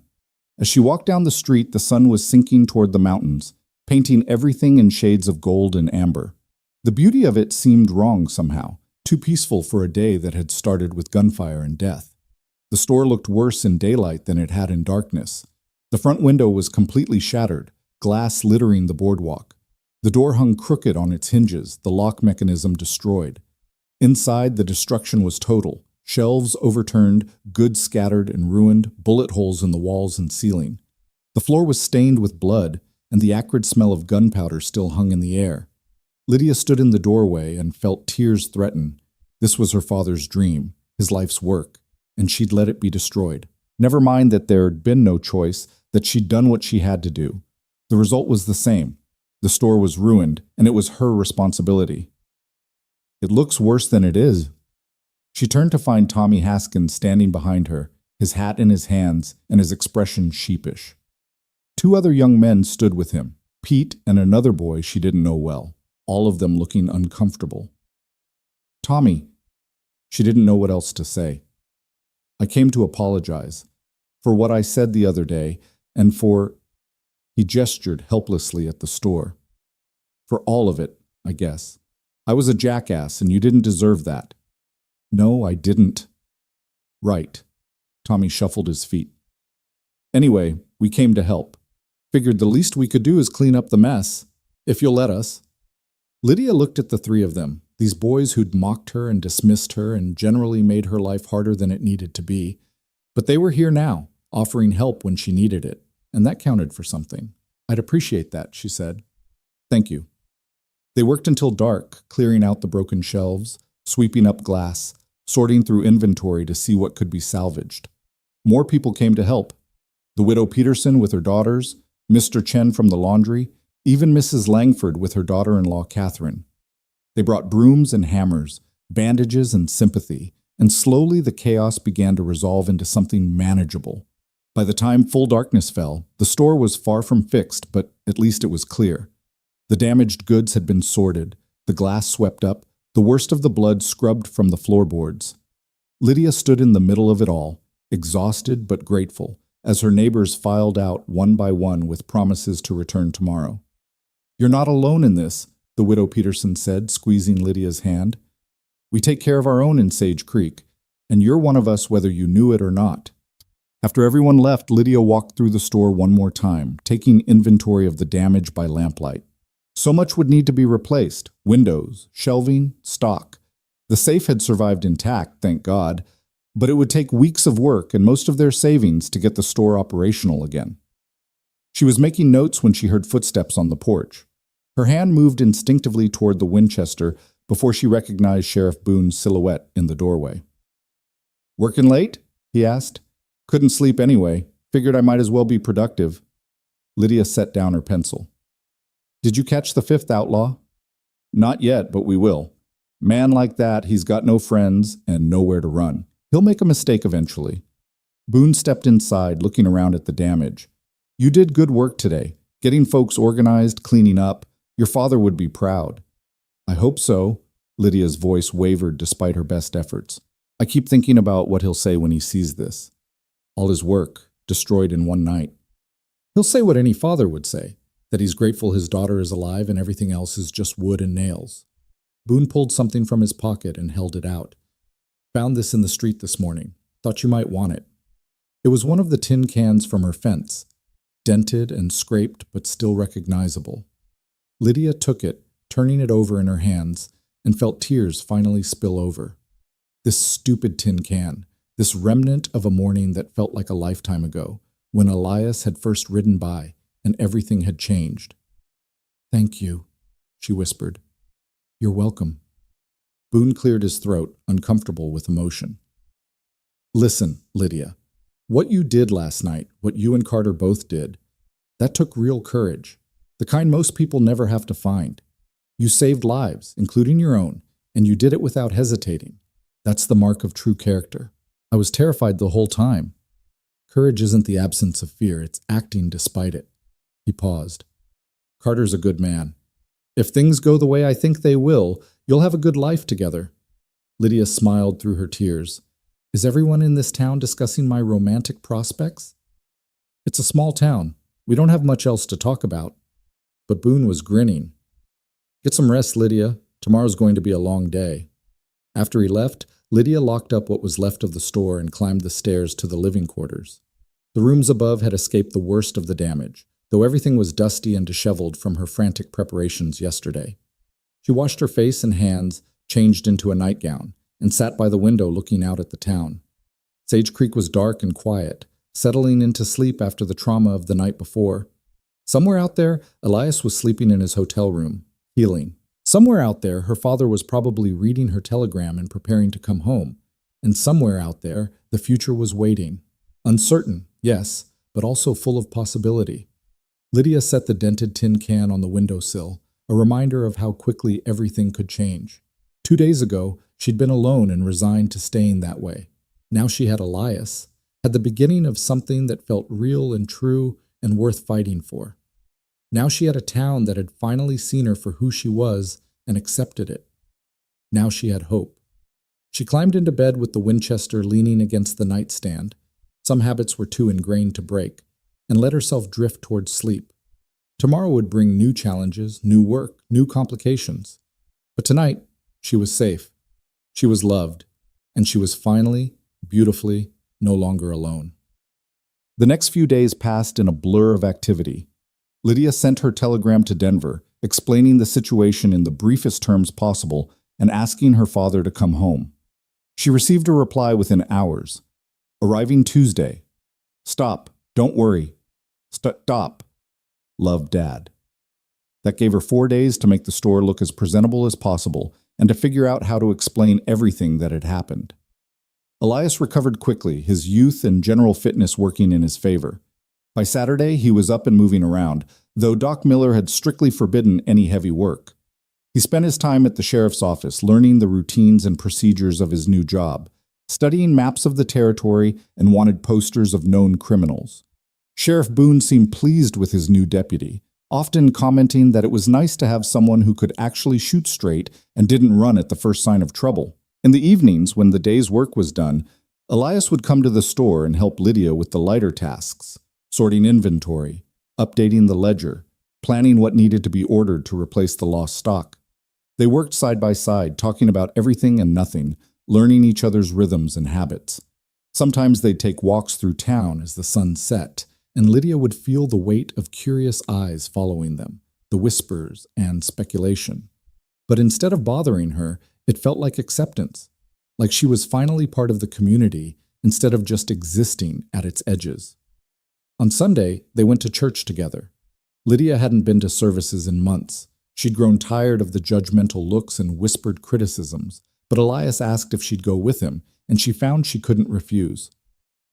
As she walked down the street, the sun was sinking toward the mountains, painting everything in shades of gold and amber. The beauty of it seemed wrong somehow, too peaceful for a day that had started with gunfire and death. The store looked worse in daylight than it had in darkness. The front window was completely shattered, glass littering the boardwalk. The door hung crooked on its hinges, the lock mechanism destroyed. Inside, the destruction was total. Shelves overturned, goods scattered and ruined, bullet holes in the walls and ceiling. The floor was stained with blood, and the acrid smell of gunpowder still hung in the air. Lydia stood in the doorway and felt tears threaten. This was her father's dream, his life's work, and she'd let it be destroyed. Never mind that there'd been no choice, that she'd done what she had to do. The result was the same. The store was ruined, and it was her responsibility. It looks worse than it is. She turned to find Tommy Haskins standing behind her, his hat in his hands and his expression sheepish. Two other young men stood with him, Pete and another boy she didn't know well, all of them looking uncomfortable. Tommy. She didn't know what else to say. I came to apologize for what I said the other day and for... He gestured helplessly at the store. For all of it, I guess. I was a jackass and you didn't deserve that. No, I didn't. Right. Tommy shuffled his feet. Anyway, we came to help. Figured the least we could do is clean up the mess, if you'll let us. Lydia looked at the three of them, these boys who'd mocked her and dismissed her and generally made her life harder than it needed to be. But they were here now, offering help when she needed it, and that counted for something. I'd appreciate that, she said. Thank you. They worked until dark, clearing out the broken shelves, sweeping up glass, sorting through inventory to see what could be salvaged. More people came to help. The widow Peterson with her daughters, Mr. Chen from the laundry, even Mrs. Langford with her daughter-in-law Catherine. They brought brooms and hammers, bandages and sympathy, and slowly the chaos began to resolve into something manageable. By the time full darkness fell, the store was far from fixed, but at least it was clear. The damaged goods had been sorted, the glass swept up, the worst of the blood scrubbed from the floorboards. Lydia stood in the middle of it all, exhausted but grateful, as her neighbors filed out one by one with promises to return tomorrow. You're not alone in this, the widow Peterson said, squeezing Lydia's hand. We take care of our own in Sage Creek, and you're one of us whether you knew it or not. After everyone left, Lydia walked through the store one more time, taking inventory of the damage by lamplight. So much would need to be replaced: windows, shelving, stock. The safe had survived intact, thank God, but it would take weeks of work and most of their savings to get the store operational again. She was making notes when she heard footsteps on the porch. Her hand moved instinctively toward the Winchester before she recognized Sheriff Boone's silhouette in the doorway. "Working late?" he asked. "Couldn't sleep anyway. Figured I might as well be productive." Lydia set down her pencil. "Did you catch the fifth outlaw?" "Not yet, but we will. Man like that, he's got no friends and nowhere to run. He'll make a mistake eventually." Boone stepped inside, looking around at the damage. "You did good work today, getting folks organized, cleaning up. Your father would be proud." "I hope so." Lydia's voice wavered despite her best efforts. "I keep thinking about what he'll say when he sees this. All his work, destroyed in one night. He'll say what any father would say, that he's grateful his daughter is alive and everything else is just wood and nails." Boone pulled something from his pocket and held it out. "Found this in the street this morning. Thought you might want it." It was one of the tin cans from her fence, dented and scraped but still recognizable. Lydia took it, turning it over in her hands, and felt tears finally spill over. This stupid tin can, this remnant of a morning that felt like a lifetime ago, when Elias had first ridden by and everything had changed. "Thank you," she whispered. "You're welcome." Boone cleared his throat, uncomfortable with emotion. "Listen, Lydia, what you did last night, what you and Carter both did, that took real courage, the kind most people never have to find. You saved lives, including your own, and you did it without hesitating. That's the mark of true character. I was terrified the whole time. Courage isn't the absence of fear, it's acting despite it." He paused. "Carter's a good man. If things go the way I think they will, you'll have a good life together." Lydia smiled through her tears. "Is everyone in this town discussing my romantic prospects?" "It's a small town. We don't have much else to talk about." But Boone was grinning. "Get some rest, Lydia. Tomorrow's going to be a long day." After he left, Lydia locked up what was left of the store and climbed the stairs to the living quarters. The rooms above had escaped the worst of the damage, though everything was dusty and disheveled from her frantic preparations yesterday. She washed her face and hands, changed into a nightgown, and sat by the window looking out at the town. Sage Creek was dark and quiet, settling into sleep after the trauma of the night before. Somewhere out there, Elias was sleeping in his hotel room, healing. Somewhere out there, her father was probably reading her telegram and preparing to come home. And somewhere out there, the future was waiting. Uncertain, yes, but also full of possibility. Lydia set the dented tin can on the windowsill, a reminder of how quickly everything could change. 2 days ago, she'd been alone and resigned to staying that way. Now she had Elias, had the beginning of something that felt real and true and worth fighting for. Now she had a town that had finally seen her for who she was and accepted it. Now she had hope. She climbed into bed with the Winchester leaning against the nightstand. Some habits were too ingrained to break, and let herself drift towards sleep. Tomorrow would bring new challenges, new work, new complications. But tonight, she was safe. She was loved, and she was finally, beautifully, no longer alone. The next few days passed in a blur of activity. Lydia sent her telegram to Denver, explaining the situation in the briefest terms possible and asking her father to come home. She received a reply within hours. Arriving Tuesday. Stop. Don't worry. Stop. Love, Dad. That gave her 4 days to make the store look as presentable as possible and to figure out how to explain everything that had happened. Elias recovered quickly, his youth and general fitness working in his favor. By Saturday, he was up and moving around, though Doc Miller had strictly forbidden any heavy work. He spent his time at the sheriff's office, learning the routines and procedures of his new job, studying maps of the territory, and wanted posters of known criminals. Sheriff Boone seemed pleased with his new deputy, often commenting that it was nice to have someone who could actually shoot straight and didn't run at the first sign of trouble. In the evenings, when the day's work was done, Elias would come to the store and help Lydia with the lighter tasks, sorting inventory, updating the ledger, planning what needed to be ordered to replace the lost stock. They worked side by side, talking about everything and nothing, learning each other's rhythms and habits. Sometimes they'd take walks through town as the sun set, and Lydia would feel the weight of curious eyes following them, the whispers and speculation. But instead of bothering her, it felt like acceptance. like she was finally part of the community instead of just existing at its edges. On Sunday, they went to church together. Lydia hadn't been to services in months. She'd grown tired of the judgmental looks and whispered criticisms, but Elias asked if she'd go with him, and she found she couldn't refuse.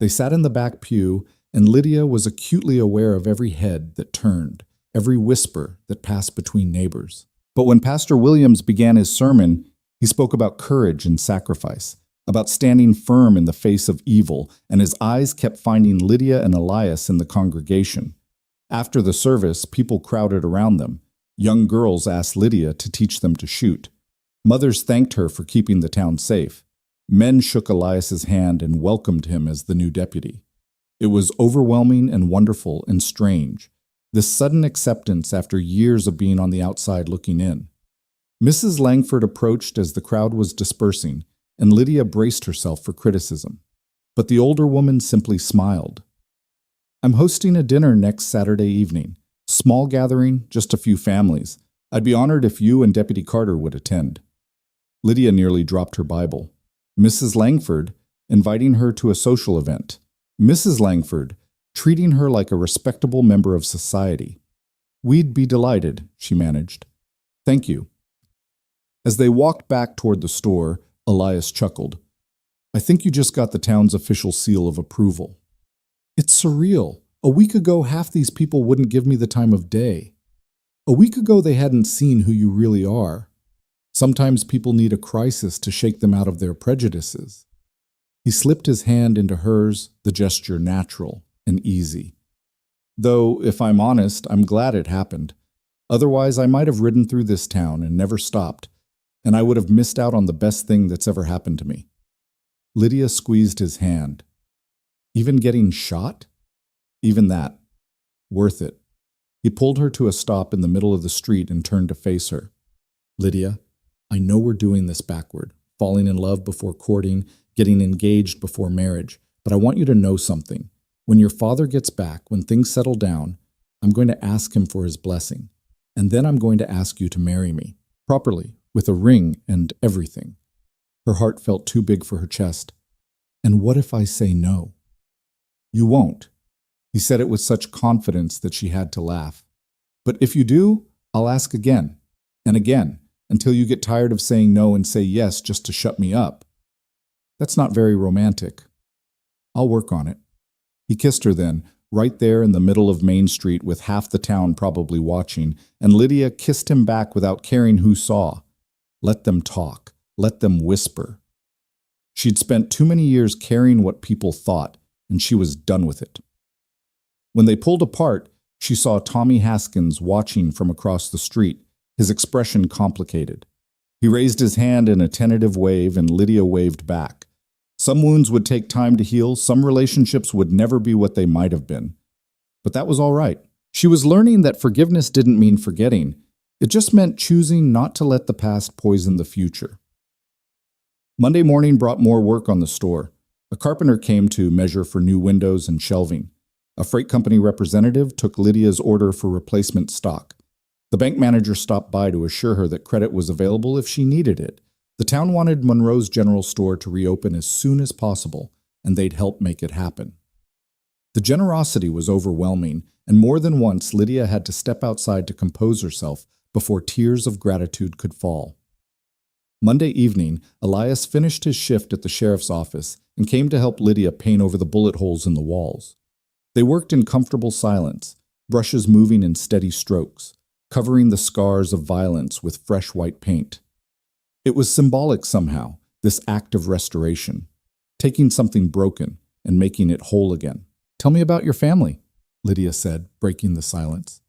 They sat in the back pew, and Lydia was acutely aware of every head that turned, every whisper that passed between neighbors. But when Pastor Williams began his sermon, he spoke about courage and sacrifice, about standing firm in the face of evil, and his eyes kept finding Lydia and Elias in the congregation. After the service, people crowded around them. Young girls asked Lydia to teach them to shoot. Mothers thanked her for keeping the town safe. Men shook Elias's hand and welcomed him as the new deputy. It was overwhelming and wonderful and strange, this sudden acceptance after years of being on the outside looking in. Mrs. Langford approached as the crowd was dispersing, and Lydia braced herself for criticism. But the older woman simply smiled. "I'm hosting a dinner next Saturday evening. Small gathering, just a few families. I'd be honored if you and Deputy Carter would attend." Lydia nearly dropped her Bible. Mrs. Langford, inviting her to a social event. Mrs. Langford, treating her like a respectable member of society. "We'd be delighted," she managed. "Thank you." As they walked back toward the store, Elias chuckled. "I think you just got the town's official seal of approval." "It's surreal. A week ago, half these people wouldn't give me the time of day. A week ago, they hadn't seen who you really are. Sometimes people need a crisis to shake them out of their prejudices." He slipped his hand into hers, the gesture natural and easy. "Though, if I'm honest, I'm glad it happened. Otherwise, I might have ridden through this town and never stopped, and I would have missed out on the best thing that's ever happened to me." Lydia squeezed his hand. "Even getting shot?" "Even that. Worth it." He pulled her to a stop in the middle of the street and turned to face her. "Lydia, I know we're doing this backward, falling in love before courting, getting engaged before marriage, but I want you to know something. When your father gets back, when things settle down, I'm going to ask him for his blessing, and then I'm going to ask you to marry me, properly, with a ring and everything." Her heart felt too big for her chest. "And what if I say no?" "You won't." He said it with such confidence that she had to laugh. "But if you do, I'll ask again, and again, until you get tired of saying no and say yes just to shut me up." "That's not very romantic." "I'll work on it." He kissed her then, right there in the middle of Main Street with half the town probably watching, and Lydia kissed him back without caring who saw. Let them talk. Let them whisper. She'd spent too many years caring what people thought, and she was done with it. When they pulled apart, she saw Tommy Haskins watching from across the street, his expression complicated. He raised his hand in a tentative wave, and Lydia waved back. Some wounds would take time to heal, some relationships would never be what they might have been. But that was all right. She was learning that forgiveness didn't mean forgetting. It just meant choosing not to let the past poison the future. Monday morning brought more work on the store. A carpenter came to measure for new windows and shelving. A freight company representative took Lydia's order for replacement stock. The bank manager stopped by to assure her that credit was available if she needed it. The town wanted Monroe's General Store to reopen as soon as possible, and they'd help make it happen. The generosity was overwhelming, and more than once Lydia had to step outside to compose herself before tears of gratitude could fall. Monday evening, Elias finished his shift at the sheriff's office and came to help Lydia paint over the bullet holes in the walls. They worked in comfortable silence, brushes moving in steady strokes, covering the scars of violence with fresh white paint. It was symbolic somehow, this act of restoration, taking something broken and making it whole again. "Tell me about your family," Lydia said, breaking the silence.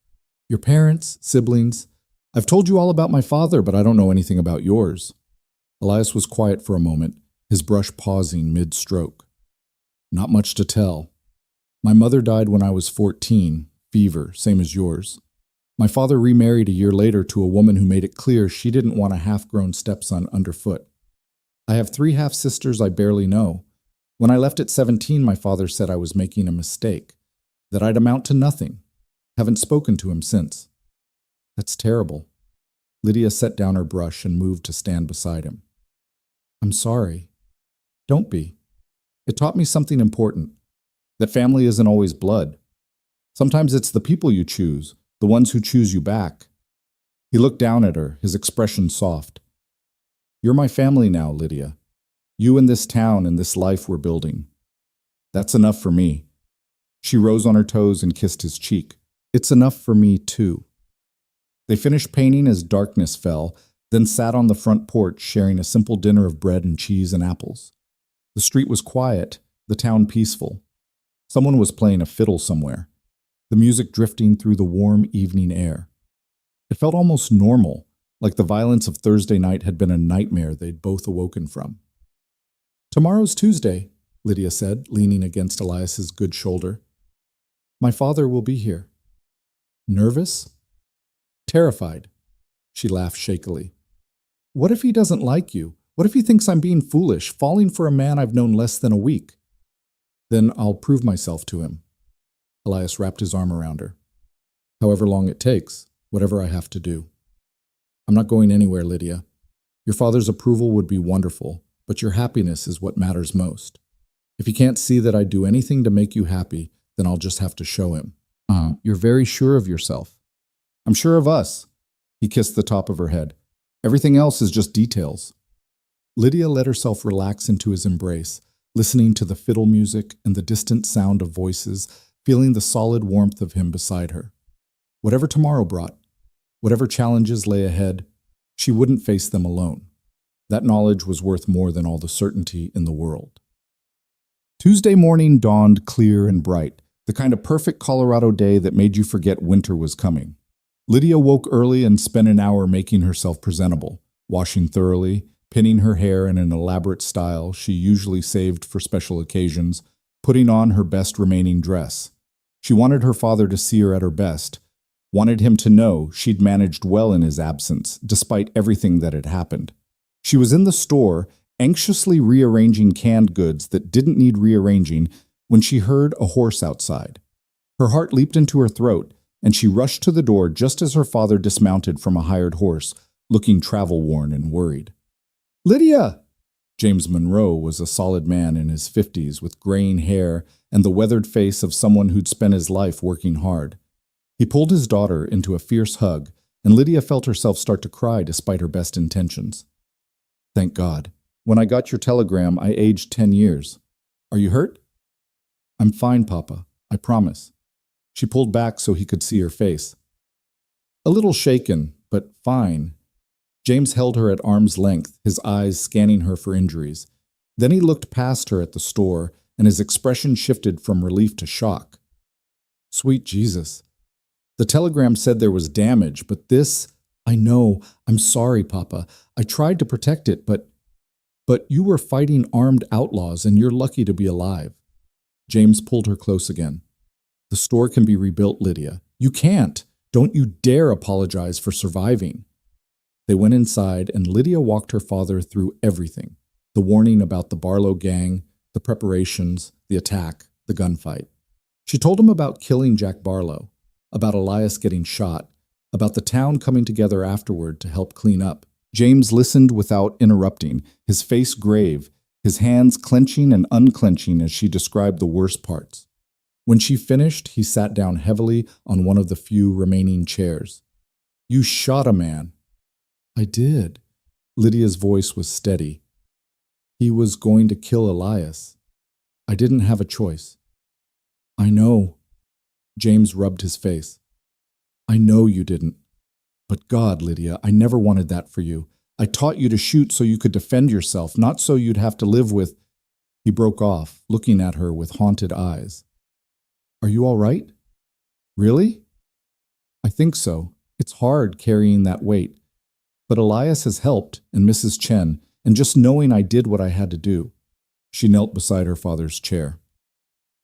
"Your parents, siblings. I've told you all about my father, but I don't know anything about yours." Elias was quiet for a moment, his brush pausing mid-stroke. "Not much to tell. My mother died when I was 14, fever, same as yours. My father remarried a year later to a woman who made it clear she didn't want a half-grown stepson underfoot. I have 3 half-sisters I barely know. When I left at 17, my father said I was making a mistake, that I'd amount to nothing. Haven't spoken to him since." "That's terrible." Lydia set down her brush and moved to stand beside him. "I'm sorry." Don't be. It taught me something important, that family isn't always blood. Sometimes it's the people you choose, the ones who choose you back. He looked down at her, his expression soft. You're my family now, Lydia. You and this town and this life we're building. That's enough for me. She rose on her toes and kissed his cheek. It's enough for me, too. They finished painting as darkness fell, then sat on the front porch sharing a simple dinner of bread and cheese and apples. The street was quiet, the town peaceful. Someone was playing a fiddle somewhere, the music drifting through the warm evening air. It felt almost normal, like the violence of Thursday night had been a nightmare they'd both awoken from. Tomorrow's Tuesday, Lydia said, leaning against Elias's good shoulder. My father will be here. Nervous? Terrified. She laughed shakily. What if he doesn't like you? What if he thinks I'm being foolish, falling for a man I've known less than a week? Then I'll prove myself to him. Elias wrapped his arm around her. However long it takes, whatever I have to do. I'm not going anywhere, Lydia. Your father's approval would be wonderful, but your happiness is what matters most. If he can't see that I'd do anything to make you happy, then I'll just have to show him. You're very sure of yourself. I'm sure of us. He kissed the top of her head. Everything else is just details. Lydia let herself relax into his embrace, listening to the fiddle music and the distant sound of voices, feeling the solid warmth of him beside her. Whatever tomorrow brought, whatever challenges lay ahead, she wouldn't face them alone. That knowledge was worth more than all the certainty in the world. Tuesday morning dawned clear and bright, the kind of perfect Colorado day that made you forget winter was coming. Lydia woke early and spent an hour making herself presentable, washing thoroughly, pinning her hair in an elaborate style she usually saved for special occasions, putting on her best remaining dress. She wanted her father to see her at her best, wanted him to know she'd managed well in his absence, despite everything that had happened. She was in the store, anxiously rearranging canned goods that didn't need rearranging, when she heard a horse outside. Her heart leaped into her throat, and she rushed to the door just as her father dismounted from a hired horse, looking travel-worn and worried. Lydia! James Monroe was a solid man in his 50s with graying hair and the weathered face of someone who'd spent his life working hard. He pulled his daughter into a fierce hug, and Lydia felt herself start to cry despite her best intentions. Thank God. When I got your telegram, I aged 10 years. Are you hurt? I'm fine, Papa. I promise. She pulled back so he could see her face. A little shaken, but fine. James held her at arm's length, his eyes scanning her for injuries. Then he looked past her at the store, and his expression shifted from relief to shock. Sweet Jesus. The telegram said there was damage, but this... I know. I'm sorry, Papa. I tried to protect it, but you were fighting armed outlaws, and you're lucky to be alive. James pulled her close again. The store can be rebuilt, Lydia. You can't. Don't you dare apologize for surviving. They went inside, and Lydia walked her father through everything. The warning about the Barlow gang, the preparations, the attack, the gunfight. She told him about killing Jack Barlow, about Elias getting shot, about the town coming together afterward to help clean up. James listened without interrupting, his face grave, his hands clenching and unclenching as she described the worst parts. When she finished, he sat down heavily on one of the few remaining chairs. You shot a man. I did. Lydia's voice was steady. He was going to kill Elias. I didn't have a choice. I know. James rubbed his face. I know you didn't. But God, Lydia, I never wanted that for you. I taught you to shoot so you could defend yourself, not so you'd have to live with... He broke off, looking at her with haunted eyes. Are you all right? Really? I think so. It's hard carrying that weight. But Elias has helped, and Mrs. Chen, and just knowing I did what I had to do. She knelt beside her father's chair.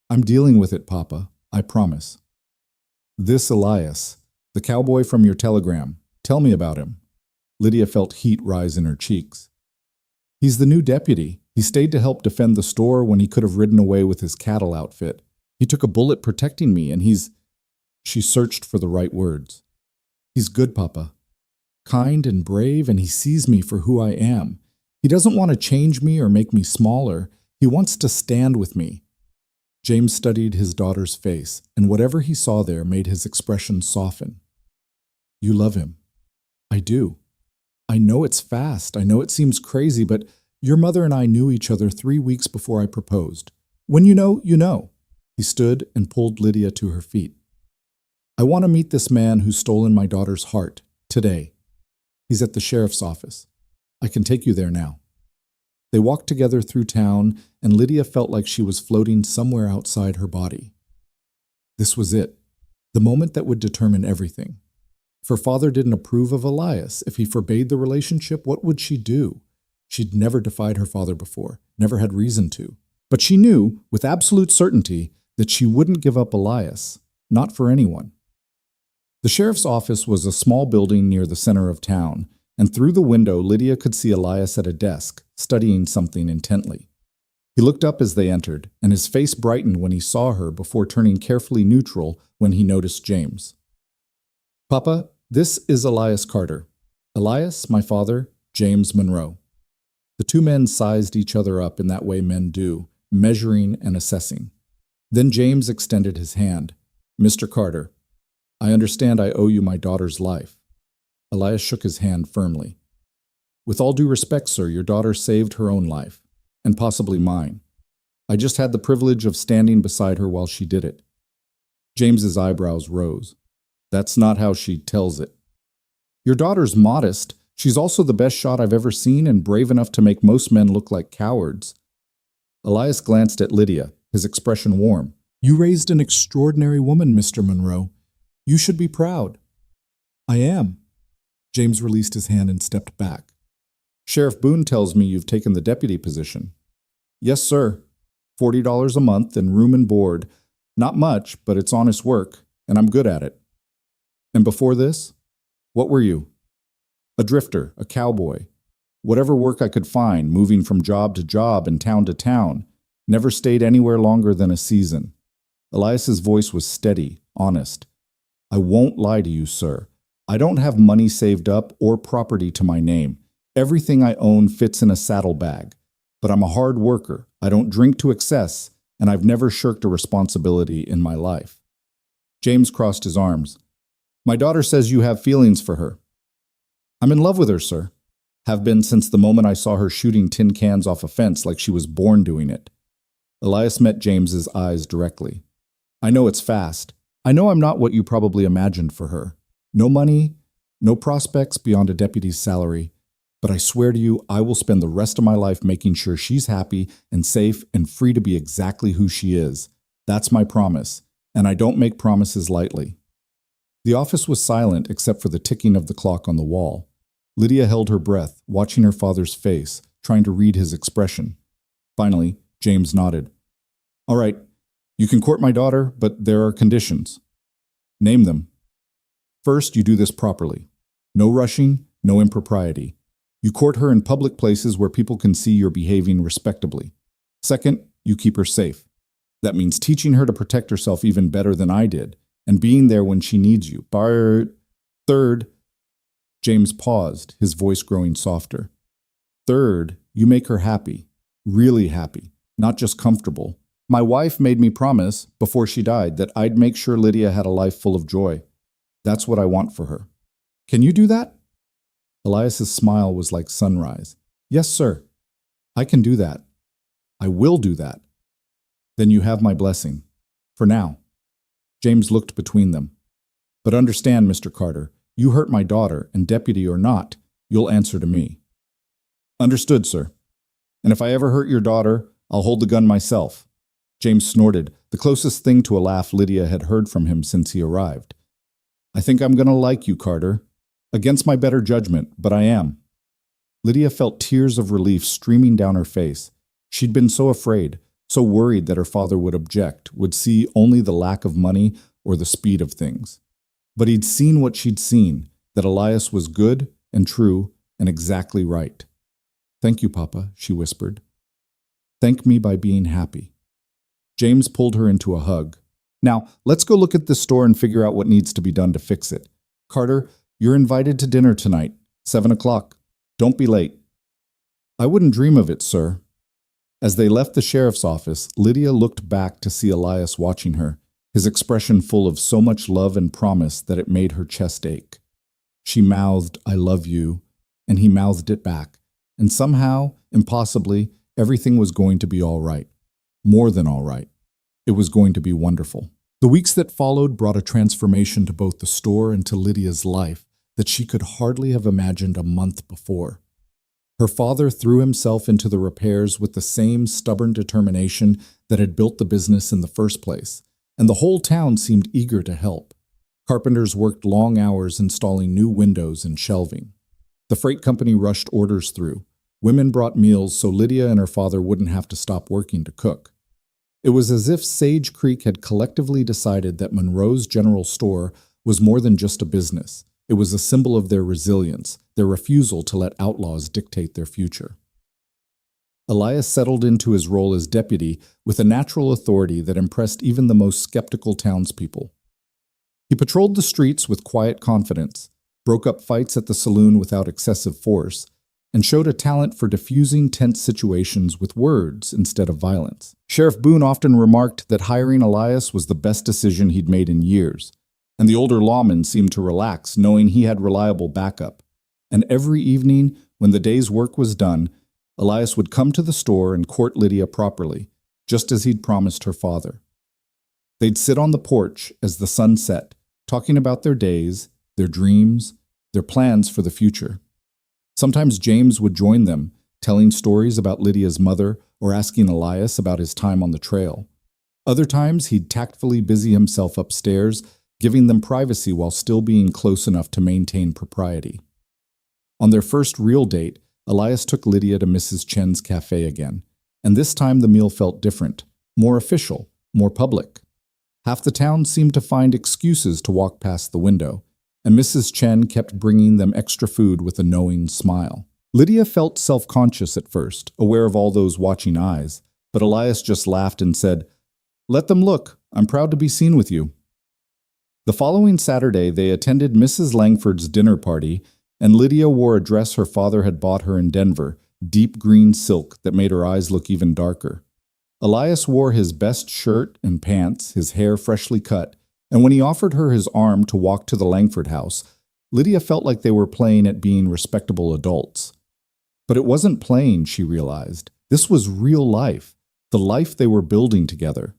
I'm dealing with it, Papa. I promise. This Elias, the cowboy from your telegram. Tell me about him. Lydia felt heat rise in her cheeks. He's the new deputy. He stayed to help defend the store when he could have ridden away with his cattle outfit. He took a bullet protecting me, and he's... She searched for the right words. He's good, Papa. Kind and brave, and he sees me for who I am. He doesn't want to change me or make me smaller. He wants to stand with me. James studied his daughter's face, and whatever he saw there made his expression soften. You love him. I do. I know it's fast. I know it seems crazy, but your mother and I knew each other 3 weeks before I proposed. When you know, you know. He stood and pulled Lydia to her feet. I want to meet this man who's stolen my daughter's heart, today. He's at the sheriff's office. I can take you there now. They walked together through town, and Lydia felt like she was floating somewhere outside her body. This was it, the moment that would determine everything. If her father didn't approve of Elias, if he forbade the relationship, what would she do? She'd never defied her father before, never had reason to. But she knew, with absolute certainty, that she wouldn't give up Elias, not for anyone. The sheriff's office was a small building near the center of town, and through the window Lydia could see Elias at a desk, studying something intently. He looked up as they entered, and his face brightened when he saw her before turning carefully neutral when he noticed James. Papa, this is Elias Carter. Elias, my father, James Monroe. The two men sized each other up in that way men do, measuring and assessing. Then James extended his hand. Mr. Carter, I understand I owe you my daughter's life. Elias shook his hand firmly. With all due respect, sir, your daughter saved her own life, and possibly mine. I just had the privilege of standing beside her while she did it. James's eyebrows rose. That's not how she tells it. Your daughter's modest. She's also the best shot I've ever seen and brave enough to make most men look like cowards. Elias glanced at Lydia, his expression warm. You raised an extraordinary woman, Mr. Monroe. You should be proud. I am. James released his hand and stepped back. Sheriff Boone tells me you've taken the deputy position. Yes, sir. $40 a month and room and board. Not much, but it's honest work, and I'm good at it. And before this, what were you? A drifter, a cowboy. Whatever work I could find, moving from job to job and town to town. Never stayed anywhere longer than a season. Elias's voice was steady, honest. I won't lie to you, sir. I don't have money saved up or property to my name. Everything I own fits in a saddlebag. But I'm a hard worker. I don't drink to excess, and I've never shirked a responsibility in my life. James crossed his arms. My daughter says you have feelings for her. I'm in love with her, sir. Have been since the moment I saw her shooting tin cans off a fence like she was born doing it. Elias met James's eyes directly. I know it's fast. I know I'm not what you probably imagined for her. No money, no prospects beyond a deputy's salary. But I swear to you, I will spend the rest of my life making sure she's happy and safe and free to be exactly who she is. That's my promise, and I don't make promises lightly. The office was silent except for the ticking of the clock on the wall. Lydia held her breath, watching her father's face, trying to read his expression. Finally, James nodded. All right, you can court my daughter, but there are conditions. Name them. First, you do this properly. No rushing, no impropriety. You court her in public places where people can see you're behaving respectably. Second, you keep her safe. That means teaching her to protect herself even better than I did, and being there when she needs you. Third, James paused, his voice growing softer. Third, you make her happy, really happy, not just comfortable. My wife made me promise, before she died, that I'd make sure Lydia had a life full of joy. That's what I want for her. Can you do that? Elias's smile was like sunrise. Yes, sir. I can do that. I will do that. Then you have my blessing. For now. James looked between them. But understand, Mr. Carter, you hurt my daughter, and deputy or not, you'll answer to me. Understood, sir. And if I ever hurt your daughter, I'll hold the gun myself. James snorted, the closest thing to a laugh Lydia had heard from him since he arrived. I think I'm going to like you, Carter. Against my better judgment, but I am. Lydia felt tears of relief streaming down her face. She'd been so afraid, so worried that her father would object, would see only the lack of money or the speed of things. But he'd seen what she'd seen, that Elias was good and true and exactly right. Thank you, Papa, she whispered. Thank me by being happy. James pulled her into a hug. Now, let's go look at this store and figure out what needs to be done to fix it. Carter, you're invited to dinner tonight, 7 o'clock. Don't be late. I wouldn't dream of it, sir. As they left the sheriff's office, Lydia looked back to see Elias watching her, his expression full of so much love and promise that it made her chest ache. She mouthed, "I love you," and he mouthed it back, and somehow, impossibly, everything was going to be all right. More than all right. It was going to be wonderful. The weeks that followed brought a transformation to both the store and to Lydia's life that she could hardly have imagined a month before. Her father threw himself into the repairs with the same stubborn determination that had built the business in the first place, and the whole town seemed eager to help. Carpenters worked long hours installing new windows and shelving. The freight company rushed orders through. Women brought meals so Lydia and her father wouldn't have to stop working to cook. It was as if Sage Creek had collectively decided that Monroe's General Store was more than just a business. It was a symbol of their resilience, their refusal to let outlaws dictate their future. Elias settled into his role as deputy with a natural authority that impressed even the most skeptical townspeople. He patrolled the streets with quiet confidence, broke up fights at the saloon without excessive force, and showed a talent for diffusing tense situations with words instead of violence. Sheriff Boone often remarked that hiring Elias was the best decision he'd made in years, and the older lawman seemed to relax knowing he had reliable backup. And every evening, when the day's work was done, Elias would come to the store and court Lydia properly, just as he'd promised her father. They'd sit on the porch as the sun set, talking about their days, their dreams, their plans for the future. Sometimes James would join them, telling stories about Lydia's mother or asking Elias about his time on the trail. Other times, he'd tactfully busy himself upstairs, giving them privacy while still being close enough to maintain propriety. On their first real date, Elias took Lydia to Mrs. Chen's cafe again, and this time the meal felt different, more official, more public. Half the town seemed to find excuses to walk past the window, and Mrs. Chen kept bringing them extra food with a knowing smile. Lydia felt self-conscious at first, aware of all those watching eyes, but Elias just laughed and said, "Let them look. I'm proud to be seen with you." The following Saturday, they attended Mrs. Langford's dinner party, and Lydia wore a dress her father had bought her in Denver, deep green silk that made her eyes look even darker. Elias wore his best shirt and pants, his hair freshly cut, and when he offered her his arm to walk to the Langford house, Lydia felt like they were playing at being respectable adults. But it wasn't playing, she realized. This was real life, the life they were building together.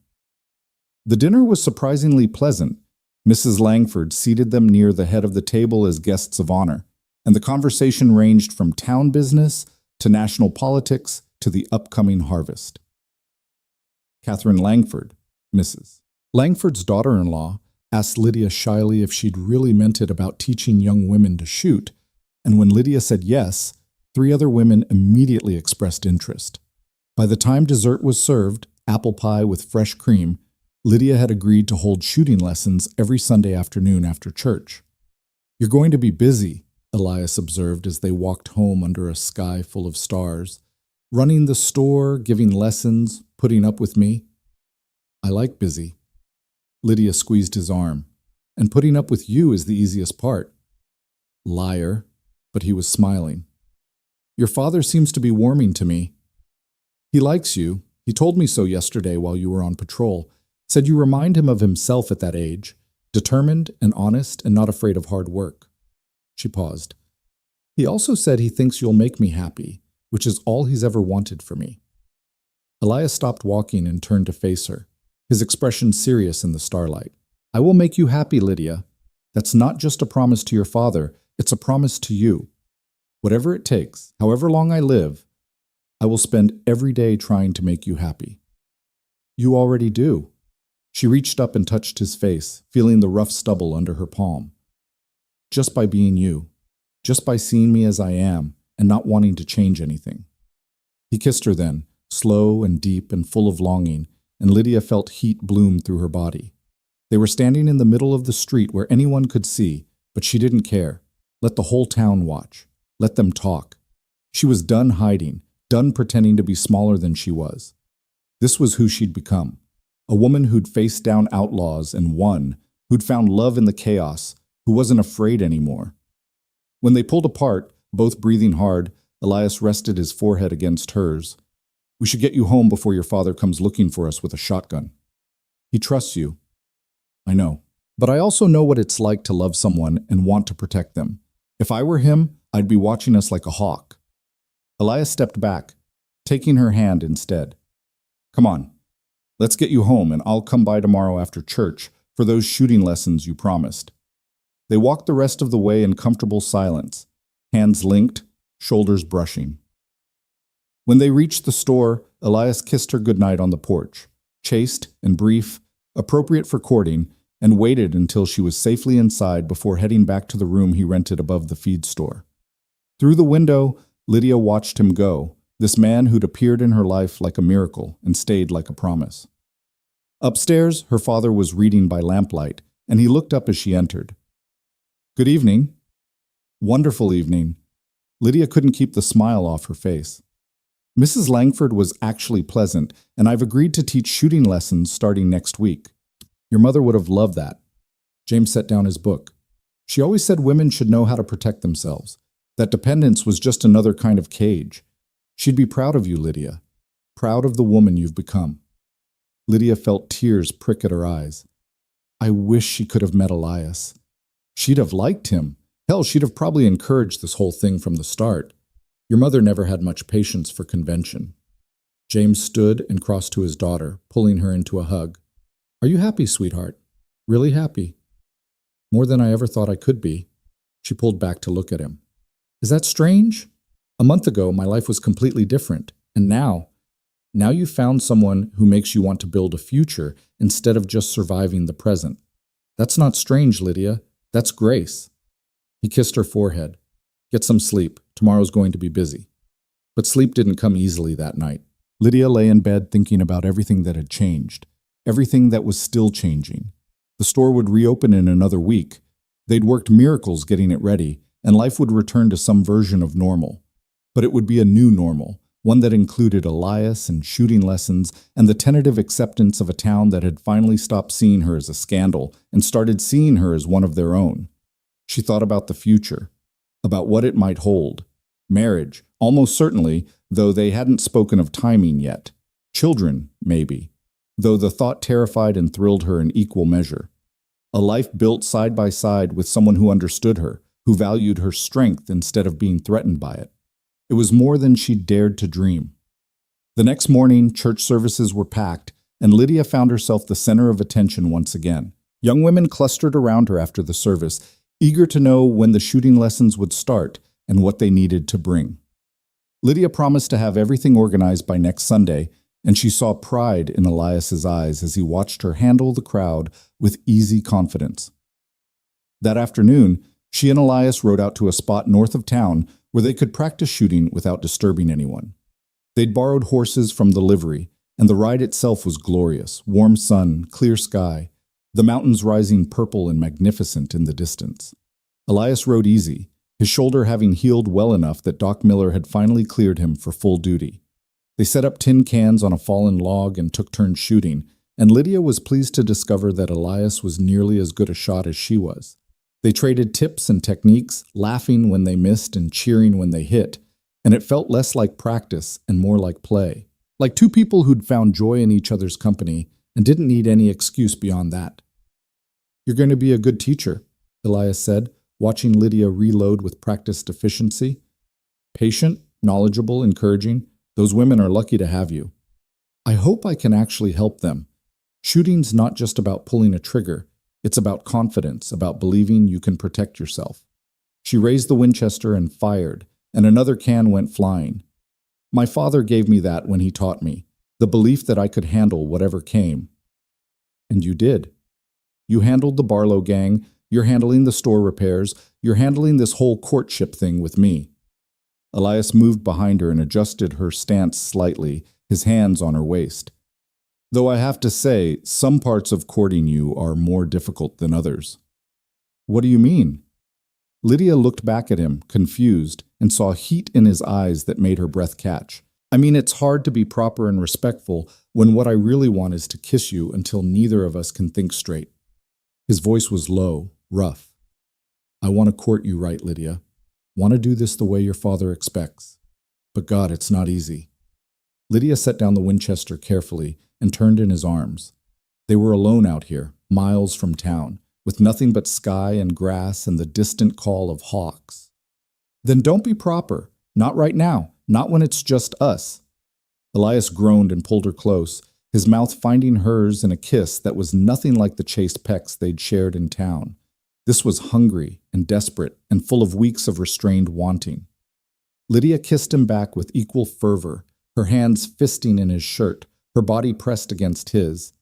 The dinner was surprisingly pleasant. Mrs. Langford seated them near the head of the table as guests of honor, and the conversation ranged from town business to national politics to the upcoming harvest. Catherine Langford, Mrs. Langford's daughter-in-law, asked Lydia shyly if she'd really meant it about teaching young women to shoot, and when Lydia said yes, 3 other women immediately expressed interest. By the time dessert was served, apple pie with fresh cream, Lydia had agreed to hold shooting lessons every Sunday afternoon after church. "You're going to be busy," Elias observed as they walked home under a sky full of stars. "Running the store, giving lessons, putting up with me." "I like busy." Lydia squeezed his arm. "And putting up with you is the easiest part." "Liar," but he was smiling. "Your father seems to be warming to me." "He likes you. He told me so yesterday while you were on patrol. Said you remind him of himself at that age, determined and honest and not afraid of hard work." She paused. "He also said he thinks you'll make me happy, which is all he's ever wanted for me." Elias stopped walking and turned to face her, his expression serious in the starlight. "I will make you happy, Lydia. That's not just a promise to your father, it's a promise to you. Whatever it takes, however long I live, I will spend every day trying to make you happy." "You already do." She reached up and touched his face, feeling the rough stubble under her palm. "Just by being you, just by seeing me as I am and not wanting to change anything." He kissed her then, slow and deep and full of longing, and Lydia felt heat bloom through her body. They were standing in the middle of the street where anyone could see, but she didn't care. Let the whole town watch. Let them talk. She was done hiding, done pretending to be smaller than she was. This was who she'd become. A woman who'd faced down outlaws and won, who'd found love in the chaos, who wasn't afraid anymore. When they pulled apart, both breathing hard, Elias rested his forehead against hers. We should get you home before your father comes looking for us with a shotgun. He trusts you. I know. But I also know what it's like to love someone and want to protect them. If I were him, I'd be watching us like a hawk. Elias stepped back, taking her hand instead. Come on, let's get you home and I'll come by tomorrow after church for those shooting lessons you promised. They walked the rest of the way in comfortable silence, hands linked, shoulders brushing. When they reached the store, Elias kissed her goodnight on the porch, chaste and brief, appropriate for courting, and waited until she was safely inside before heading back to the room he rented above the feed store. Through the window, Lydia watched him go, this man who'd appeared in her life like a miracle and stayed like a promise. Upstairs, her father was reading by lamplight, and he looked up as she entered. Good evening. Wonderful evening. Lydia couldn't keep the smile off her face. Mrs. Langford was actually pleasant, and I've agreed to teach shooting lessons starting next week. Your mother would have loved that. James set down his book. She always said women should know how to protect themselves, that dependence was just another kind of cage. She'd be proud of you, Lydia, proud of the woman you've become. Lydia felt tears prick at her eyes. I wish she could have met Elias. She'd have liked him. Hell, she'd have probably encouraged this whole thing from the start. Your mother never had much patience for convention. James stood and crossed to his daughter, pulling her into a hug. Are you happy, sweetheart? Really happy? More than I ever thought I could be. She pulled back to look at him. Is that strange? A month ago, my life was completely different. And now you found someone who makes you want to build a future instead of just surviving the present. That's not strange, Lydia. That's grace. He kissed her forehead. Get some sleep. Tomorrow's going to be busy. But sleep didn't come easily that night. Lydia lay in bed thinking about everything that had changed, everything that was still changing. The store would reopen in another week. They'd worked miracles getting it ready, and life would return to some version of normal. But it would be a new normal, one that included Elias and shooting lessons and the tentative acceptance of a town that had finally stopped seeing her as a scandal and started seeing her as one of their own. She thought about the future, about what it might hold. Marriage, almost certainly, though they hadn't spoken of timing yet. Children, maybe, though the thought terrified and thrilled her in equal measure. A life built side by side with someone who understood her, who valued her strength instead of being threatened by it. It was more than she'd dared to dream. The next morning, church services were packed, and Lydia found herself the center of attention once again. Young women clustered around her after the service, eager to know when the shooting lessons would start and what they needed to bring. Lydia promised to have everything organized by next Sunday, and she saw pride in Elias's eyes as he watched her handle the crowd with easy confidence. That afternoon, she and Elias rode out to a spot north of town where they could practice shooting without disturbing anyone. They'd borrowed horses from the livery, and the ride itself was glorious. Warm sun, clear sky, the mountains rising purple and magnificent in the distance. Elias rode easy, his shoulder having healed well enough that Doc Miller had finally cleared him for full duty. They set up tin cans on a fallen log and took turns shooting, and Lydia was pleased to discover that Elias was nearly as good a shot as she was. They traded tips and techniques, laughing when they missed and cheering when they hit, and it felt less like practice and more like play, like two people who'd found joy in each other's company and didn't need any excuse beyond that. You're going to be a good teacher, Elias said, watching Lydia reload with practiced efficiency. Patient, knowledgeable, encouraging, those women are lucky to have you. I hope I can actually help them. Shooting's not just about pulling a trigger. It's about confidence, about believing you can protect yourself. She raised the Winchester and fired, and another can went flying. My father gave me that when he taught me, the belief that I could handle whatever came. And you did. You handled the Barlow gang, you're handling the store repairs, you're handling this whole courtship thing with me. Elias moved behind her and adjusted her stance slightly, his hands on her waist. Though I have to say, some parts of courting you are more difficult than others. What do you mean? Lydia looked back at him, confused, and saw heat in his eyes that made her breath catch. I mean, it's hard to be proper and respectful when what I really want is to kiss you until neither of us can think straight. His voice was low, rough. I want to court you right, Lydia. Want to do this the way your father expects. But God, it's not easy. Lydia set down the Winchester carefully and turned in his arms. They were alone out here, miles from town, with nothing but sky and grass and the distant call of hawks. Then don't be proper. Not right now. Not when it's just us. Elias groaned and pulled her close, his mouth finding hers in a kiss that was nothing like the chaste pecks they'd shared in town. This was hungry and desperate and full of weeks of restrained wanting. Lydia kissed him back with equal fervor, her hands fisting in his shirt, her body pressed against his.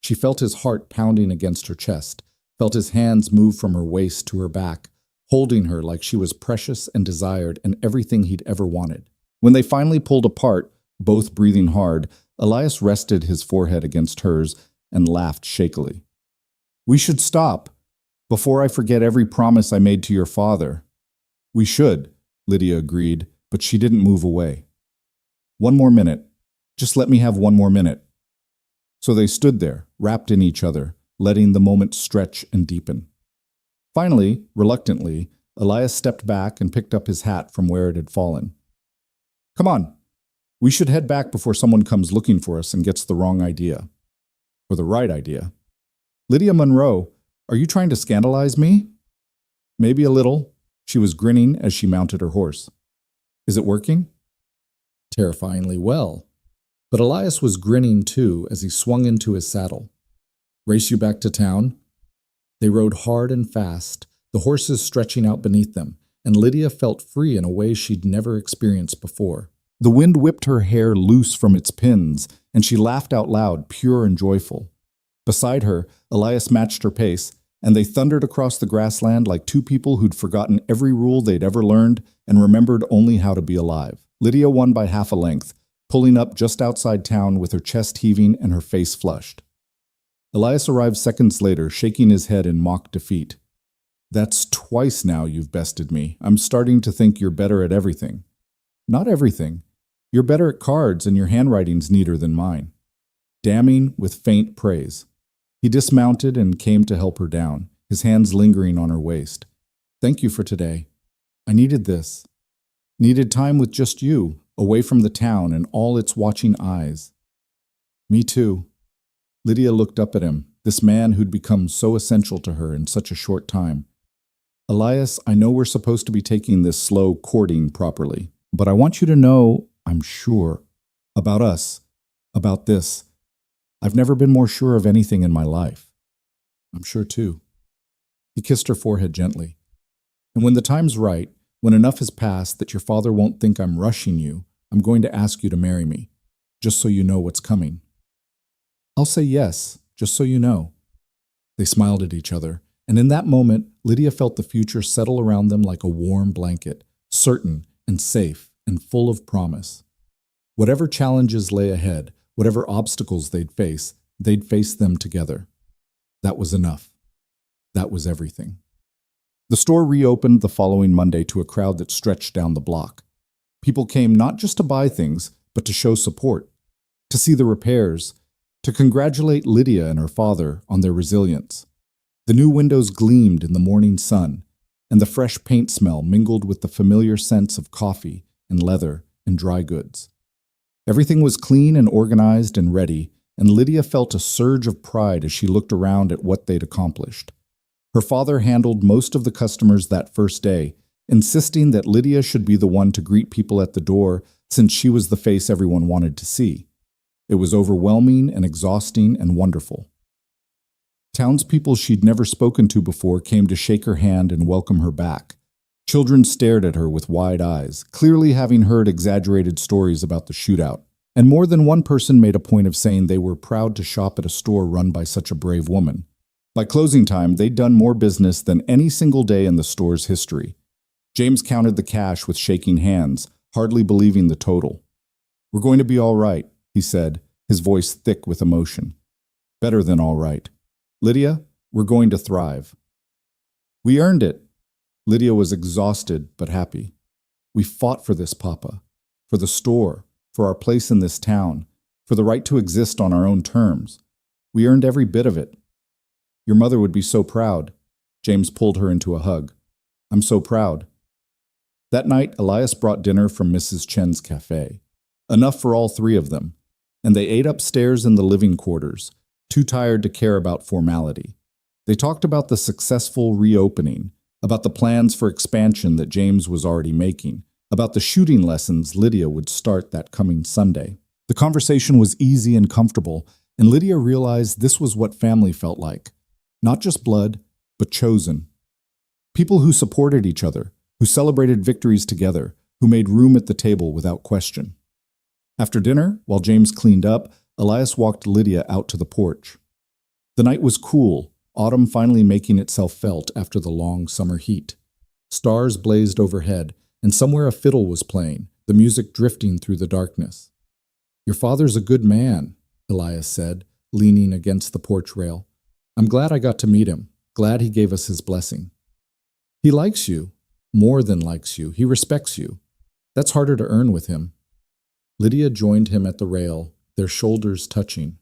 She felt his heart pounding against her chest, felt his hands move from her waist to her back, holding her like she was precious and desired and everything he'd ever wanted. When they finally pulled apart, both breathing hard, Elias rested his forehead against hers and laughed shakily. "We should stop, before I forget every promise I made to your father." "We should," Lydia agreed, but she didn't move away. "One more minute. Just let me have one more minute." So they stood there, wrapped in each other, letting the moment stretch and deepen. Finally, reluctantly, Elias stepped back and picked up his hat from where it had fallen. "Come on. We should head back before someone comes looking for us and gets the wrong idea." Or the right idea. "Lydia Monroe, are you trying to scandalize me?" "Maybe a little." She was grinning as she mounted her horse. "Is it working?" "Terrifyingly well." But Elias was grinning too as he swung into his saddle. "Race you back to town?" They rode hard and fast, the horses stretching out beneath them, and Lydia felt free in a way she'd never experienced before. The wind whipped her hair loose from its pins, and she laughed out loud, pure and joyful. Beside her, Elias matched her pace, and they thundered across the grassland like two people who'd forgotten every rule they'd ever learned and remembered only how to be alive. Lydia won by half a length, pulling up just outside town with her chest heaving and her face flushed. Elias arrived seconds later, shaking his head in mock defeat. "That's twice now you've bested me. I'm starting to think you're better at everything." "Not everything. You're better at cards and your handwriting's neater than mine." Damning with faint praise. He dismounted and came to help her down, his hands lingering on her waist. "Thank you for today. I needed this. Needed time with just you, away from the town and all its watching eyes." "Me too." Lydia looked up at him, this man who'd become so essential to her in such a short time. "Elias, I know we're supposed to be taking this slow courting properly, but I want you to know, I'm sure, about us, about this. I've never been more sure of anything in my life." "I'm sure too." He kissed her forehead gently. "And when the time's right, when enough has passed that your father won't think I'm rushing you, I'm going to ask you to marry me, just so you know what's coming." "I'll say yes, just so you know." They smiled at each other, and in that moment, Lydia felt the future settle around them like a warm blanket, certain and safe and full of promise. Whatever challenges lay ahead, whatever obstacles they'd face them together. That was enough. That was everything. The store reopened the following Monday to a crowd that stretched down the block. People came not just to buy things, but to show support, to see the repairs, to congratulate Lydia and her father on their resilience. The new windows gleamed in the morning sun, and the fresh paint smell mingled with the familiar scents of coffee and leather and dry goods. Everything was clean and organized and ready, and Lydia felt a surge of pride as she looked around at what they'd accomplished. Her father handled most of the customers that first day, insisting that Lydia should be the one to greet people at the door since she was the face everyone wanted to see. It was overwhelming and exhausting and wonderful. Townspeople she'd never spoken to before came to shake her hand and welcome her back. Children stared at her with wide eyes, clearly having heard exaggerated stories about the shootout, and more than one person made a point of saying they were proud to shop at a store run by such a brave woman. By closing time, they'd done more business than any single day in the store's history. James counted the cash with shaking hands, hardly believing the total. "We're going to be all right," he said, his voice thick with emotion. "Better than all right. Lydia, we're going to thrive." "We earned it." Lydia was exhausted but happy. "We fought for this, Papa. For the store, for our place in this town, for the right to exist on our own terms. We earned every bit of it. Your mother would be so proud." James pulled her into a hug. "I'm so proud." That night, Elias brought dinner from Mrs. Chen's cafe. Enough for all three of them, and they ate upstairs in the living quarters, too tired to care about formality. They talked about the successful reopening, about the plans for expansion that James was already making, about the shooting lessons Lydia would start that coming Sunday. The conversation was easy and comfortable, and Lydia realized this was what family felt like. Not just blood, but chosen. People who supported each other, who celebrated victories together, who made room at the table without question. After dinner, while James cleaned up, Elias walked Lydia out to the porch. The night was cool, autumn finally making itself felt after the long summer heat. Stars blazed overhead, and somewhere a fiddle was playing, the music drifting through the darkness. "Your father's a good man," Elias said, leaning against the porch rail. "I'm glad I got to meet him, glad he gave us his blessing." "He likes you, more than likes you, he respects you. That's harder to earn with him." Lydia joined him at the rail, their shoulders touching.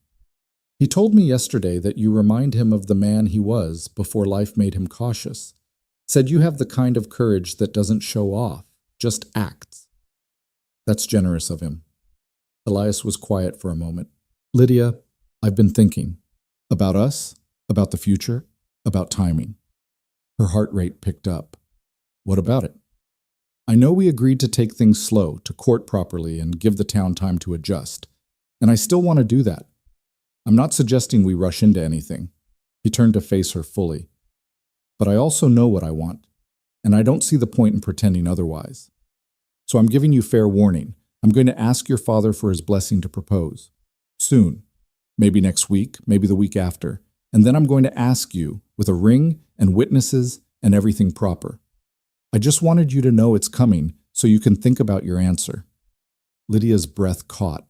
"He told me yesterday that you remind him of the man he was before life made him cautious. Said you have the kind of courage that doesn't show off, just acts." "That's generous of him." Elias was quiet for a moment. "Lydia, I've been thinking. About us, about the future, about timing." Her heart rate picked up. "What about it?" "I know we agreed to take things slow, to court properly, and give the town time to adjust. And I still want to do that. I'm not suggesting we rush into anything." He turned to face her fully. "But I also know what I want, and I don't see the point in pretending otherwise. So I'm giving you fair warning. I'm going to ask your father for his blessing to propose. Soon. Maybe next week, maybe the week after. And then I'm going to ask you, with a ring and witnesses and everything proper. I just wanted you to know it's coming so you can think about your answer." Lydia's breath caught.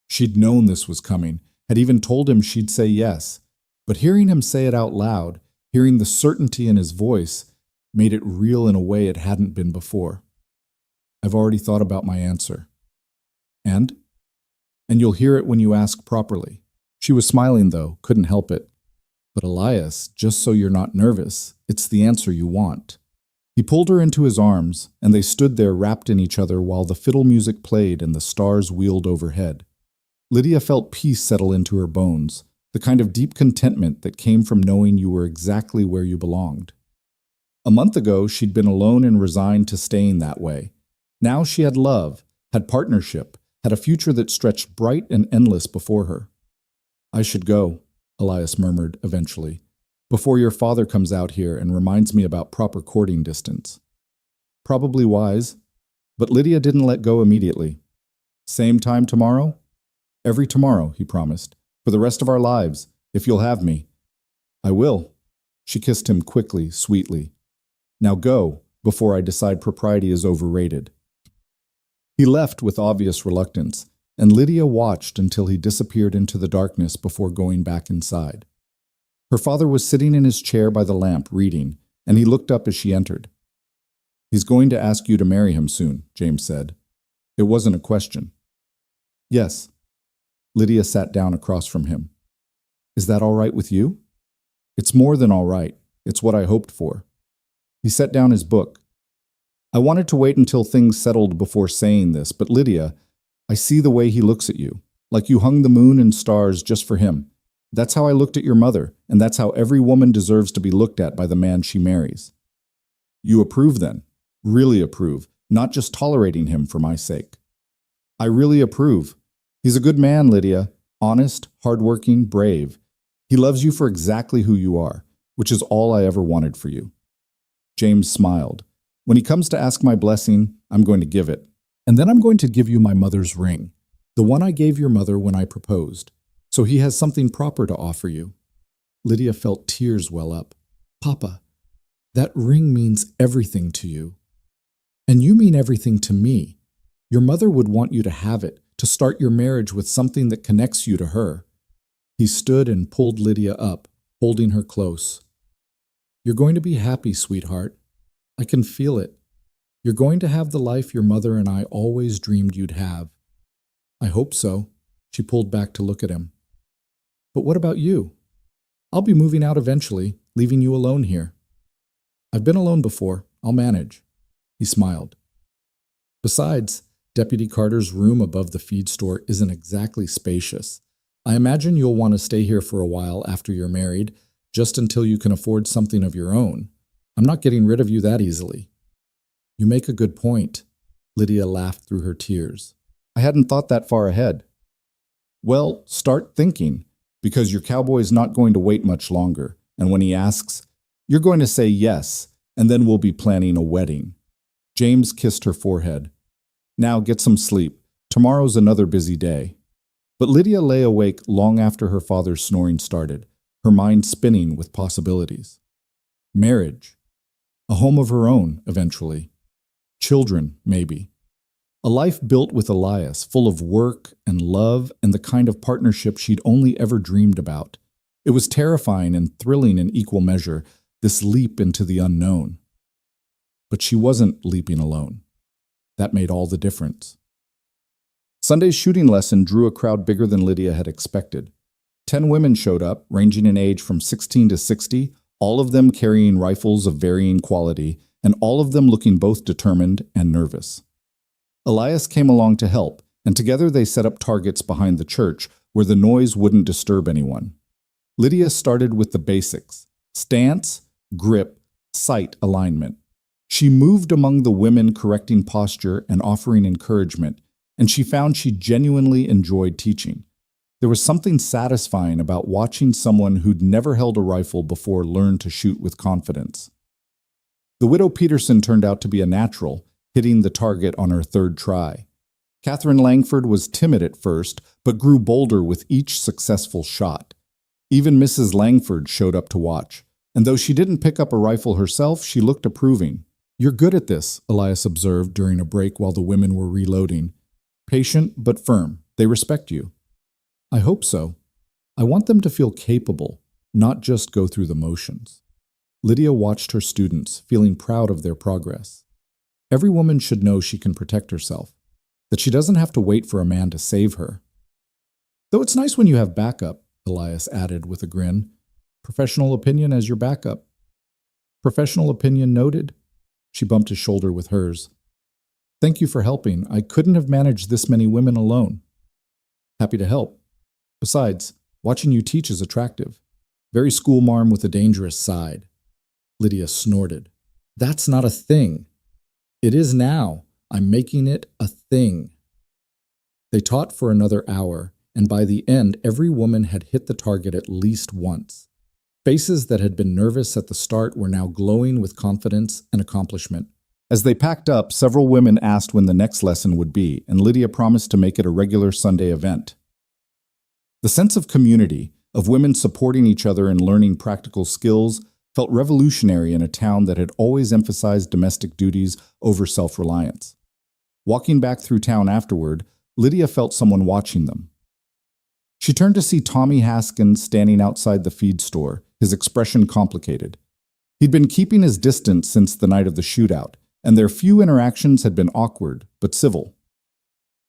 She'd known this was coming, had even told him she'd say yes. But hearing him say it out loud, hearing the certainty in his voice, made it real in a way it hadn't been before. "I've already thought about my answer." "And?" "And you'll hear it when you ask properly." She was smiling, though, couldn't help it. "But Elias, just so you're not nervous, it's the answer you want." He pulled her into his arms, and they stood there wrapped in each other while the fiddle music played and the stars wheeled overhead. Lydia felt peace settle into her bones, the kind of deep contentment that came from knowing you were exactly where you belonged. A month ago, she'd been alone and resigned to staying that way. Now she had love, had partnership, had a future that stretched bright and endless before her. "I should go," Elias murmured eventually, "before your father comes out here and reminds me about proper courting distance." Probably wise, but Lydia didn't let go immediately. "Same time tomorrow?" "Every tomorrow," he promised, "for the rest of our lives, if you'll have me." "I will." She kissed him quickly, sweetly. "Now go, before I decide propriety is overrated." He left with obvious reluctance, and Lydia watched until he disappeared into the darkness before going back inside. Her father was sitting in his chair by the lamp reading, and he looked up as she entered. "He's going to ask you to marry him soon," James said. It wasn't a question. "Yes." Lydia sat down across from him. "Is that all right with you?" "It's more than all right. It's what I hoped for." He set down his book. "I wanted to wait until things settled before saying this, but Lydia, I see the way he looks at you, like you hung the moon and stars just for him. That's how I looked at your mother, and that's how every woman deserves to be looked at by the man she marries." "You approve then? Really approve, not just tolerating him for my sake?" "I really approve. He's a good man, Lydia, honest, hardworking, brave. He loves you for exactly who you are, which is all I ever wanted for you." James smiled. "When he comes to ask my blessing, I'm going to give it. And then I'm going to give you my mother's ring, the one I gave your mother when I proposed, so he has something proper to offer you." Lydia felt tears well up. "Papa, that ring means everything to you. And you mean everything to me. Your mother would want you to have it, to start your marriage with something that connects you to her." He stood and pulled Lydia up, holding her close. "You're going to be happy, sweetheart. I can feel it. You're going to have the life your mother and I always dreamed you'd have." "I hope so." She pulled back to look at him. "But what about you? I'll be moving out eventually, leaving you alone here." "I've been alone before. I'll manage." He smiled. Besides, Deputy Carter's room above the feed store isn't exactly spacious. I imagine you'll want to stay here for a while after you're married, just until you can afford something of your own. I'm not getting rid of you that easily." "You make a good point." Lydia laughed through her tears. "I hadn't thought that far ahead." "Well, start thinking, because your cowboy's not going to wait much longer, and when he asks, you're going to say yes, and then we'll be planning a wedding." James kissed her forehead. "Now get some sleep. Tomorrow's another busy day." But Lydia lay awake long after her father's snoring started, her mind spinning with possibilities. Marriage. A home of her own, eventually. Children, maybe. A life built with Elias, full of work and love and the kind of partnership she'd only ever dreamed about. It was terrifying and thrilling in equal measure, this leap into the unknown. But she wasn't leaping alone. That made all the difference. Sunday's shooting lesson drew a crowd bigger than Lydia had expected. 10 women showed up, ranging in age from 16 to 60, all of them carrying rifles of varying quality, and all of them looking both determined and nervous. Elias came along to help, and together they set up targets behind the church where the noise wouldn't disturb anyone. Lydia started with the basics: stance, grip, sight alignment. She moved among the women, correcting posture and offering encouragement, and she found she genuinely enjoyed teaching. There was something satisfying about watching someone who'd never held a rifle before learn to shoot with confidence. The widow Peterson turned out to be a natural, hitting the target on her third try. Catherine Langford was timid at first, but grew bolder with each successful shot. Even Mrs. Langford showed up to watch, and though she didn't pick up a rifle herself, she looked approving. "You're good at this," Elias observed during a break while the women were reloading. "Patient but firm. They respect you." "I hope so. I want them to feel capable, not just go through the motions." Lydia watched her students, feeling proud of their progress. Every woman should know she can protect herself, that she doesn't have to wait for a man to save her. "Though it's nice when you have backup," Elias added with a grin. "Professional opinion as your backup." "Professional opinion noted." She bumped his shoulder with hers. "Thank you for helping. I couldn't have managed this many women alone." "Happy to help. Besides, watching you teach is attractive. Very schoolmarm with a dangerous side." Lydia snorted. "That's not a thing." "It is now. I'm making it a thing." They taught for another hour, and by the end, every woman had hit the target at least once. Faces that had been nervous at the start were now glowing with confidence and accomplishment. As they packed up, several women asked when the next lesson would be, and Lydia promised to make it a regular Sunday event. The sense of community, of women supporting each other and learning practical skills, felt revolutionary in a town that had always emphasized domestic duties over self-reliance. Walking back through town afterward, Lydia felt someone watching them. She turned to see Tommy Haskins standing outside the feed store, his expression complicated. He'd been keeping his distance since the night of the shootout, and their few interactions had been awkward but civil.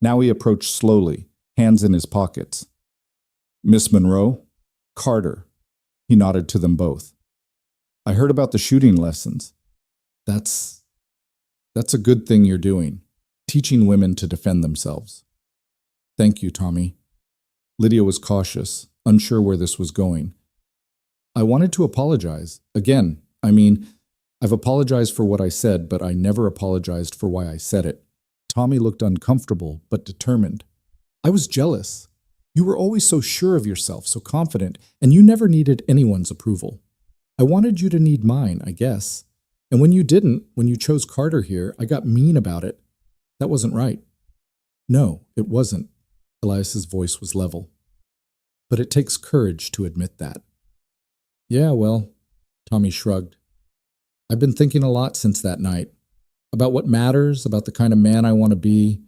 Now he approached slowly, hands in his pockets. "Miss Monroe?" "Carter." He nodded to them both. "I heard about the shooting lessons. That's a good thing you're doing, teaching women to defend themselves." "Thank you, Tommy." Lydia was cautious, unsure where this was going. "I wanted to apologize. Again, I've apologized for what I said, but I never apologized for why I said it." Tommy looked uncomfortable, but determined. "I was jealous. You were always so sure of yourself, so confident, and you never needed anyone's approval. I wanted you to need mine, I guess. And when you didn't, when you chose Carter here, I got mean about it. That wasn't right." "No, it wasn't." Elias's voice was level. "But it takes courage to admit that." "Yeah, well," Tommy shrugged. "I've been thinking a lot since that night. About what matters, about the kind of man I want to be.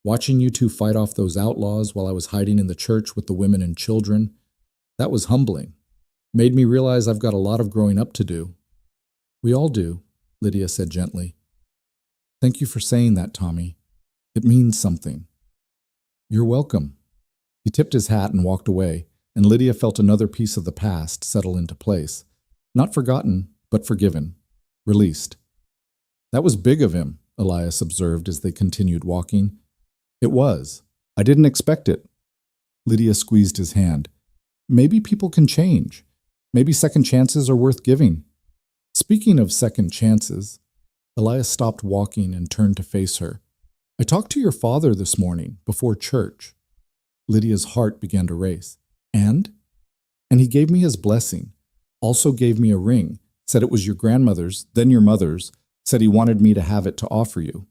Watching you two fight off those outlaws while I was hiding in the church with the women and children, that was humbling. Made me realize I've got a lot of growing up to do." "We all do," Lydia said gently. "Thank you for saying that, Tommy. It means something." "You're welcome." He tipped his hat and walked away, and Lydia felt another piece of the past settle into place. Not forgotten, but forgiven. Released. That was big of him, Elias observed as they continued walking. It was. I didn't expect it. Lydia squeezed his hand. Maybe people can change. Maybe second chances are worth giving. Speaking of second chances, Elias stopped walking and turned to face her. I talked to your father this morning, before church. Lydia's heart began to race. And? And he gave me his blessing. Also gave me a ring. Said it was your grandmother's, then your mother's. Said he wanted me to have it to offer you.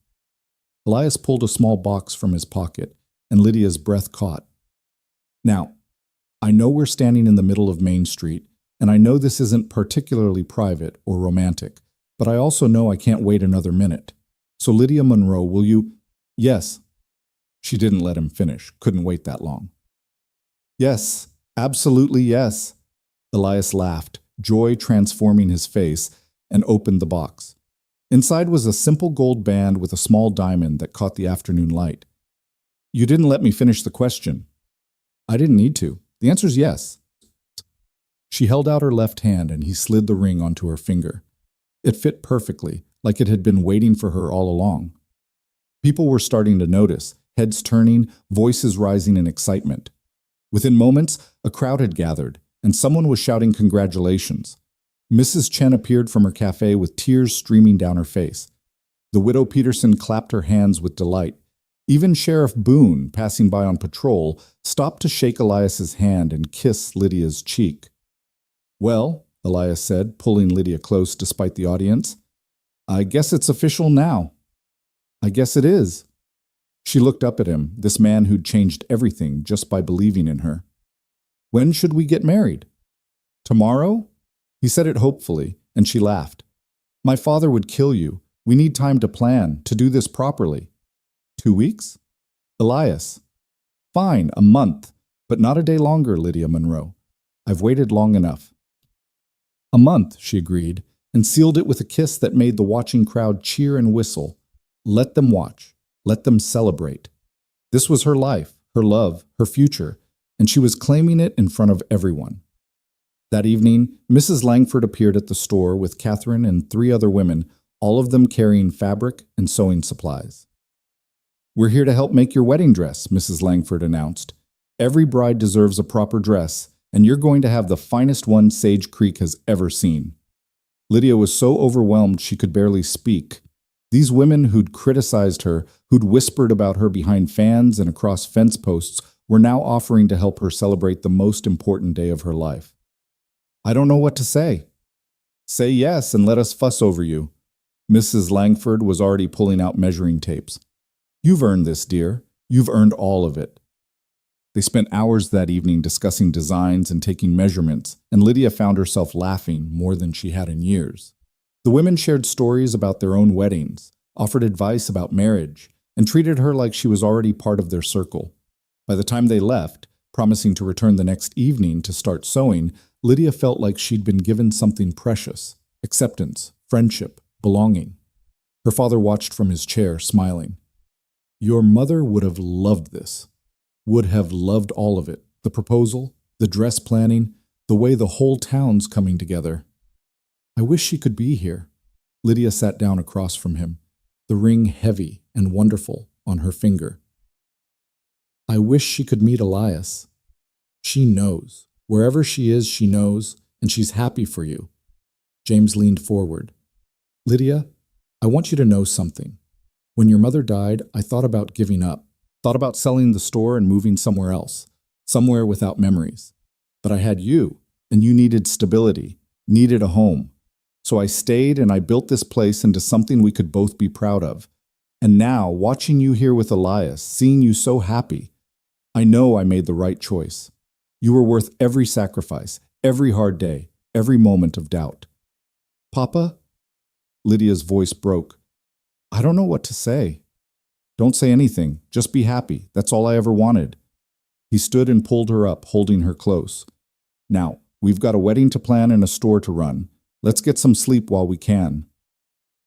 Elias pulled a small box from his pocket, and Lydia's breath caught. Now, I know we're standing in the middle of Main Street, and I know this isn't particularly private or romantic, but I also know I can't wait another minute. So Lydia Monroe, will you— Yes. She didn't let him finish, couldn't wait that long. Yes, absolutely yes. Elias laughed, joy transforming his face, and opened the box. Inside was a simple gold band with a small diamond that caught the afternoon light. You didn't let me finish the question. I didn't need to. The answer's yes. She held out her left hand and he slid the ring onto her finger. It fit perfectly, like it had been waiting for her all along. People were starting to notice, heads turning, voices rising in excitement. Within moments, a crowd had gathered, and someone was shouting congratulations. Mrs. Chen appeared from her cafe with tears streaming down her face. The widow Peterson clapped her hands with delight. Even Sheriff Boone, passing by on patrol, stopped to shake Elias's hand and kiss Lydia's cheek. Well, Elias said, pulling Lydia close despite the audience, I guess it's official now. I guess it is. She looked up at him, this man who'd changed everything just by believing in her. When should we get married? Tomorrow? He said it hopefully, and she laughed. My father would kill you. We need time to plan, to do this properly. 2 weeks? Elias. Fine, a month, but not a day longer, Lydia Monroe. I've waited long enough. A month, she agreed, and sealed it with a kiss that made the watching crowd cheer and whistle. Let them watch. Let them celebrate. This was her life, her love, her future, and she was claiming it in front of everyone. That evening, Mrs. Langford appeared at the store with Catherine and 3 other women, all of them carrying fabric and sewing supplies. We're here to help make your wedding dress, Mrs. Langford announced. Every bride deserves a proper dress, and you're going to have the finest one Sage Creek has ever seen. Lydia was so overwhelmed she could barely speak. These women who'd criticized her, who'd whispered about her behind fans and across fence posts, were now offering to help her celebrate the most important day of her life. I don't know what to say. Say yes and let us fuss over you. Mrs. Langford was already pulling out measuring tapes. You've earned this, dear. You've earned all of it. They spent hours that evening discussing designs and taking measurements, and Lydia found herself laughing more than she had in years. The women shared stories about their own weddings, offered advice about marriage, and treated her like she was already part of their circle. By the time they left, promising to return the next evening to start sewing, Lydia felt like she'd been given something precious: acceptance, friendship, belonging. Her father watched from his chair, smiling. Your mother would have loved this. Would have loved all of it. The proposal, the dress planning, the way the whole town's coming together. I wish she could be here. Lydia sat down across from him, the ring heavy and wonderful on her finger. I wish she could meet Elias. She knows. Wherever she is, she knows, and she's happy for you. James leaned forward. Lydia, I want you to know something. When your mother died, I thought about giving up. Thought about selling the store and moving somewhere else. Somewhere without memories. But I had you, and you needed stability, needed a home. So I stayed and I built this place into something we could both be proud of. And now, watching you here with Elias, seeing you so happy, I know I made the right choice. You were worth every sacrifice, every hard day, every moment of doubt. Papa? Lydia's voice broke. I don't know what to say. Don't say anything. Just be happy. That's all I ever wanted. He stood and pulled her up, holding her close. Now, we've got a wedding to plan and a store to run. Let's get some sleep while we can.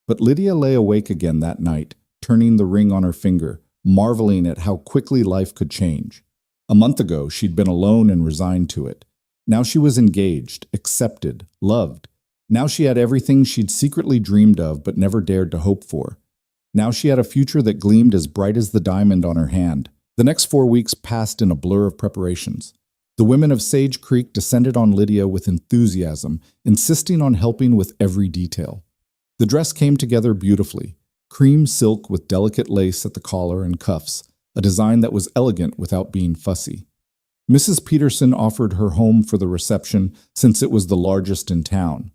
But Lydia lay awake again that night, turning the ring on her finger, marveling at how quickly life could change. A month ago, she'd been alone and resigned to it. Now she was engaged, accepted, loved. Now she had everything she'd secretly dreamed of but never dared to hope for. Now she had a future that gleamed as bright as the diamond on her hand. The next 4 weeks passed in a blur of preparations. The women of Sage Creek descended on Lydia with enthusiasm, insisting on helping with every detail. The dress came together beautifully, cream silk with delicate lace at the collar and cuffs, a design that was elegant without being fussy. Mrs. Peterson offered her home for the reception since it was the largest in town.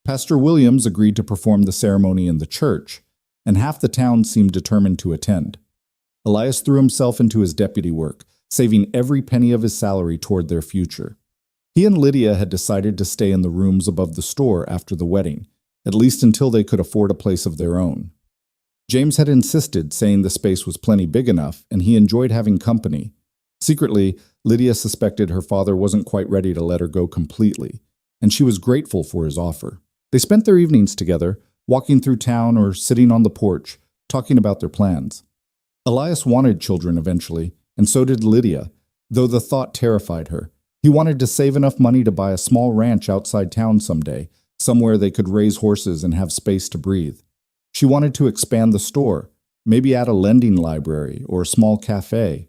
Pastor Williams agreed to perform the ceremony in the church, and half the town seemed determined to attend. Elias threw himself into his deputy work, saving every penny of his salary toward their future. He and Lydia had decided to stay in the rooms above the store after the wedding, at least until they could afford a place of their own. James had insisted, saying the space was plenty big enough, and he enjoyed having company. Secretly, Lydia suspected her father wasn't quite ready to let her go completely, and she was grateful for his offer. They spent their evenings together, walking through town or sitting on the porch, talking about their plans. Elias wanted children eventually, and so did Lydia, though the thought terrified her. He wanted to save enough money to buy a small ranch outside town someday, somewhere they could raise horses and have space to breathe. She wanted to expand the store, maybe add a lending library or a small cafe.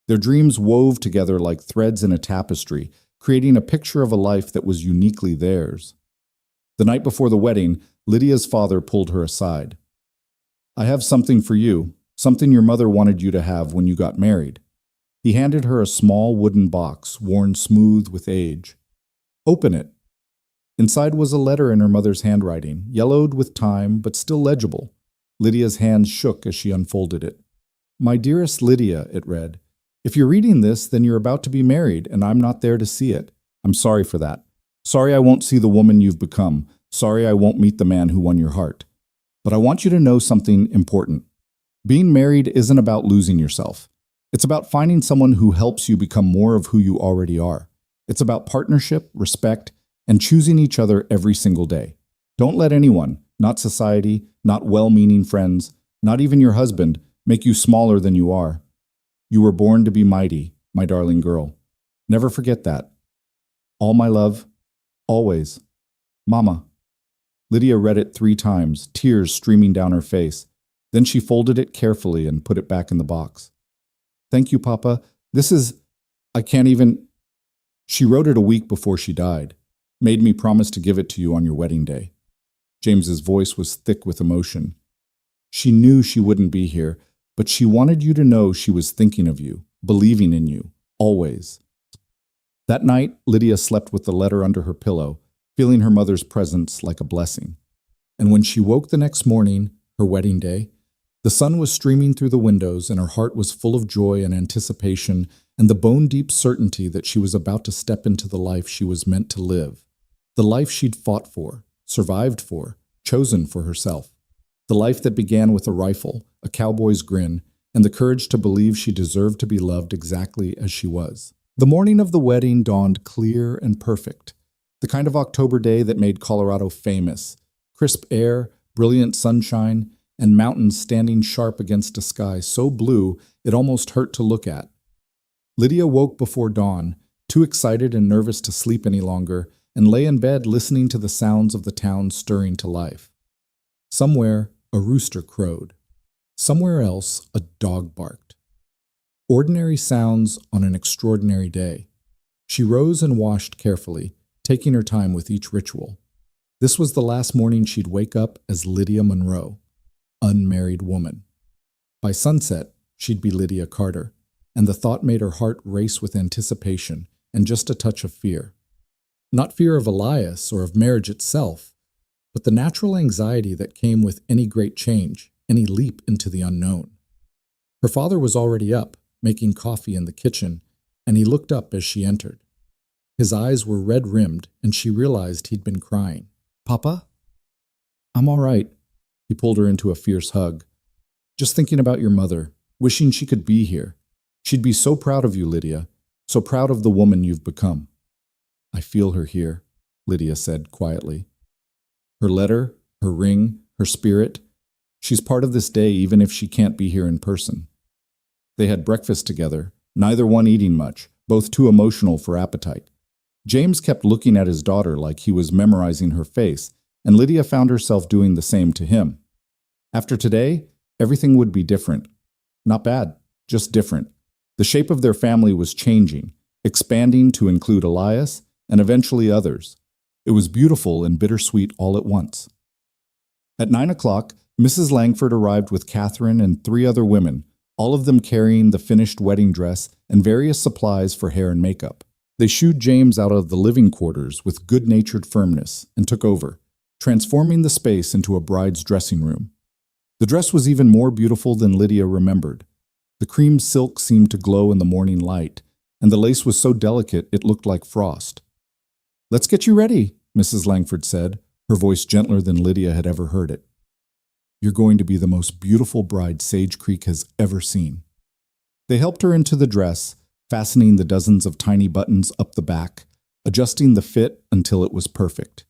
Their dreams wove together like threads in a tapestry, creating a picture of a life that was uniquely theirs. The night before the wedding, Lydia's father pulled her aside. "I have something for you, something your mother wanted you to have when you got married." He handed her a small wooden box, worn smooth with age. "Open it." Inside was a letter in her mother's handwriting, yellowed with time but still legible. Lydia's hands shook as she unfolded it. "My dearest Lydia," it read, "if you're reading this, then you're about to be married, and I'm not there to see it. I'm sorry for that. Sorry I won't see the woman you've become. Sorry I won't meet the man who won your heart. But I want you to know something important. Being married isn't about losing yourself. It's about finding someone who helps you become more of who you already are. It's about partnership, respect, and choosing each other every single day. Don't let anyone, not society, not well-meaning friends, not even your husband, make you smaller than you are. You were born to be mighty, my darling girl. Never forget that. All my love, always. Mama." Lydia read it 3 times, tears streaming down her face. Then she folded it carefully and put it back in the box. "Thank you, Papa. I can't even..." She wrote it a week before she died. "Made me promise to give it to you on your wedding day." James's voice was thick with emotion. "She knew she wouldn't be here, but she wanted you to know she was thinking of you, believing in you, always." That night, Lydia slept with the letter under her pillow, feeling her mother's presence like a blessing. And when she woke the next morning, her wedding day, the sun was streaming through the windows and her heart was full of joy and anticipation and the bone-deep certainty that she was about to step into the life she was meant to live, the life she'd fought for, survived for, chosen for herself, the life that began with a rifle, a cowboy's grin, and the courage to believe she deserved to be loved exactly as she was. The morning of the wedding dawned clear and perfect, the kind of October day that made Colorado famous. Crisp air, brilliant sunshine, and mountains standing sharp against a sky so blue it almost hurt to look at. Lydia woke before dawn, too excited and nervous to sleep any longer, and lay in bed listening to the sounds of the town stirring to life. Somewhere, a rooster crowed. Somewhere else, a dog barked. Ordinary sounds on an extraordinary day. She rose and washed carefully, taking her time with each ritual. This was the last morning she'd wake up as Lydia Monroe, unmarried woman. By sunset, she'd be Lydia Carter, and the thought made her heart race with anticipation and just a touch of fear. Not fear of Elias or of marriage itself, but the natural anxiety that came with any great change, any leap into the unknown. Her father was already up, making coffee in the kitchen, and he looked up as she entered. His eyes were red-rimmed, and she realized he'd been crying. "Papa?" "I'm all right." He pulled her into a fierce hug. "Just thinking about your mother, wishing she could be here. She'd be so proud of you, Lydia, so proud of the woman you've become." "I feel her here," Lydia said quietly. "Her letter, her ring, her spirit. She's part of this day even if she can't be here in person." They had breakfast together, neither one eating much, both too emotional for appetite. James kept looking at his daughter like he was memorizing her face, and Lydia found herself doing the same to him. After today, Everything would be different. Not bad, just different. The shape of their family was changing, expanding to include Elias and eventually others. It was beautiful and bittersweet all at once. At 9 o'clock, Mrs. Langford arrived with Catherine and 3 other women, all of them carrying the finished wedding dress and various supplies for hair and makeup. They shooed James out of the living quarters with good-natured firmness and took over, transforming the space into a bride's dressing room. The dress was even more beautiful than Lydia remembered. The cream silk seemed to glow in the morning light, and the lace was so delicate it looked like frost. "Let's get you ready," Mrs. Langford said, her voice gentler than Lydia had ever heard it. "You're going to be the most beautiful bride Sage Creek has ever seen." They helped her into the dress, fastening the dozens of tiny buttons up the back, adjusting the fit until it was perfect.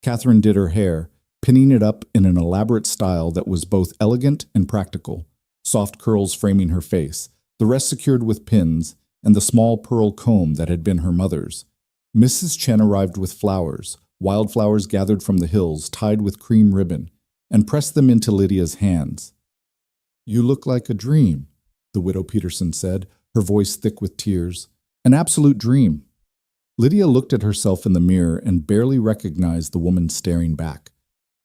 Catherine did her hair, pinning it up in an elaborate style that was both elegant and practical, soft curls framing her face, the rest secured with pins, and the small pearl comb that had been her mother's. Mrs. Chen arrived with flowers, wildflowers gathered from the hills, tied with cream ribbon, and pressed them into Lydia's hands. "You look like a dream," the widow Peterson said, her voice thick with tears. "An absolute dream." Lydia looked at herself in the mirror and barely recognized the woman staring back.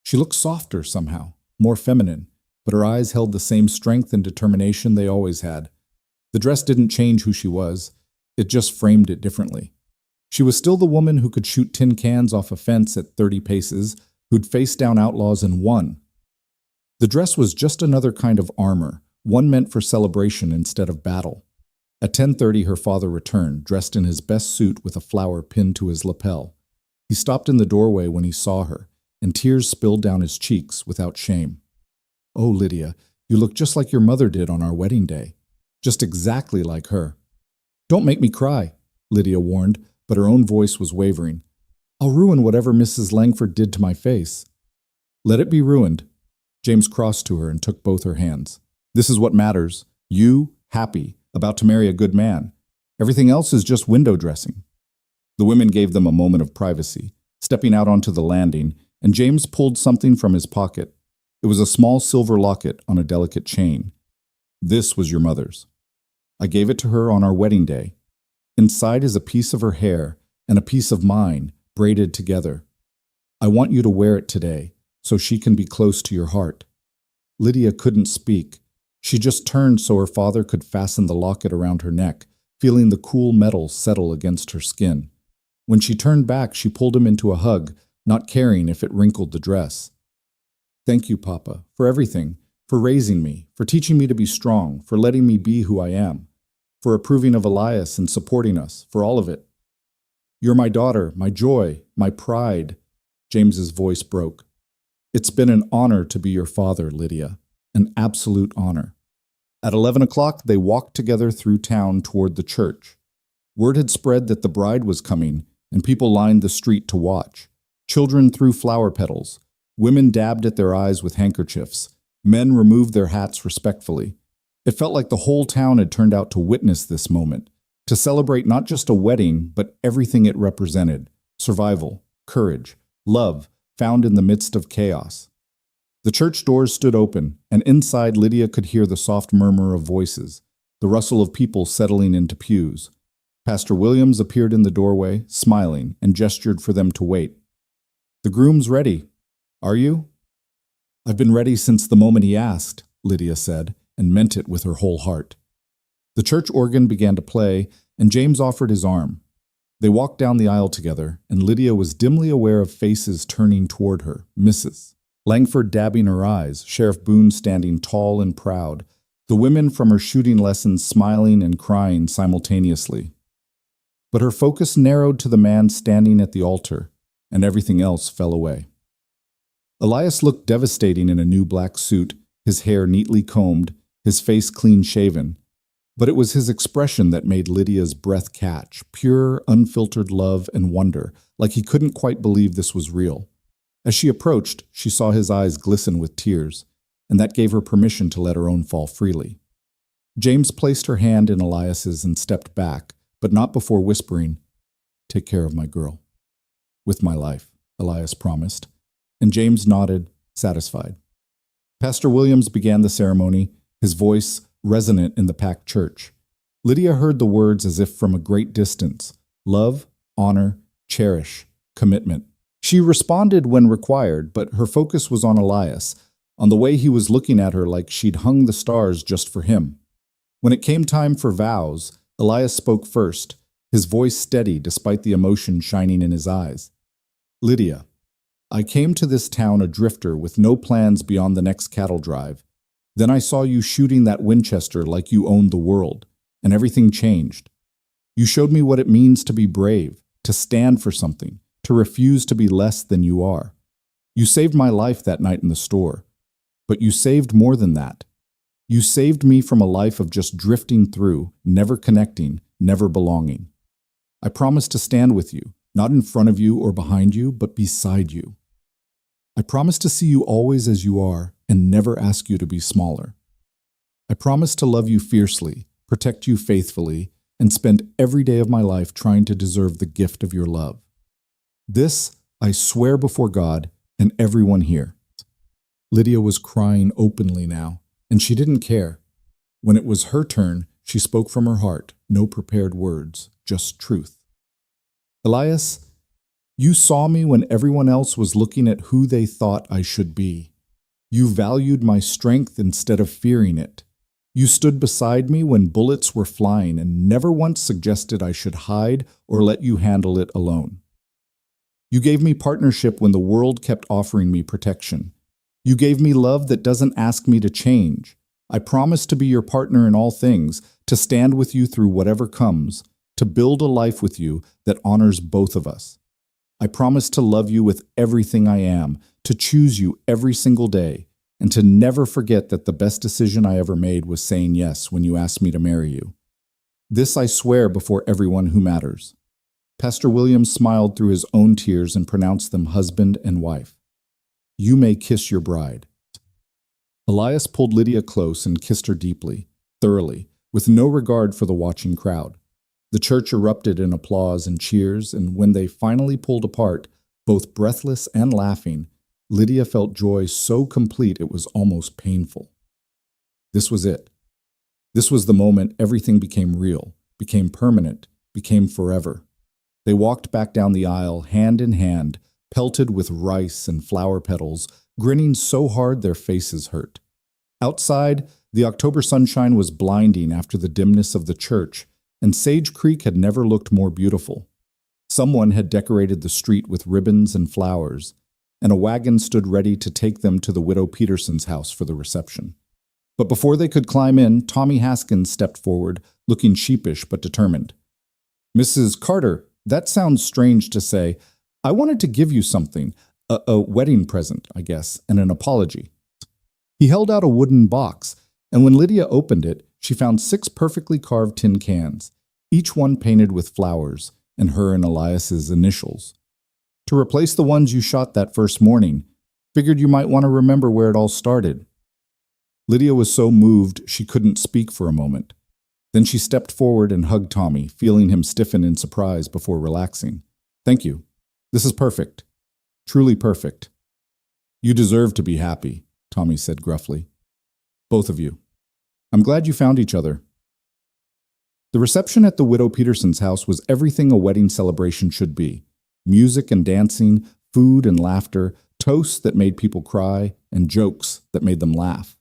She looked softer somehow, more feminine, but her eyes held the same strength and determination they always had. The dress didn't change who she was, it just framed it differently. She was still the woman who could shoot tin cans off a fence at 30 paces, who'd faced down outlaws and won. The dress was just another kind of armor, one meant for celebration instead of battle. At 10:30 her father returned, dressed in his best suit with a flower pinned to his lapel. He stopped in the doorway when he saw her, and tears spilled down his cheeks without shame. "Oh, Lydia, you look just like your mother did on our wedding day. Just exactly like her." "Don't make me cry," Lydia warned, but her own voice was wavering. "I'll ruin whatever Mrs. Langford did to my face." "Let it be ruined." James crossed to her and took both her hands. "This is what matters. You, happy, about to marry a good man. Everything else is just window dressing." The women gave them a moment of privacy, stepping out onto the landing, and James pulled something from his pocket. It was a small silver locket on a delicate chain. "This was your mother's. I gave it to her on our wedding day. Inside is a piece of her hair and a piece of mine, braided together. I want you to wear it today, so she can be close to your heart." Lydia couldn't speak. She just turned so her father could fasten the locket around her neck, feeling the cool metal settle against her skin. When she turned back, she pulled him into a hug, not caring if it wrinkled the dress. "Thank you, Papa, for everything, for raising me, for teaching me to be strong, for letting me be who I am, for approving of Elias and supporting us, for all of it. You're my daughter, my joy, my pride." James's voice broke. "It's been an honor to be your father, Lydia, an absolute honor." At 11 o'clock, they walked together through town toward the church. Word had spread that the bride was coming, and people lined the street to watch. Children threw flower petals. Women dabbed at their eyes with handkerchiefs. Men removed their hats respectfully. It felt like the whole town had turned out to witness this moment, to celebrate not just a wedding, but everything it represented: survival, courage, love, found in the midst of chaos. The church doors stood open, and inside Lydia could hear the soft murmur of voices, the rustle of people settling into pews. Pastor Williams appeared in the doorway, smiling, and gestured for them to wait. "The groom's ready. Are you?" "I've been ready since the moment he asked," Lydia said, and meant it with her whole heart. The church organ began to play, and James offered his arm. They walked down the aisle together, and Lydia was dimly aware of faces turning toward her, Mrs. Langford dabbing her eyes, Sheriff Boone standing tall and proud, the women from her shooting lessons smiling and crying simultaneously. But her focus narrowed to the man standing at the altar, and everything else fell away. Elias looked devastating in a new black suit, his hair neatly combed, his face clean-shaven. But it was his expression that made Lydia's breath catch, pure, unfiltered love and wonder, like he couldn't quite believe this was real. As she approached, she saw his eyes glisten with tears, and that gave her permission to let her own fall freely. James placed her hand in Elias's and stepped back, but not before whispering, "Take care of my girl." "With my life," Elias promised, and James nodded, satisfied. Pastor Williams began the ceremony, his voice resonant in the packed church. Lydia heard the words as if from a great distance: love, honor, cherish, commitment. She responded when required, but her focus was on Elias, on the way he was looking at her like she'd hung the stars just for him. When it came time for vows, Elias spoke first, his voice steady despite the emotion shining in his eyes. Lydia, I came to this town a drifter with no plans beyond the next cattle drive. Then I saw you shooting that Winchester like you owned the world, and everything changed. You showed me what it means to be brave, to stand for something, to refuse to be less than you are. You saved my life that night in the store, but you saved more than that. You saved me from a life of just drifting through, never connecting, never belonging. I promise to stand with you, not in front of you or behind you, but beside you. I promise to see you always as you are and never ask you to be smaller. I promise to love you fiercely, protect you faithfully, and spend every day of my life trying to deserve the gift of your love. This I swear before God and everyone here. Lydia was crying openly now, and she didn't care. When it was her turn, she spoke from her heart, no prepared words, just truth. Elias, you saw me when everyone else was looking at who they thought I should be. You valued my strength instead of fearing it. You stood beside me when bullets were flying and never once suggested I should hide or let you handle it alone. You gave me partnership when the world kept offering me protection. You gave me love that doesn't ask me to change. I promise to be your partner in all things, to stand with you through whatever comes, to build a life with you that honors both of us. I promise to love you with everything I am, to choose you every single day, and to never forget that the best decision I ever made was saying yes when you asked me to marry you. This I swear before everyone who matters. Pastor Williams smiled through his own tears and pronounced them husband and wife. You may kiss your bride. Elias pulled Lydia close and kissed her deeply, thoroughly, with no regard for the watching crowd. The church erupted in applause and cheers, and when they finally pulled apart, both breathless and laughing, Lydia felt joy so complete it was almost painful. This was it. This was the moment everything became real, became permanent, became forever. They walked back down the aisle, hand in hand, pelted with rice and flower petals, grinning so hard their faces hurt. Outside, the October sunshine was blinding after the dimness of the church, and Sage Creek had never looked more beautiful. Someone had decorated the street with ribbons and flowers, and a wagon stood ready to take them to the widow Peterson's house for the reception. But before they could climb in, Tommy Haskins stepped forward, looking sheepish but determined. Mrs. Carter, that sounds strange to say. I wanted to give you something, a wedding present, I guess, and an apology. He held out a wooden box, and when Lydia opened it, she found 6 perfectly carved tin cans, each one painted with flowers, and her and Elias's initials. To replace the ones you shot that first morning, figured you might want to remember where it all started. Lydia was so moved she couldn't speak for a moment. Then she stepped forward and hugged Tommy, feeling him stiffen in surprise before relaxing. Thank you. This is perfect. Truly perfect. You deserve to be happy, Tommy said gruffly. Both of you. I'm glad you found each other. The reception at the widow Peterson's house was everything a wedding celebration should be. Music and dancing, food and laughter, toasts that made people cry, and jokes that made them laugh.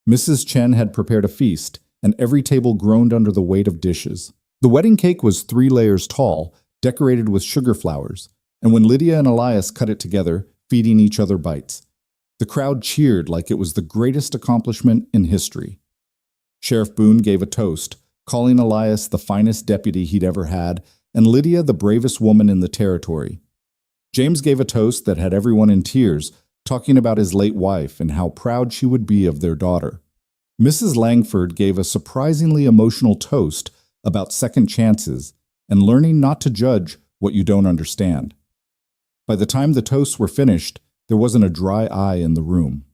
Mrs. Chen had prepared a feast, and every table groaned under the weight of dishes. The wedding cake was 3 layers tall, decorated with sugar flowers, and when Lydia and Elias cut it together, feeding each other bites, the crowd cheered like it was the greatest accomplishment in history. Sheriff Boone gave a toast, calling Elias the finest deputy he'd ever had, and Lydia the bravest woman in the territory. James gave a toast that had everyone in tears, talking about his late wife and how proud she would be of their daughter. Mrs. Langford gave a surprisingly emotional toast about second chances and learning not to judge what you don't understand. By the time the toasts were finished, there wasn't a dry eye in the room.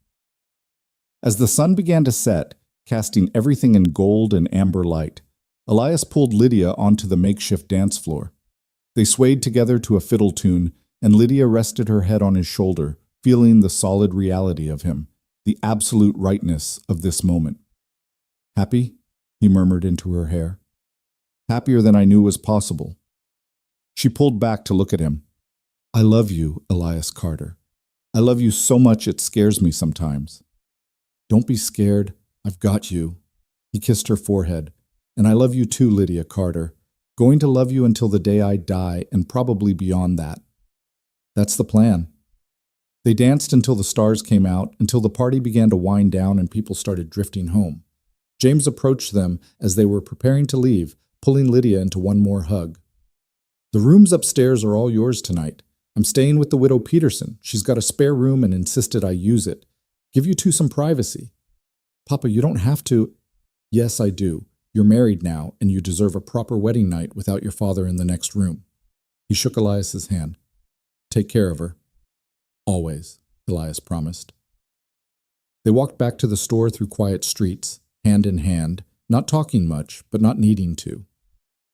As the sun began to set, casting everything in gold and amber light, Elias pulled Lydia onto the makeshift dance floor. They swayed together to a fiddle tune, and Lydia rested her head on his shoulder, feeling the solid reality of him, the absolute rightness of this moment. Happy? He murmured into her hair. Happier than I knew was possible. She pulled back to look at him. I love you, Elias Carter. I love you so much it scares me sometimes. Don't be scared. I've got you. He kissed her forehead. And I love you too, Lydia Carter. Going to love you until the day I die, and probably beyond that. That's the plan. They danced until the stars came out, until the party began to wind down and people started drifting home. James approached them as they were preparing to leave, pulling Lydia into one more hug. The rooms upstairs are all yours tonight. I'm staying with the widow Peterson. She's got a spare room and insisted I use it. Give you two some privacy. Papa, you don't have to. Yes, I do. You're married now, and you deserve a proper wedding night without your father in the next room. He shook Elias's hand. Take care of her. Always, Elias promised. They walked back to the store through quiet streets, hand in hand, not talking much, but not needing to.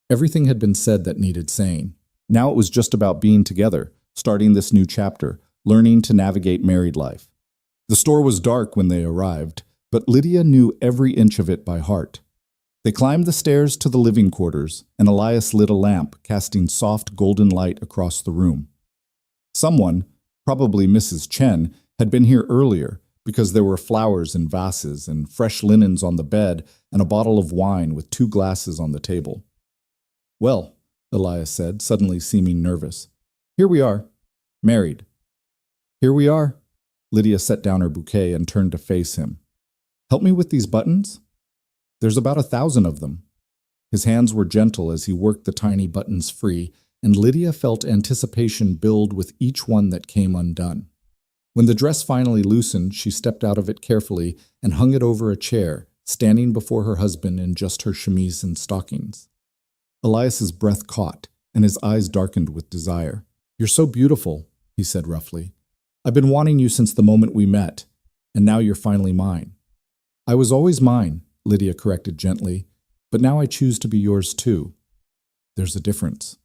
Everything had been said that needed saying. Now it was just about being together, starting this new chapter, learning to navigate married life. The store was dark when they arrived, but Lydia knew every inch of it by heart. They climbed the stairs to the living quarters, and Elias lit a lamp, casting soft golden light across the room. Someone, probably Mrs. Chen, had been here earlier because there were flowers in vases and fresh linens on the bed and a bottle of wine with 2 glasses on the table. Well, Elias said, suddenly seeming nervous. Here we are. Married. Here we are. Lydia set down her bouquet and turned to face him. Help me with these buttons? There's about 1,000 of them. His hands were gentle as he worked the tiny buttons free, and Lydia felt anticipation build with each one that came undone. When the dress finally loosened, she stepped out of it carefully and hung it over a chair, standing before her husband in just her chemise and stockings. Elias's breath caught, and his eyes darkened with desire. You're so beautiful, he said roughly. I've been wanting you since the moment we met, and now you're finally mine. I was always mine, Lydia corrected gently, but now I choose to be yours too. There's a difference.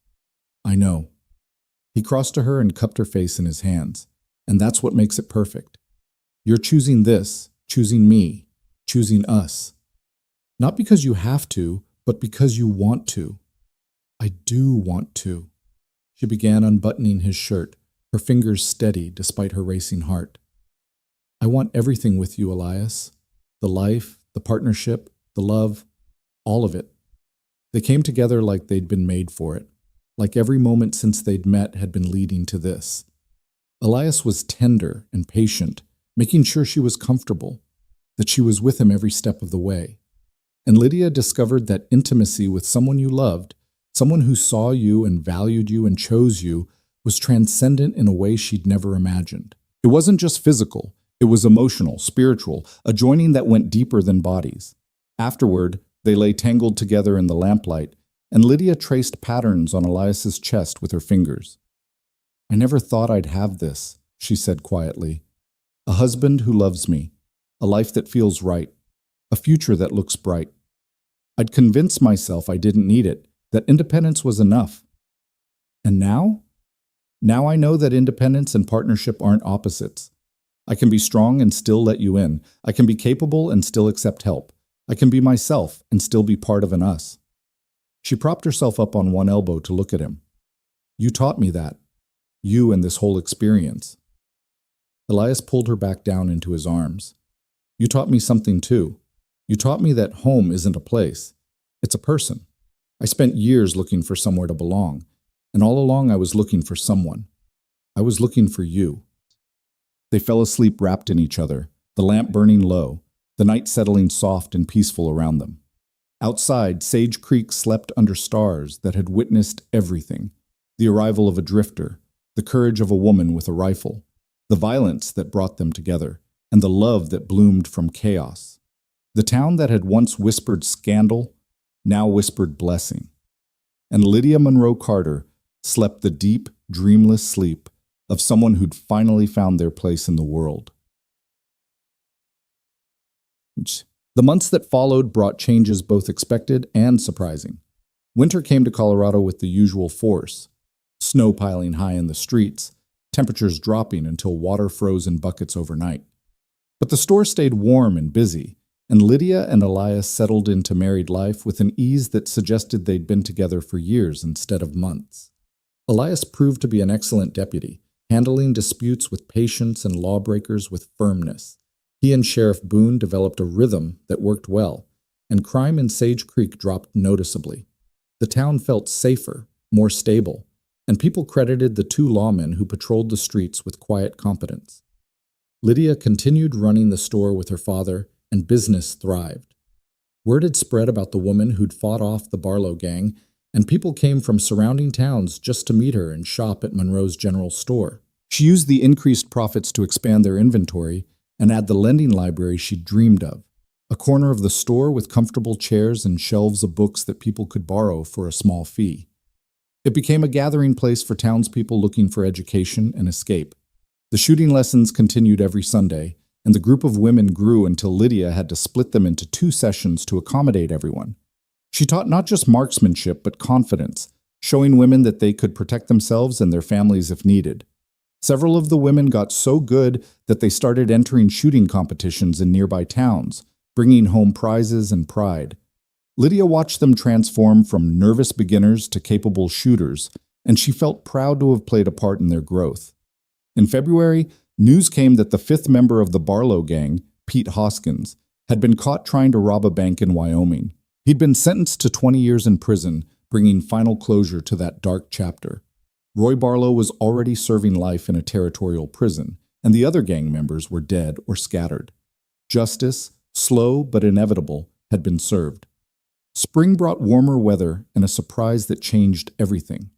I know. He crossed to her and cupped her face in his hands, and that's what makes it perfect. You're choosing this, choosing me, choosing us. Not because you have to, but because you want to. I do want to. She began unbuttoning his shirt, her fingers steady despite her racing heart. I want everything with you, Elias. The life, the partnership, the love, all of it. They came together like they'd been made for it, like every moment since they'd met had been leading to this. Elias was tender and patient, making sure she was comfortable, that she was with him every step of the way. And Lydia discovered that intimacy with someone you loved, someone who saw you and valued you and chose you, was transcendent in a way she'd never imagined. It wasn't just physical, it was emotional, spiritual, a joining that went deeper than bodies. Afterward, they lay tangled together in the lamplight, and Lydia traced patterns on Elias's chest with her fingers. I never thought I'd have this, she said quietly. A husband who loves me, a life that feels right, a future that looks bright. I'd convinced myself I didn't need it, that independence was enough. And now? Now I know that independence and partnership aren't opposites. I can be strong and still let you in. I can be capable and still accept help. I can be myself and still be part of an us. She propped herself up on one elbow to look at him. You taught me that. You and this whole experience. Elias pulled her back down into his arms. You taught me something too. You taught me that home isn't a place. It's a person. I spent years looking for somewhere to belong, and all along I was looking for someone. I was looking for you. They fell asleep wrapped in each other, the lamp burning low, the night settling soft and peaceful around them. Outside, Sage Creek slept under stars that had witnessed everything: the arrival of a drifter, the courage of a woman with a rifle, the violence that brought them together, and the love that bloomed from chaos. The town that had once whispered scandal now whispered blessing. And Lydia Monroe Carter slept the deep, dreamless sleep of someone who'd finally found their place in the world. The months that followed brought changes both expected and surprising. Winter came to Colorado with the usual force: snow piling high in the streets, temperatures dropping until water froze in buckets overnight. But the store stayed warm and busy, and Lydia and Elias settled into married life with an ease that suggested they'd been together for years instead of months. Elias proved to be an excellent deputy, handling disputes with patience and lawbreakers with firmness. He and Sheriff Boone developed a rhythm that worked well, and crime in Sage Creek dropped noticeably. The town felt safer, more stable, and people credited the two lawmen who patrolled the streets with quiet competence. Lydia continued running the store with her father, and business thrived. Word had spread about the woman who'd fought off the Barlow gang, and people came from surrounding towns just to meet her and shop at Monroe's General Store. She used the increased profits to expand their inventory and add the lending library she'd dreamed of, a corner of the store with comfortable chairs and shelves of books that people could borrow for a small fee. It became a gathering place for townspeople looking for education and escape. The shooting lessons continued every Sunday, and the group of women grew until Lydia had to split them into 2 sessions to accommodate everyone. She taught not just marksmanship, but confidence, showing women that they could protect themselves and their families if needed. Several of the women got so good that they started entering shooting competitions in nearby towns, bringing home prizes and pride. Lydia watched them transform from nervous beginners to capable shooters, and she felt proud to have played a part in their growth. In February, news came that the 5th member of the Barlow gang, Pete Hoskins, had been caught trying to rob a bank in Wyoming. He'd been sentenced to 20 years in prison, bringing final closure to that dark chapter. Roy Barlow was already serving life in a territorial prison, and the other gang members were dead or scattered. Justice, slow but inevitable, had been served. Spring brought warmer weather and a surprise that changed everything.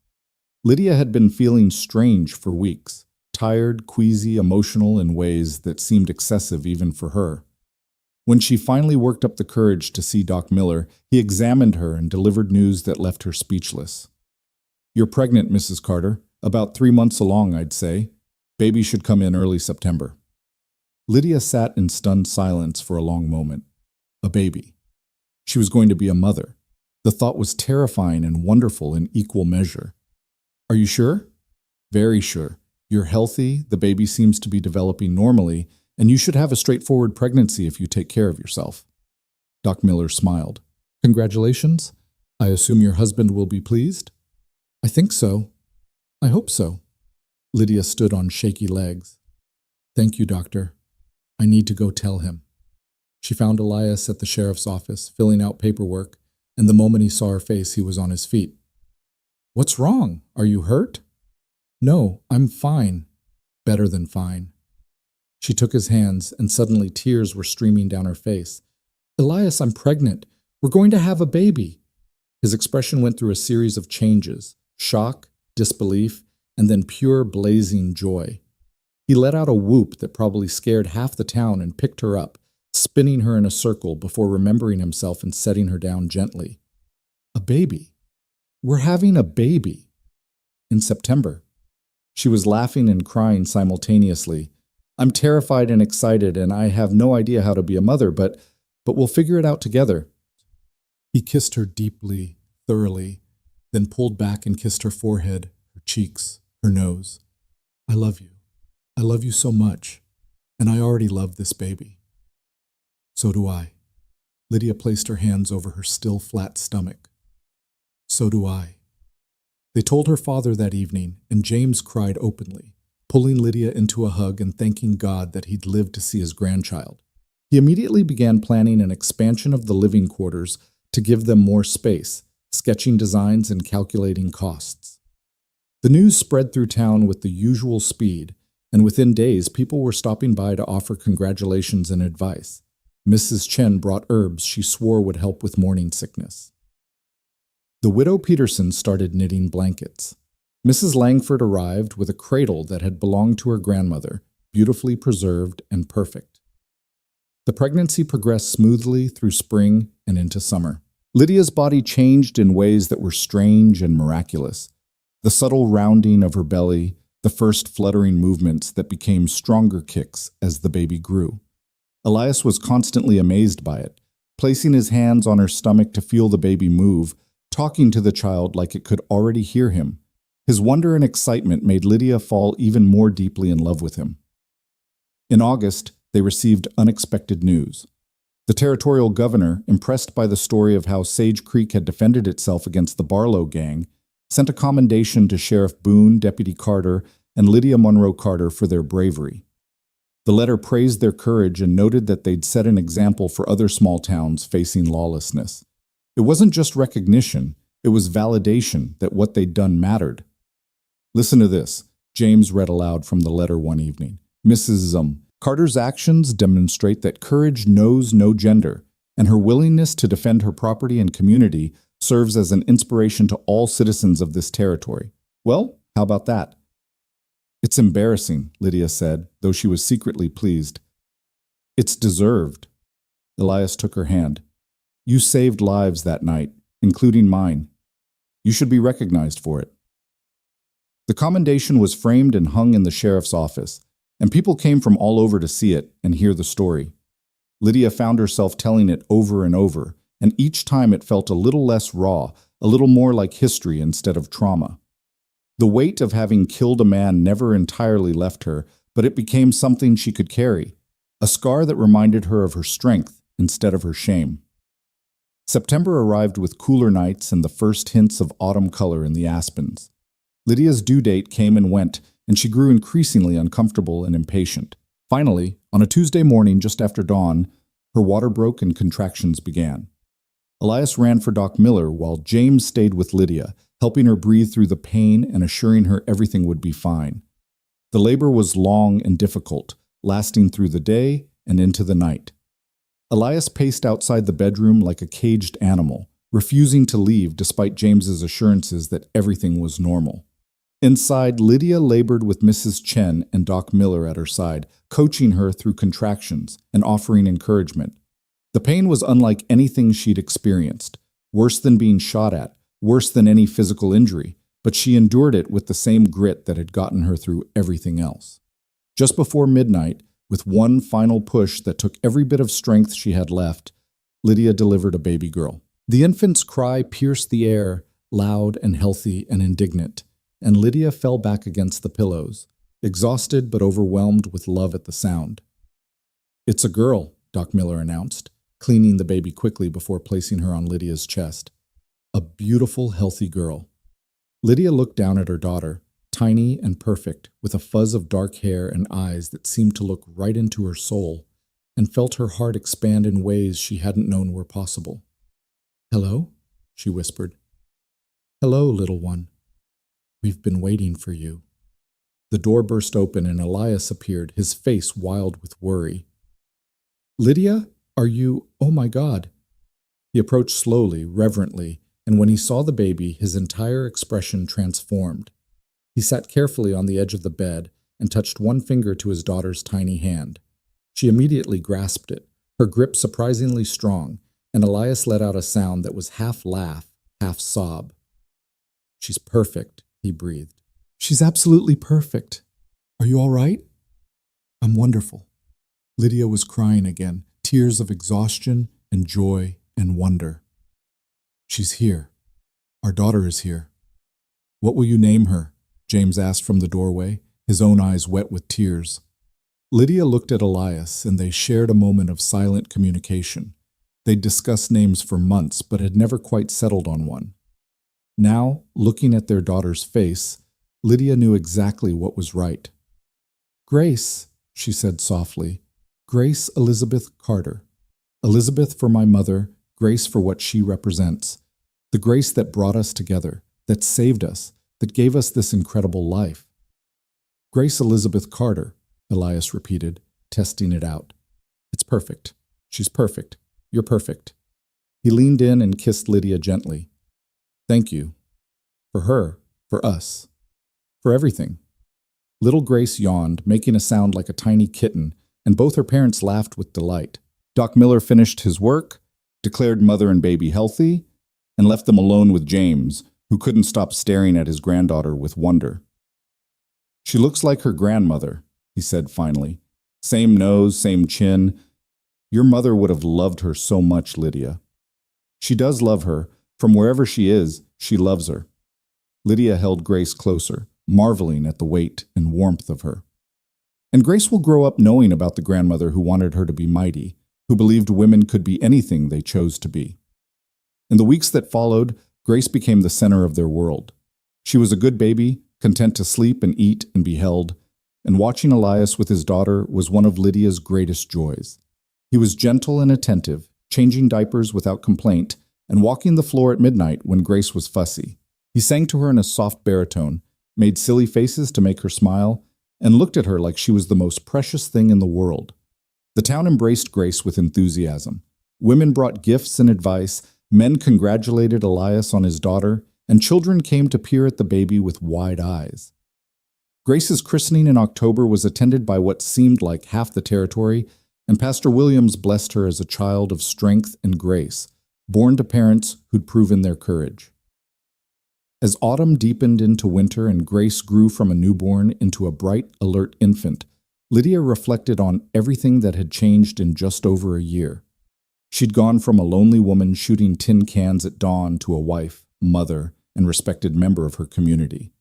Lydia had been feeling strange for weeks, tired, queasy, emotional in ways that seemed excessive even for her. When she finally worked up the courage to see Doc Miller, he examined her and delivered news that left her speechless. "You're pregnant, Mrs. Carter. About 3 months along, I'd say. Baby should come in early September." Lydia sat in stunned silence for a long moment. A baby. She was going to be a mother. The thought was terrifying and wonderful in equal measure. "Are you sure?" "Very sure. You're healthy, the baby seems to be developing normally, and you should have a straightforward pregnancy if you take care of yourself." Doc Miller smiled. "Congratulations. I assume your husband will be pleased?" "I think so. I hope so." Lydia stood on shaky legs. "Thank you, doctor. I need to go tell him." She found Elias at the sheriff's office, filling out paperwork, and the moment he saw her face, he was on his feet. "What's wrong? Are you hurt?" "No, I'm fine. Better than fine." She took his hands, and suddenly tears were streaming down her face. "Elias, I'm pregnant. We're going to have a baby." His expression went through a series of changes: shock, disbelief, and then pure blazing joy. He let out a whoop that probably scared half the town and picked her up, spinning her in a circle before remembering himself and setting her down gently. "A baby. We're having a baby. In September." She was laughing and crying simultaneously. "I'm terrified and excited, and I have no idea how to be a mother, but we'll figure it out together." He kissed her deeply, thoroughly, then pulled back and kissed her forehead, her cheeks, her nose. "I love you. I love you so much, and I already love this baby." "So do I." Lydia placed her hands over her still flat stomach. "So do I." They told her father that evening, and James cried openly, pulling Lydia into a hug and thanking God that he'd lived to see his grandchild. He immediately began planning an expansion of the living quarters to give them more space, sketching designs and calculating costs. The news spread through town with the usual speed, and within days people were stopping by to offer congratulations and advice. Mrs. Chen brought herbs she swore would help with morning sickness. The widow Peterson started knitting blankets. Mrs. Langford arrived with a cradle that had belonged to her grandmother, beautifully preserved and perfect. The pregnancy progressed smoothly through spring and into summer. Lydia's body changed in ways that were strange and miraculous. The subtle rounding of her belly, the first fluttering movements that became stronger kicks as the baby grew. Elias was constantly amazed by it, placing his hands on her stomach to feel the baby move, talking to the child like it could already hear him. His wonder and excitement made Lydia fall even more deeply in love with him. In August, they received unexpected news. The territorial governor, impressed by the story of how Sage Creek had defended itself against the Barlow gang, sent a commendation to Sheriff Boone, Deputy Carter, and Lydia Monroe Carter for their bravery. The letter praised their courage and noted that they'd set an example for other small towns facing lawlessness. It wasn't just recognition, it was validation that what they'd done mattered. "Listen to this," James read aloud from the letter one evening. "Mrs. Carter's actions demonstrate that courage knows no gender, and her willingness to defend her property and community serves as an inspiration to all citizens of this territory." Well, how about that? "It's embarrassing," Lydia said, though she was secretly pleased. "It's deserved." Elias took her hand. "You saved lives that night, including mine. You should be recognized for it." The commendation was framed and hung in the sheriff's office, and people came from all over to see it and hear the story. Lydia found herself telling it over and over, and each time it felt a little less raw, a little more like history instead of trauma. The weight of having killed a man never entirely left her, but it became something she could carry, a scar that reminded her of her strength instead of her shame. September arrived with cooler nights and the first hints of autumn color in the aspens. Lydia's due date came and went, and she grew increasingly uncomfortable and impatient. Finally, on a Tuesday morning just after dawn, her water broke and contractions began. Elias ran for Doc Miller while James stayed with Lydia, helping her breathe through the pain and assuring her everything would be fine. The labor was long and difficult, lasting through the day and into the night. Elias paced outside the bedroom like a caged animal, refusing to leave despite James's assurances that everything was normal. Inside, Lydia labored with Mrs. Chen and Doc Miller at her side, coaching her through contractions and offering encouragement. The pain was unlike anything she'd experienced, worse than being shot at, worse than any physical injury, but she endured it with the same grit that had gotten her through everything else. Just before midnight, with one final push that took every bit of strength she had left, Lydia delivered a baby girl. The infant's cry pierced the air, loud and healthy and indignant, and Lydia fell back against the pillows, exhausted but overwhelmed with love at the sound. "It's a girl," Doc Miller announced, cleaning the baby quickly before placing her on Lydia's chest. A beautiful, healthy girl. Lydia looked down at her daughter, tiny and perfect, with a fuzz of dark hair and eyes that seemed to look right into her soul, and felt her heart expand in ways she hadn't known were possible. "Hello?" she whispered. "Hello, little one. We've been waiting for you." The door burst open and Elias appeared, his face wild with worry. "Lydia, are you— oh my God." He approached slowly, reverently, and when he saw the baby, his entire expression transformed. He sat carefully on the edge of the bed and touched one finger to his daughter's tiny hand. She immediately grasped it, her grip surprisingly strong, and Elias let out a sound that was half laugh, half sob. "She's perfect," he breathed. "She's absolutely perfect. Are you all right?" "I'm wonderful." Lydia was crying again, tears of exhaustion and joy and wonder. "She's here. Our daughter is here." "What will you name her?" James asked from the doorway, his own eyes wet with tears. Lydia looked at Elias, and they shared a moment of silent communication. They'd discussed names for months, but had never quite settled on one. Now, looking at their daughter's face, Lydia knew exactly what was right. "Grace," she said softly. "Grace Elizabeth Carter. Elizabeth for my mother, Grace for what she represents. The Grace that brought us together, that saved us, that gave us this incredible life." "Grace Elizabeth Carter," Elias repeated, testing it out. "It's perfect. She's perfect. You're perfect." He leaned in and kissed Lydia gently. "Thank you. For her, for us, for everything." Little Grace yawned, making a sound like a tiny kitten, and both her parents laughed with delight. Doc Miller finished his work, declared mother and baby healthy, and left them alone with James, who couldn't stop staring at his granddaughter with wonder. "She looks like her grandmother," he said finally. "Same nose, same chin. Your mother would have loved her so much, Lydia." "She does love her. From wherever she is, she loves her." Lydia held Grace closer, marveling at the weight and warmth of her. And Grace will grow up knowing about the grandmother who wanted her to be mighty, who believed women could be anything they chose to be. In the weeks that followed, Grace became the center of their world. She was a good baby, content to sleep and eat and be held, and watching Elias with his daughter was one of Lydia's greatest joys. He was gentle and attentive, changing diapers without complaint, and walking the floor at midnight when Grace was fussy. He sang to her in a soft baritone, made silly faces to make her smile, and looked at her like she was the most precious thing in the world. The town embraced Grace with enthusiasm. Women brought gifts and advice, men congratulated Elias on his daughter, and children came to peer at the baby with wide eyes. Grace's christening in October was attended by what seemed like half the territory, and Pastor Williams blessed her as a child of strength and grace, born to parents who'd proven their courage. As autumn deepened into winter and Grace grew from a newborn into a bright, alert infant, Lydia reflected on everything that had changed in just over a year. She'd gone from a lonely woman shooting tin cans at dawn to a wife, mother, and respected member of her community.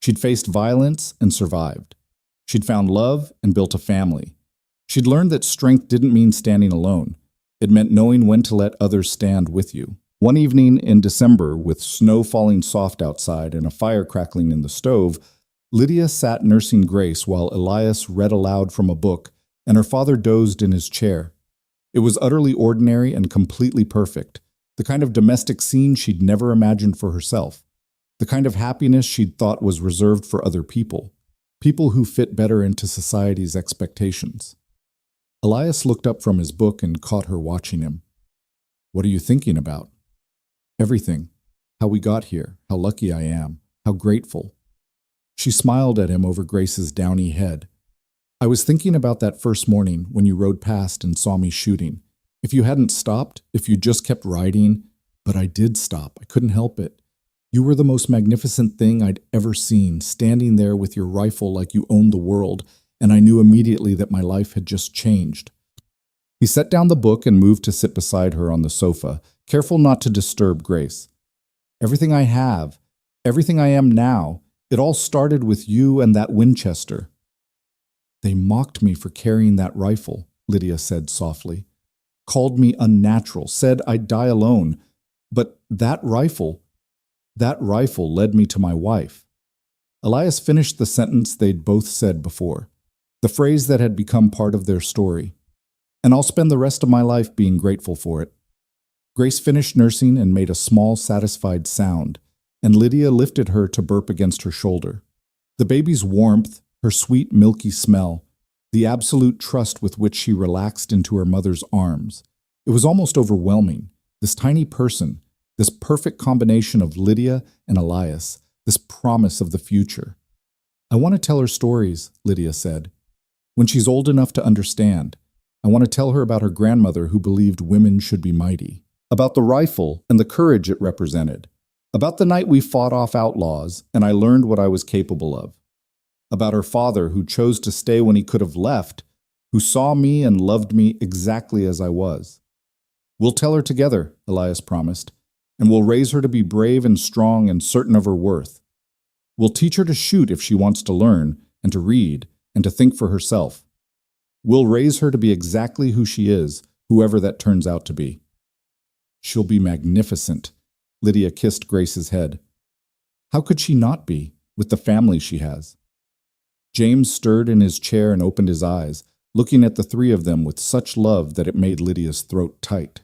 She'd faced violence and survived. She'd found love and built a family. She'd learned that strength didn't mean standing alone. It meant knowing when to let others stand with you. One evening in December, with snow falling soft outside and a fire crackling in the stove, Lydia sat nursing Grace while Elias read aloud from a book and her father dozed in his chair. It was utterly ordinary and completely perfect, the kind of domestic scene she'd never imagined for herself, the kind of happiness she'd thought was reserved for other people, people who fit better into society's expectations. Elias looked up from his book and caught her watching him. "What are you thinking about?" "Everything. How we got here, how lucky I am, how grateful." She smiled at him over Grace's downy head. "I was thinking about that first morning when you rode past and saw me shooting. If you hadn't stopped, if you just kept riding, but I did stop, I couldn't help it. You were the most magnificent thing I'd ever seen, standing there with your rifle like you owned the world, and I knew immediately that my life had just changed." He set down the book and moved to sit beside her on the sofa, careful not to disturb Grace. "Everything I have, everything I am now, it all started with you and that Winchester." "They mocked me for carrying that rifle," Lydia said softly. "Called me unnatural, said I'd die alone. But that rifle led me to my wife." Elias finished the sentence they'd both said before, the phrase that had become part of their story. "And I'll spend the rest of my life being grateful for it." Grace finished nursing and made a small, satisfied sound, and Lydia lifted her to burp against her shoulder. The baby's warmth, her sweet, milky smell, the absolute trust with which she relaxed into her mother's arms. It was almost overwhelming. This tiny person, this perfect combination of Lydia and Elias, this promise of the future. "I want to tell her stories," Lydia said. "When she's old enough to understand, I want to tell her about her grandmother who believed women should be mighty, about the rifle and the courage it represented, about the night we fought off outlaws and I learned what I was capable of, about her father who chose to stay when he could have left, who saw me and loved me exactly as I was. We'll tell her together," Elias promised, "and we'll raise her to be brave and strong and certain of her worth. We'll teach her to shoot if she wants to learn, and to read, and to think for herself. We'll raise her to be exactly who she is, whoever that turns out to be." "She'll be magnificent." Lydia kissed Grace's head. "How could she not be, with the family she has?" James stirred in his chair and opened his eyes, looking at the three of them with such love that it made Lydia's throat tight.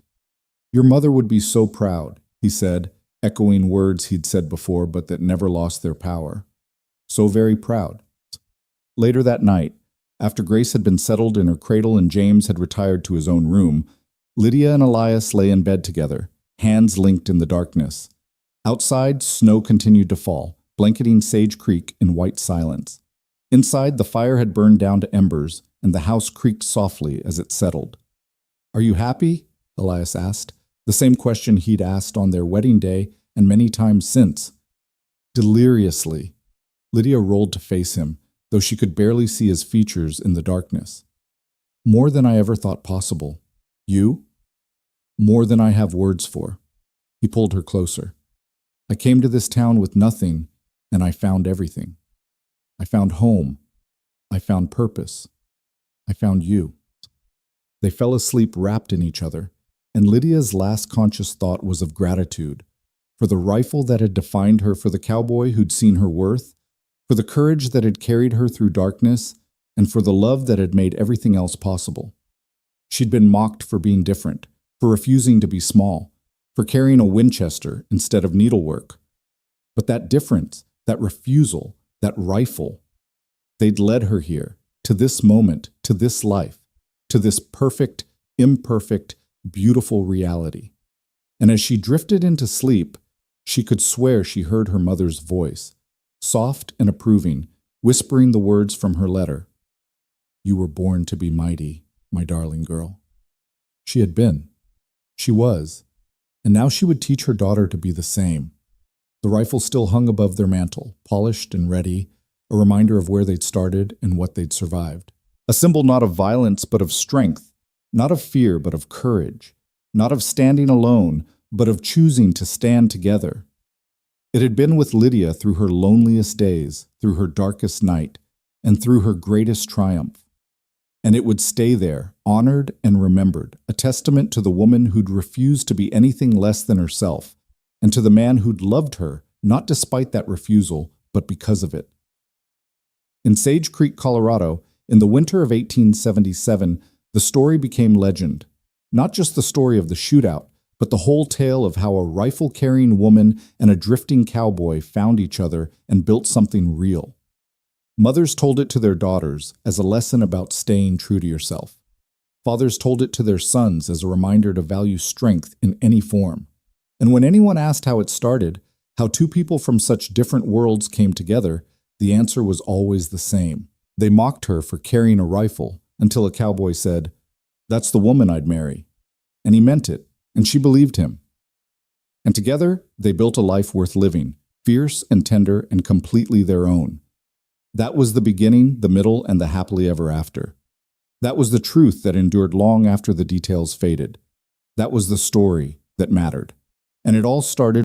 "Your mother would be so proud," he said, echoing words he'd said before but that never lost their power. "So very proud." Later that night, after Grace had been settled in her cradle and James had retired to his own room, Lydia and Elias lay in bed together, hands linked in the darkness. Outside, snow continued to fall, blanketing Sage Creek in white silence. Inside, the fire had burned down to embers, and the house creaked softly as it settled. "Are you happy?" Elias asked, the same question he'd asked on their wedding day and many times since. Deliriously, Lydia rolled to face him, though she could barely see his features in the darkness. "More than I ever thought possible. You?" "More than I have words for." He pulled her closer. "I came to this town with nothing, and I found everything. I found home. I found purpose. I found you. They fell asleep wrapped in each other, and Lydia's last conscious thought was of gratitude for the rifle that had defined her, for the cowboy who'd seen her worth, for the courage that had carried her through darkness, and for the love that had made everything else possible. She'd been mocked for being different, for refusing to be small, for carrying a Winchester instead of needlework. But that difference, that refusal, that rifle, they'd led her here, to this moment, to this life, to this perfect, imperfect, beautiful reality. And as she drifted into sleep, she could swear she heard her mother's voice, soft and approving, whispering the words from her letter. You were born to be mighty, my darling girl. She had been. She was. And now she would teach her daughter to be the same. The rifle still hung above their mantle, polished and ready, a reminder of where they'd started and what they'd survived. A symbol not of violence but of strength, not of fear but of courage, not of standing alone but of choosing to stand together. It had been with Lydia through her loneliest days, through her darkest night, and through her greatest triumph. And it would stay there, honored and remembered, a testament to the woman who'd refused to be anything less than herself, and to the man who'd loved her, not despite that refusal, but because of it. In Sage Creek, Colorado, in the winter of 1877, the story became legend. Not just the story of the shootout, but the whole tale of how a rifle-carrying woman and a drifting cowboy found each other and built something real. Mothers told it to their daughters as a lesson about staying true to yourself. Fathers told it to their sons as a reminder to value strength in any form. And when anyone asked how it started, how two people from such different worlds came together, the answer was always the same. They mocked her for carrying a rifle until a cowboy said, "That's the woman I'd marry." And he meant it, and she believed him. And together, they built a life worth living, fierce and tender and completely their own. That was the beginning, the middle, and the happily ever after. That was the truth that endured long after the details faded. That was the story that mattered. And it all started